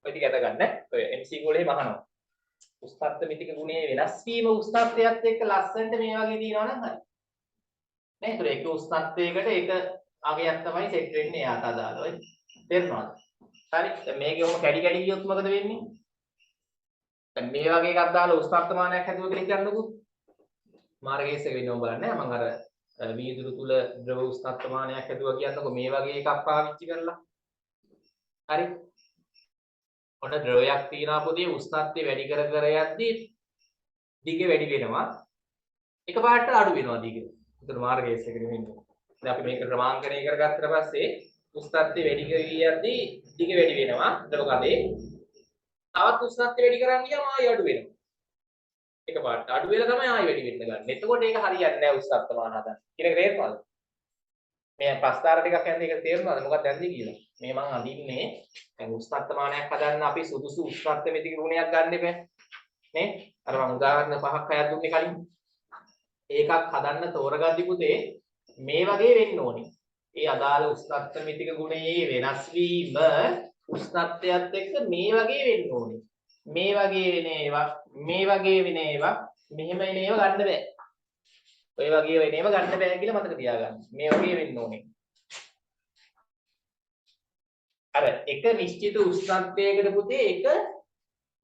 ඔය ටික අද ගන්න. ඔය MC ගෝලේ මහනවා. උස්තත්ත්ව මිතික ගුණයේ වෙනස් වීම උස්තත්ත්වයත් එක්ක ලස්සනට මේ වගේ තියනවා නම් හරි. නේ? ඒතර එක උස්තත්ත්වයකට එක අගයක් තමයි සෙට් වෙන්නේ යාට අදාළව. තේරුණාද? හරි. දැන් මේකේ ඔහොම කැඩි කැඩි ගියොත් මොකද වෙන්නේ? දැන් මේ වගේ එකක් දාලා උස්තත්ත්වමානයක් හැදුවා කියලා හිතන්නකෝ. මාර්ගයේස එක වෙනව බලන්න. මම අර වීදුරු තුල ද්‍රව උස්තත්ත්වමානයක් හැදුවා කියන්නකෝ මේ වගේ එකක් පාවිච්චි කරලා. හරි. ඔන්න ද්‍රවයක් තියෙනවා පොතේ උෂ්ණත්වය වැඩි කර යද්දී දිග වැඩි වෙනවා එකපාරට අඩු වෙනවා දිග. ඒතර මාර්ගයේස එක නෙමෙයි. දැන් අපි මේක ක්‍රමාංකණය කරගත්තට පස්සේ උෂ්ණත්වය වැඩි කර යද්දී දිග වැඩි වෙනවා ද්‍රව කඩේ. තවත් උෂ්ණත්වය වැඩි කරන් ගියාම ආයෙ අඩු වෙනවා. එකපාරට අඩු වෙලා තමයි ආයෙ වැඩි වෙන්න ගන්න. එතකොට ඒක හරියන්නේ නැහැ උෂ්ණත්වමාන හදන්න. කියන එක තේරුණාද? මේ ප්‍රස්තාර ටිකක් යන්නේ ඒක තේරුණාද මොකක්ද යන්නේ කියලා? මේ මං අඳින්නේ දැන් උෂ්ණත්වමානයක් හදන්න අපි සුදුසු උෂ්ණත්ව මිතික ගුණයක් ගන්න එපා නේ අර මම උදාහරණ පහක් හයක් දුන්නේ කලින් ඒකක් හදන්න තෝරගද්දි පුතේ මේ වගේ වෙන්න ඕනේ ඒ අදාළ උෂ්ණත්ව මිතික ගුණයේ වෙනස් වීම උෂ්ණත්වයත් එක්ක මේ වගේ වෙන්න ඕනේ මේ වගේ වෙන ඒවා මෙහෙම එන ඒවා ගන්න බෑ ඔය වගේ වෙන ඒවා ගන්න බෑ කියලා මතක තියාගන්න මේ වගේ වෙන්න ඕනේ අර එක නිශ්චිත උෂ්ණත්වයකට පුතේ එක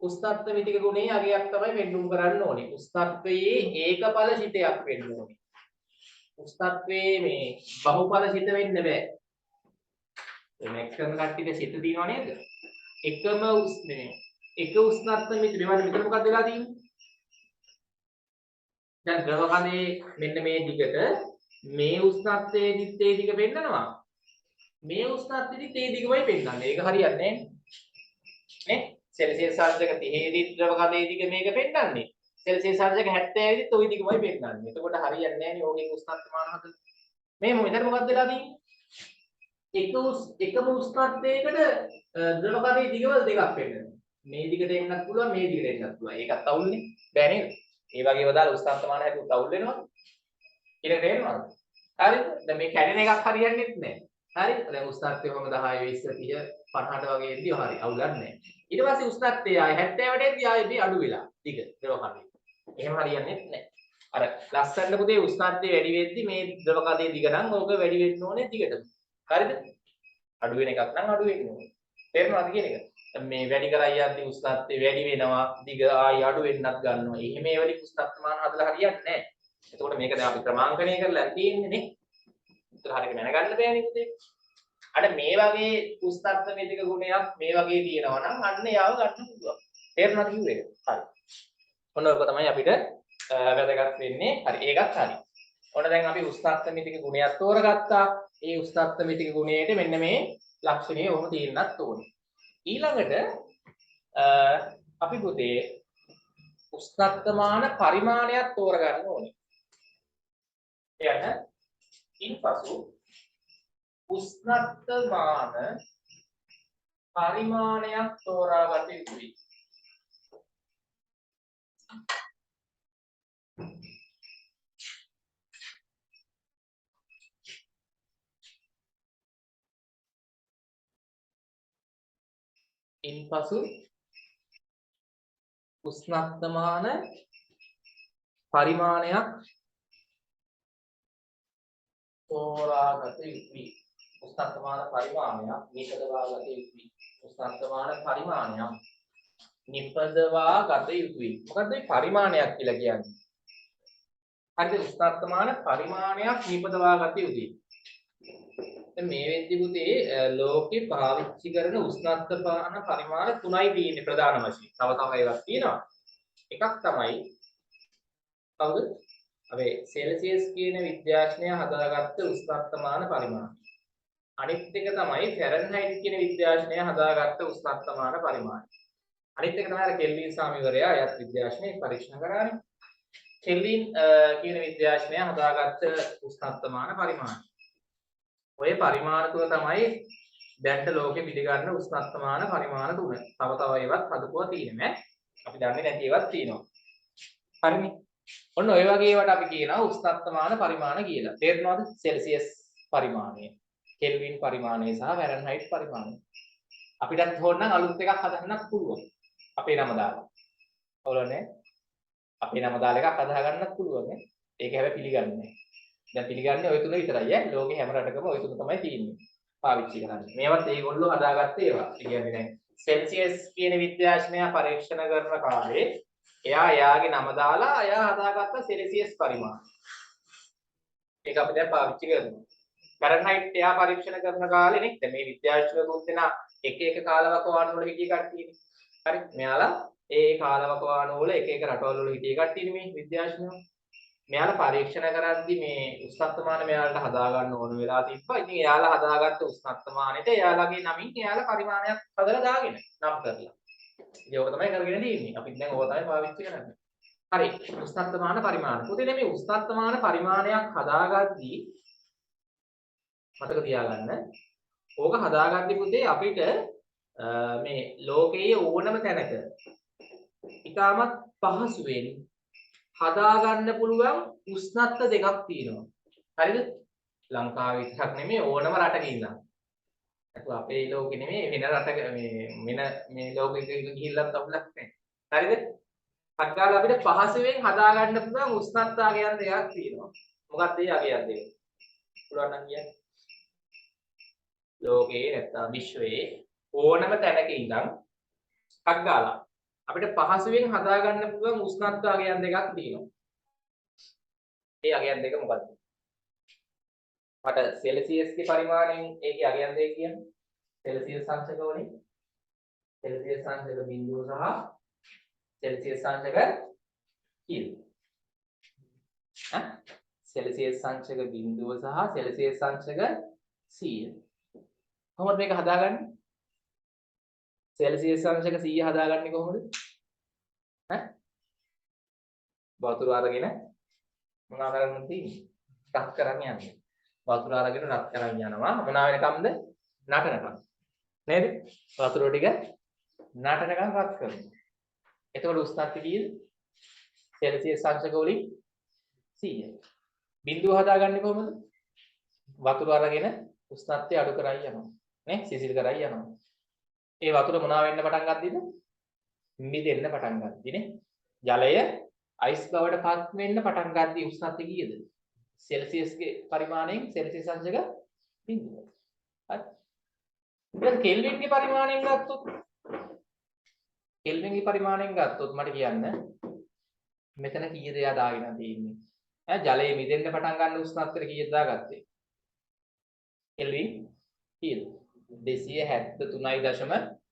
උෂ්ණත්ව මිතික ගුණයේ අගයක් තමයි පෙන්වුම් කරන්න ඕනේ. උෂ්ණත්වයේ ඒකඵල සිතයක් වෙන්න ඕනේ. උෂ්ණත්වයේ මේ බහුඵල සිත වෙන්න බෑ. මේ එක්කම කට්ටියට සිත දිනව නේද? එකම උෂ්ණේ එක උෂ්ණත්ව මිතික මෙතන මොකක්ද වෙලා තියෙන්නේ? දැන් ද්‍රව කණේ මෙන්න මේ දිගට මේ උෂ්ණත්වයේ දිත්තේ දිග පෙන්නනවා. මේ උෂ්ණත්වයේදී තේ දිගමයි පෙන්නන්නේ. ඒක හරියන්නේ නේ? සෙල්සියස් සාර්ජක 30 දී ද්‍රව කණේ දිග මේක පෙන්නන්නේ. සෙල්සියස් සාර්ජක 70 දී toy දිගමයි පෙන්නන්නේ. එතකොට හරියන්නේ නැහැ නේ ඕකෙන් උෂ්ණත්වමාන හදන්න. මේ මෙතන මොකක්ද වෙලා තියෙන්නේ? එකම උෂ්ණත්වයකට ද්‍රව කණේ දිගවල දෙකක් පෙන්නනවා. මේ දිගට එන්නත් පුළුවන් මේ දිගට එන්නත් පුළුවන්. ඒකත් අවුල්නේ. බෑ නේද? ඒ වගේම දාලා උෂ්ණත්වමාන හැදුවොත් අවුල් වෙනවා. ඊට තේරෙනවද? හරිද? දැන් මේ කැඩෙන එකක් හරියන්නේ නැහැ. හරි දැන් උෂ්ණත්වය කොහම 10 20 30 50ට වගේ එද්දී හරි අවුලක් නැහැ ඊට පස්සේ උෂ්ණත්වය ආය 70ට එද්දී ආයෙ මේ අඩු වෙලා දිග ද්‍රව කඩේ එහෙම හරියන්නේ නැහැ අර ලස්සනට පුතේ උෂ්ණත්වය වැඩි වෙද්දී මේ ද්‍රව කඩේ දිග නම් ඕක වැඩි වෙන්න ඕනේ දිගටම හරිද අඩු වෙන එකක් නම් අඩු වෙන්න ඕනේ තේරෙනවද කියන එක මේ වැඩි කරයි යද්දී උෂ්ණත්වය වැඩි වෙනවා දිග ආයෙ අඩු වෙන්නත් ගන්නවා එහෙම ඒ වලින් උෂ්ණත්වමාන හදලා හරියන්නේ නැහැ එතකොට මේක දැන් අපි ක්‍රමාංකණය කරලා තියෙන්නේ නේ හරියට දැනගන්න බෑනේ පුතේ. අර මේ වගේ උස්තත්ත්ව මිතික ගුණයක් මේ වගේ තියෙනවා නම් අන්න යාව ගන්න පුළුවන්. තේරුණාද කිව්වේ? හරි. ඔන්න ඔක තමයි අපිට වැදගත් වෙන්නේ. හරි ඒකත් හරි. ඔන්න දැන් අපි උස්තත්ත්ව මිතික ගුණයක් තෝරගත්තා. ඒ උස්තත්ත්ව මිතික ගුණයට මෙන්න මේ ලක්ෂණය ඔහොම තියෙන්නත් ඕනේ. ඊළඟට අපි පුතේ උස්තත්ත්වමාන පරිමාණයක් තෝරගන්න ඕනේ. එයන ඉන්පසු උෂ්ණත්වමාන පරිමාණයක් තෝරා ගත යුතුයි. ඉන්පසු උෂ්ණත්මාන පරිමාණයක් තෝරාගත යුතුයි. උෂ්ණත්මාන පරිමාණයක් නිපදවාගත යුතුයි. උෂ්ණත්මාන පරිමාණයක් නිපදවාගත යුතුයි. මොකද්ද මේ පරිමාණයක් කියලා කියන්නේ? හරිද? උෂ්ණත්මාන පරිමාණයක් නිපදවාගත යුතුයි. දැන් මේ වෙද්දි පුතේ ලෝකේ පාවිච්චි කරන උෂ්ණත්මාන පරිමාණ තුනයි තියෙන්නේ ප්‍රධාන වශයෙන්. තව ඒවා තියෙනවා. එකක් තමයි කවුද? අපේ සෙල්සියස් කියන විද්‍යාඥය හදාගත්ත උෂ්ණත්මාන පරිමාණ. අනිත් එක තමයි ෆැරන්හයිට් කියන විද්‍යාඥය හදාගත්ත උෂ්ණත්මාන පරිමාණ. අනිත් එක තමයි කෙල්වින් ස්වාමීවරයා යත් විද්‍යාඥයෙක් පරීක්ෂණ කරානේ. කෙල්වින් කියන විද්‍යාඥය හදාගත්ත උෂ්ණත්මාන පරිමාණ. ඔය පරිමාණ තුන තමයි දැන්ට ලෝකෙ පිළිගන්න උෂ්ණත්මාන පරිමාණ තුන. තව ඒවත් හදපුවා තියෙන්නේ ඈ. අපි දන්නේ නැති ඒවත් තියෙනවා. හරිනේ. ඔන්න ඔය වගේ ඒවාට අපි කියනවා උෂ්ණත්මාන පරිමාණ කියලා. තේරෙනවද? සෙල්සියස් පරිමාණය, කෙල්වින් පරිමාණය සහ ෆැරන්හයිට් පරිමාණය. අපිටත් ඕනනම් අලුත් එකක් හදන්නත් පුළුවන්. අපේ නම දාලා. ඔයගොල්ලෝනේ අපේ නම දාලා එකක් හදා ගන්නත් පුළුවන් නේ. ඒක හැබැයි පිළිගන්නේ නැහැ. දැන් පිළිගන්නේ ඔය තුන විතරයි ඈ. ලෝකේ හැම රටකම ඔය තුන තමයි තියෙන්නේ. පාවිච්චි කරන්නේ. මේවත් ඒගොල්ලෝ හදාගත්ත ඒවා. ඒ කියන්නේ දැන් සෙල්සියස් කියන විද්‍යාඥයා පරීක්ෂණ කරන කාලේ එයාගේ නම දාලා එයා හදාගත්ත සෙල්සියස් පරිමාණ. ඒක අපි දැන් පාවිච්චි කරනවා. ෆැරන්හයිට් එයා පරීක්ෂණ කරන කාලේ නේ. දැන් මේ විද්‍යාඥයෝ තුන් දෙනා එක කාලවකවානු වල හිටිය කට්ටියනේ. හරි. මෙයාලා ඒ කාලවකවානු වල එක රටවල් වල හිටිය කට්ටියනේ මේ විද්‍යාඥයෝ. මෙයාලා පරීක්ෂණ කරද්දි මේ උෂ්ණත්මාන මෙයාලට හදා ගන්න ඕන වෙලා තිබ්බා. ඉතින් එයාලා හදාගත්ත උෂ්ණත්මානෙට එයාලගේ නමින් එයාලා පරිමාණයක් හදලා දාගෙන නම් කරලා. ඉතින් ඕක තමයි කරගෙන තියෙන්නේ. අපි දැන් ඕක තමයි පාවිච්චි කරන්නේ. හරි. උෂ්ණත්මාන පරිමාණ. පුතේ මේ උෂ්ණත්මාන පරිමාණයක් හදාගද්දී මතක තියාගන්න. ඕක හදාගද්දී පුතේ අපිට මේ ලෝකයේ ඕනම තැනක ඉතාමත් පහසුවෙන් හදාගන්න පුළුවන් උෂ්ණත්ව දෙකක් තියෙනවා. හරිද? ලංකාවේ විතරක් නෙමෙයි ඕනම රටක ඉඳන්. ඒක අපේ ලෝකෙ නෙමෙයි වෙන රටක මේ ලෝකෙක ගිහිල්ලත් අපලක් නැහැ. හරිද? අක්කාල අපිට පහසුවෙන් හදාගන්න පුළුවන් උෂ්ණත්වාගයන් දෙකක් තියෙනවා. මොකක්ද ඒ අගයන් දෙක? පුළුවන් නම් කියන්න. ලෝකේ නැත්නම් විශ්වයේ ඕනම තැනක ඉඳන් අක්කාල අපිට පහසුවෙන් හදාගන්න පුළුවන් උෂ්ණත්වාගයන් දෙකක් තියෙනවා. ඒ අගයන් දෙක මොකක්ද? මට සෙල්සියස් ගේ පරිමාණයෙන් ඒකේ අගයන් දෙක කියන්න. සෙල්සියස් සංචක වලින් සෙල්සියස් සංචක බිඳුව සහ සෙල්සියස් සංචක කීයද? සෙල්සියස් සංචක බිඳුව සහ සෙල්සියස් සංචක 100. කොහොමද මේක හදාගන්නේ? සෙල්සියස් සංචක 100 හදාගන්නේ කොහොමද? වතුර අරගෙන මොනවා කරන්න තියෙන්නේ? රත් කරන් යන්නේ. වතුර අරගෙන රත් කරන් යනවා. මොනවා වෙනකම්ද? නටනකම්. නේද? වතුර ටික නටනකම් රත් කරනවා. එතකොට උෂ්ණත්වය කීයද? සෙල්සියස් සංචක වලින් 100. බිඳුව හදාගන්නේ කොහොමද? වතුර අරගෙන උෂ්ණත්වය අඩු කරයි යනවා. නේ? සිසිල් කරයි යනවා. ඒ වතුර මොනවා වෙන්න පටන් ගත්තද? මිදෙන්න පටන් ගත්තනේ. ජලය අයිස් බවට පත් වෙන්න පටන් ගත්තී උෂ්ණත්වය කීයද? සෙල්සියස් ගේ පරිමාණයෙන් සෙල්සියස් සංචක බිඳුව. හරි. ඊට කෙල්වින් ගේ පරිමාණයෙන් ගත්තොත් කෙල්වින් ගේ පරිමාණයෙන් ගත්තොත් මට කියන්න මෙතන කීයද එයා දාගෙන තියෙන්නේ? ජලයේ මිදෙන්න පටන් ගන්න උෂ්ණත්වයට කීයද දාගත්තේ? කෙල්වින් කීයද? 273.0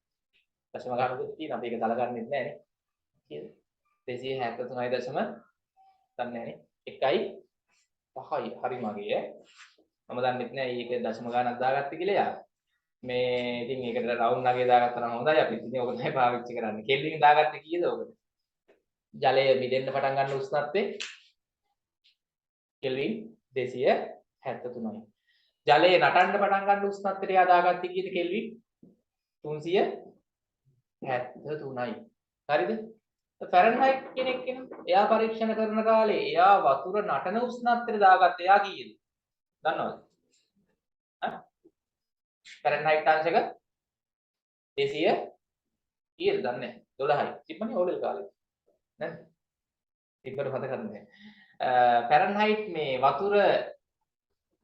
දශම ගානකුත් තියෙනවා. අපි ඒක දලගන්නෙත් නැහැ නේ. කීයද? 273 දශම දන්නේ නැහැ නේ. 1.5යි. හරි මගේ ඈ. මම දන්නෙත් නැහැ මේක දශම ගානක් දාගත්තේ කියලා යා. මේ ඉතින් ඒකට රවුන්ඩ් නගේ දාගත්තා නම් හොඳයි. අපි ඉතින් ඕක තමයි පාවිච්චි කරන්නේ. කෙල්වින් දාගත්තේ කීයද ඕකද? ජලය මිදෙන්න පටන් ගන්න උෂ්ණත්වය කෙල්වින් 273යි. ජලය නටන්න පටන් ගන්න උෂ්ණත්වයට එයා දාගත්තේ කීයද කෙල්වින්? 373යි. හරිද? ෆැරන්හයිට් කෙනෙක් කෙනා එයා පරීක්ෂණ කරන කාලේ එයා වතුර නටන උෂ්ණත්වයට දාගත්තේ එයා කීයද? දන්නවද? ෆැරන්හයිට් අංශක 200 කීයද දන්නේ නැහැ. 12යි. තිබ්බනේ ඕලෙල් කාලේ. නේද? ඉබ්බට මතකද නැහැ. ෆැරන්හයිට් මේ වතුර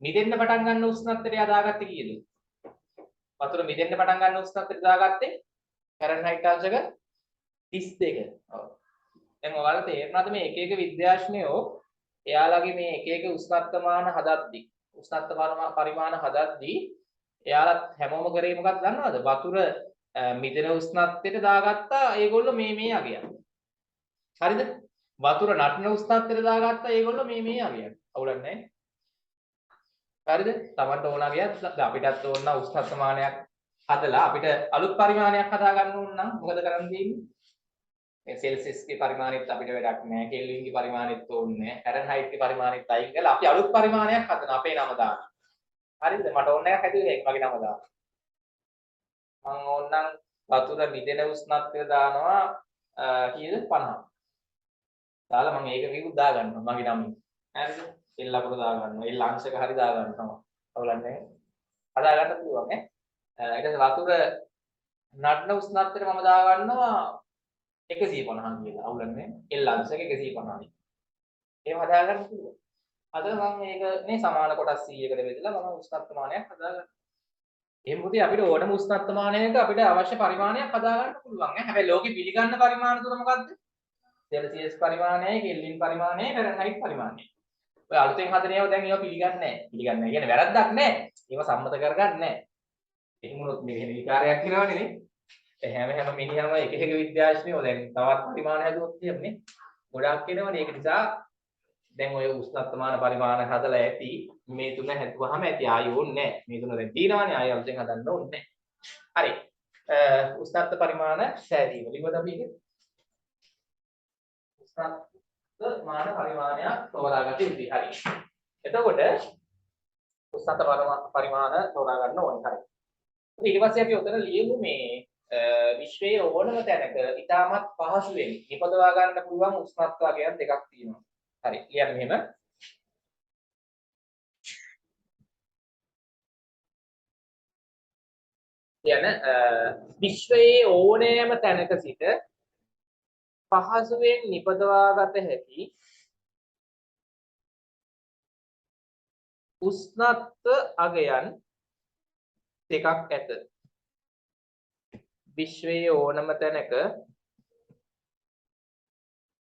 මිදෙන්න පටන් ගන්න උෂ්ණත්වයට දාගත්තේ කීයද? වතුර මිදෙන්න පටන් ගන්න උෂ්ණත්වයට දාගත්තේ ෆැරන්හයිට් අංශක 32. ඔව්. දැන් ඔයාලට තේරෙනවද මේ එක එක විද්‍යාඥයෝ එයාලගේ මේ එක එක උෂ්ණත්වමාන හදද්දි පරිමාණ හදද්දි එයාලත් හැමෝම කරේ මොකක්ද දන්නවද? වතුර මිදෙන උෂ්ණත්වයට දාගත්තා ඒගොල්ලෝ මේ අගයක්. හරිද? වතුර නටන උෂ්ණත්වයට දාගත්තා ඒගොල්ලෝ මේ අගයක්. අවුලක් නැහැ. හරිද? තමන්ට ඕන අගයක් අපිටත් ඕන උෂ්ණත්වමානයක් හදලා අපිට අලුත් පරිමාණයක් හදා ගන්න ඕන නම් මොකද කරන්න තියෙන්නේ? මේ සෙල්සියස්ගේ පරිමාණෙත් අපිට වැඩක් නැහැ. කෙල්වින්ගේ පරිමාණෙත් ඕනේ නැහැ. ෆැරන්හයිට්ගේ පරිමාණෙත් අයින් කරලා අපි අලුත් පරිමාණයක් හදනවා අපේ නම දාන්න. හරිද? මට ඕන එකක් හැදුවේ මගේ නම දාන්න. මම ඕනනම් වතුර මිදෙන උෂ්ණත්වය දානවා කීයද 50. දාලා මම ඒක විකුත් දා ගන්නවා මගේ නම. හරිද? එල් ලකුණු දා ගන්නවා. එල් අංශක හරි දා ගන්නවා. අවුලන්නේ. හදා ගන්න පුළුවන් ඈ. ඊට පස්සේ වතුර නඩන උෂ්ණත්වයට මම දා ගන්නවා 150 කියලා. අවුලන්නේ. එල් අංශක 150. ඒව හදා ගන්න පුළුවන්. අද මම මේක මේ සමාන කොටස් 100කට බෙදලා මම උෂ්ණත්වමානයක් හදා ගන්නවා. එහෙම පුතේ අපිට ඕනම උෂ්ණත්වමානයක අපිට අවශ්‍ය පරිමාණයක් හදා ගන්න පුළුවන් ඈ. හැබැයි ලෝකෙ පිළිගන්න පරිමාණ තුන මොකද්ද? සෙල්සියස් පරිමාණයයි, කෙල්වින් පරිමාණයයි, ෆැරන්හයිට් පරිමාණයයි. ඔය අලුතෙන් හදන ඒවා දැන් ඒවා පිළිගන්නේ නැහැ. පිළිගන්නේ නැහැ කියන්නේ වැරද්දක් නැහැ. ඒවා සම්මත කරගන්නේ නැහැ. එහෙම වුණොත් මේ විකාරයක් වෙනවනේ නේ. හැම මිනිහම එක එක විද්‍යාඥයෝ දැන් තවත් පරිමාණ හදුවොත් කියන්නේ ගොඩාක් වෙනවනේ. ඒක නිසා දැන් ඔය උෂ්ණත්වමාන පරිමාණ හදලා ඇති මේ තුන හැදුවාම ඇති ආයෙ ඕනේ නැහැ. මේ තුන දැන් තියෙනවානේ ආයෙ අලුතෙන් හදන්න ඕනේ නැහැ. හරි. උෂ්ණත්ව පරිමාණ සෑදීම. ලිව්වද අපි ඒක? උෂ්ණත්වමාන පරිමාණයක් තෝරාගන්න යුතුයි. හරි. එතකොට උෂ්ණත්ව පරිමාණ තෝරා ගන්න ඕනේ. හරි. ඊට පස්සේ අපි උතන ලියමු මේ විශ්වයේ ඕනම තැනක ඉතාමත් පහසුවෙන් නිපදවා ගන්න පුළුවන් උෂ්ණත්ව වර්ගයන් දෙකක් තියෙනවා. හරි. ලියන්න මෙහෙම. විශ්වයේ ඕනෑම තැනක සිට පහසුවෙන් නිපදවා ගත හැකි උෂ්ණත්ව අගයන් දෙකක් ඇත. විශ්වයේ ඕනම තැනක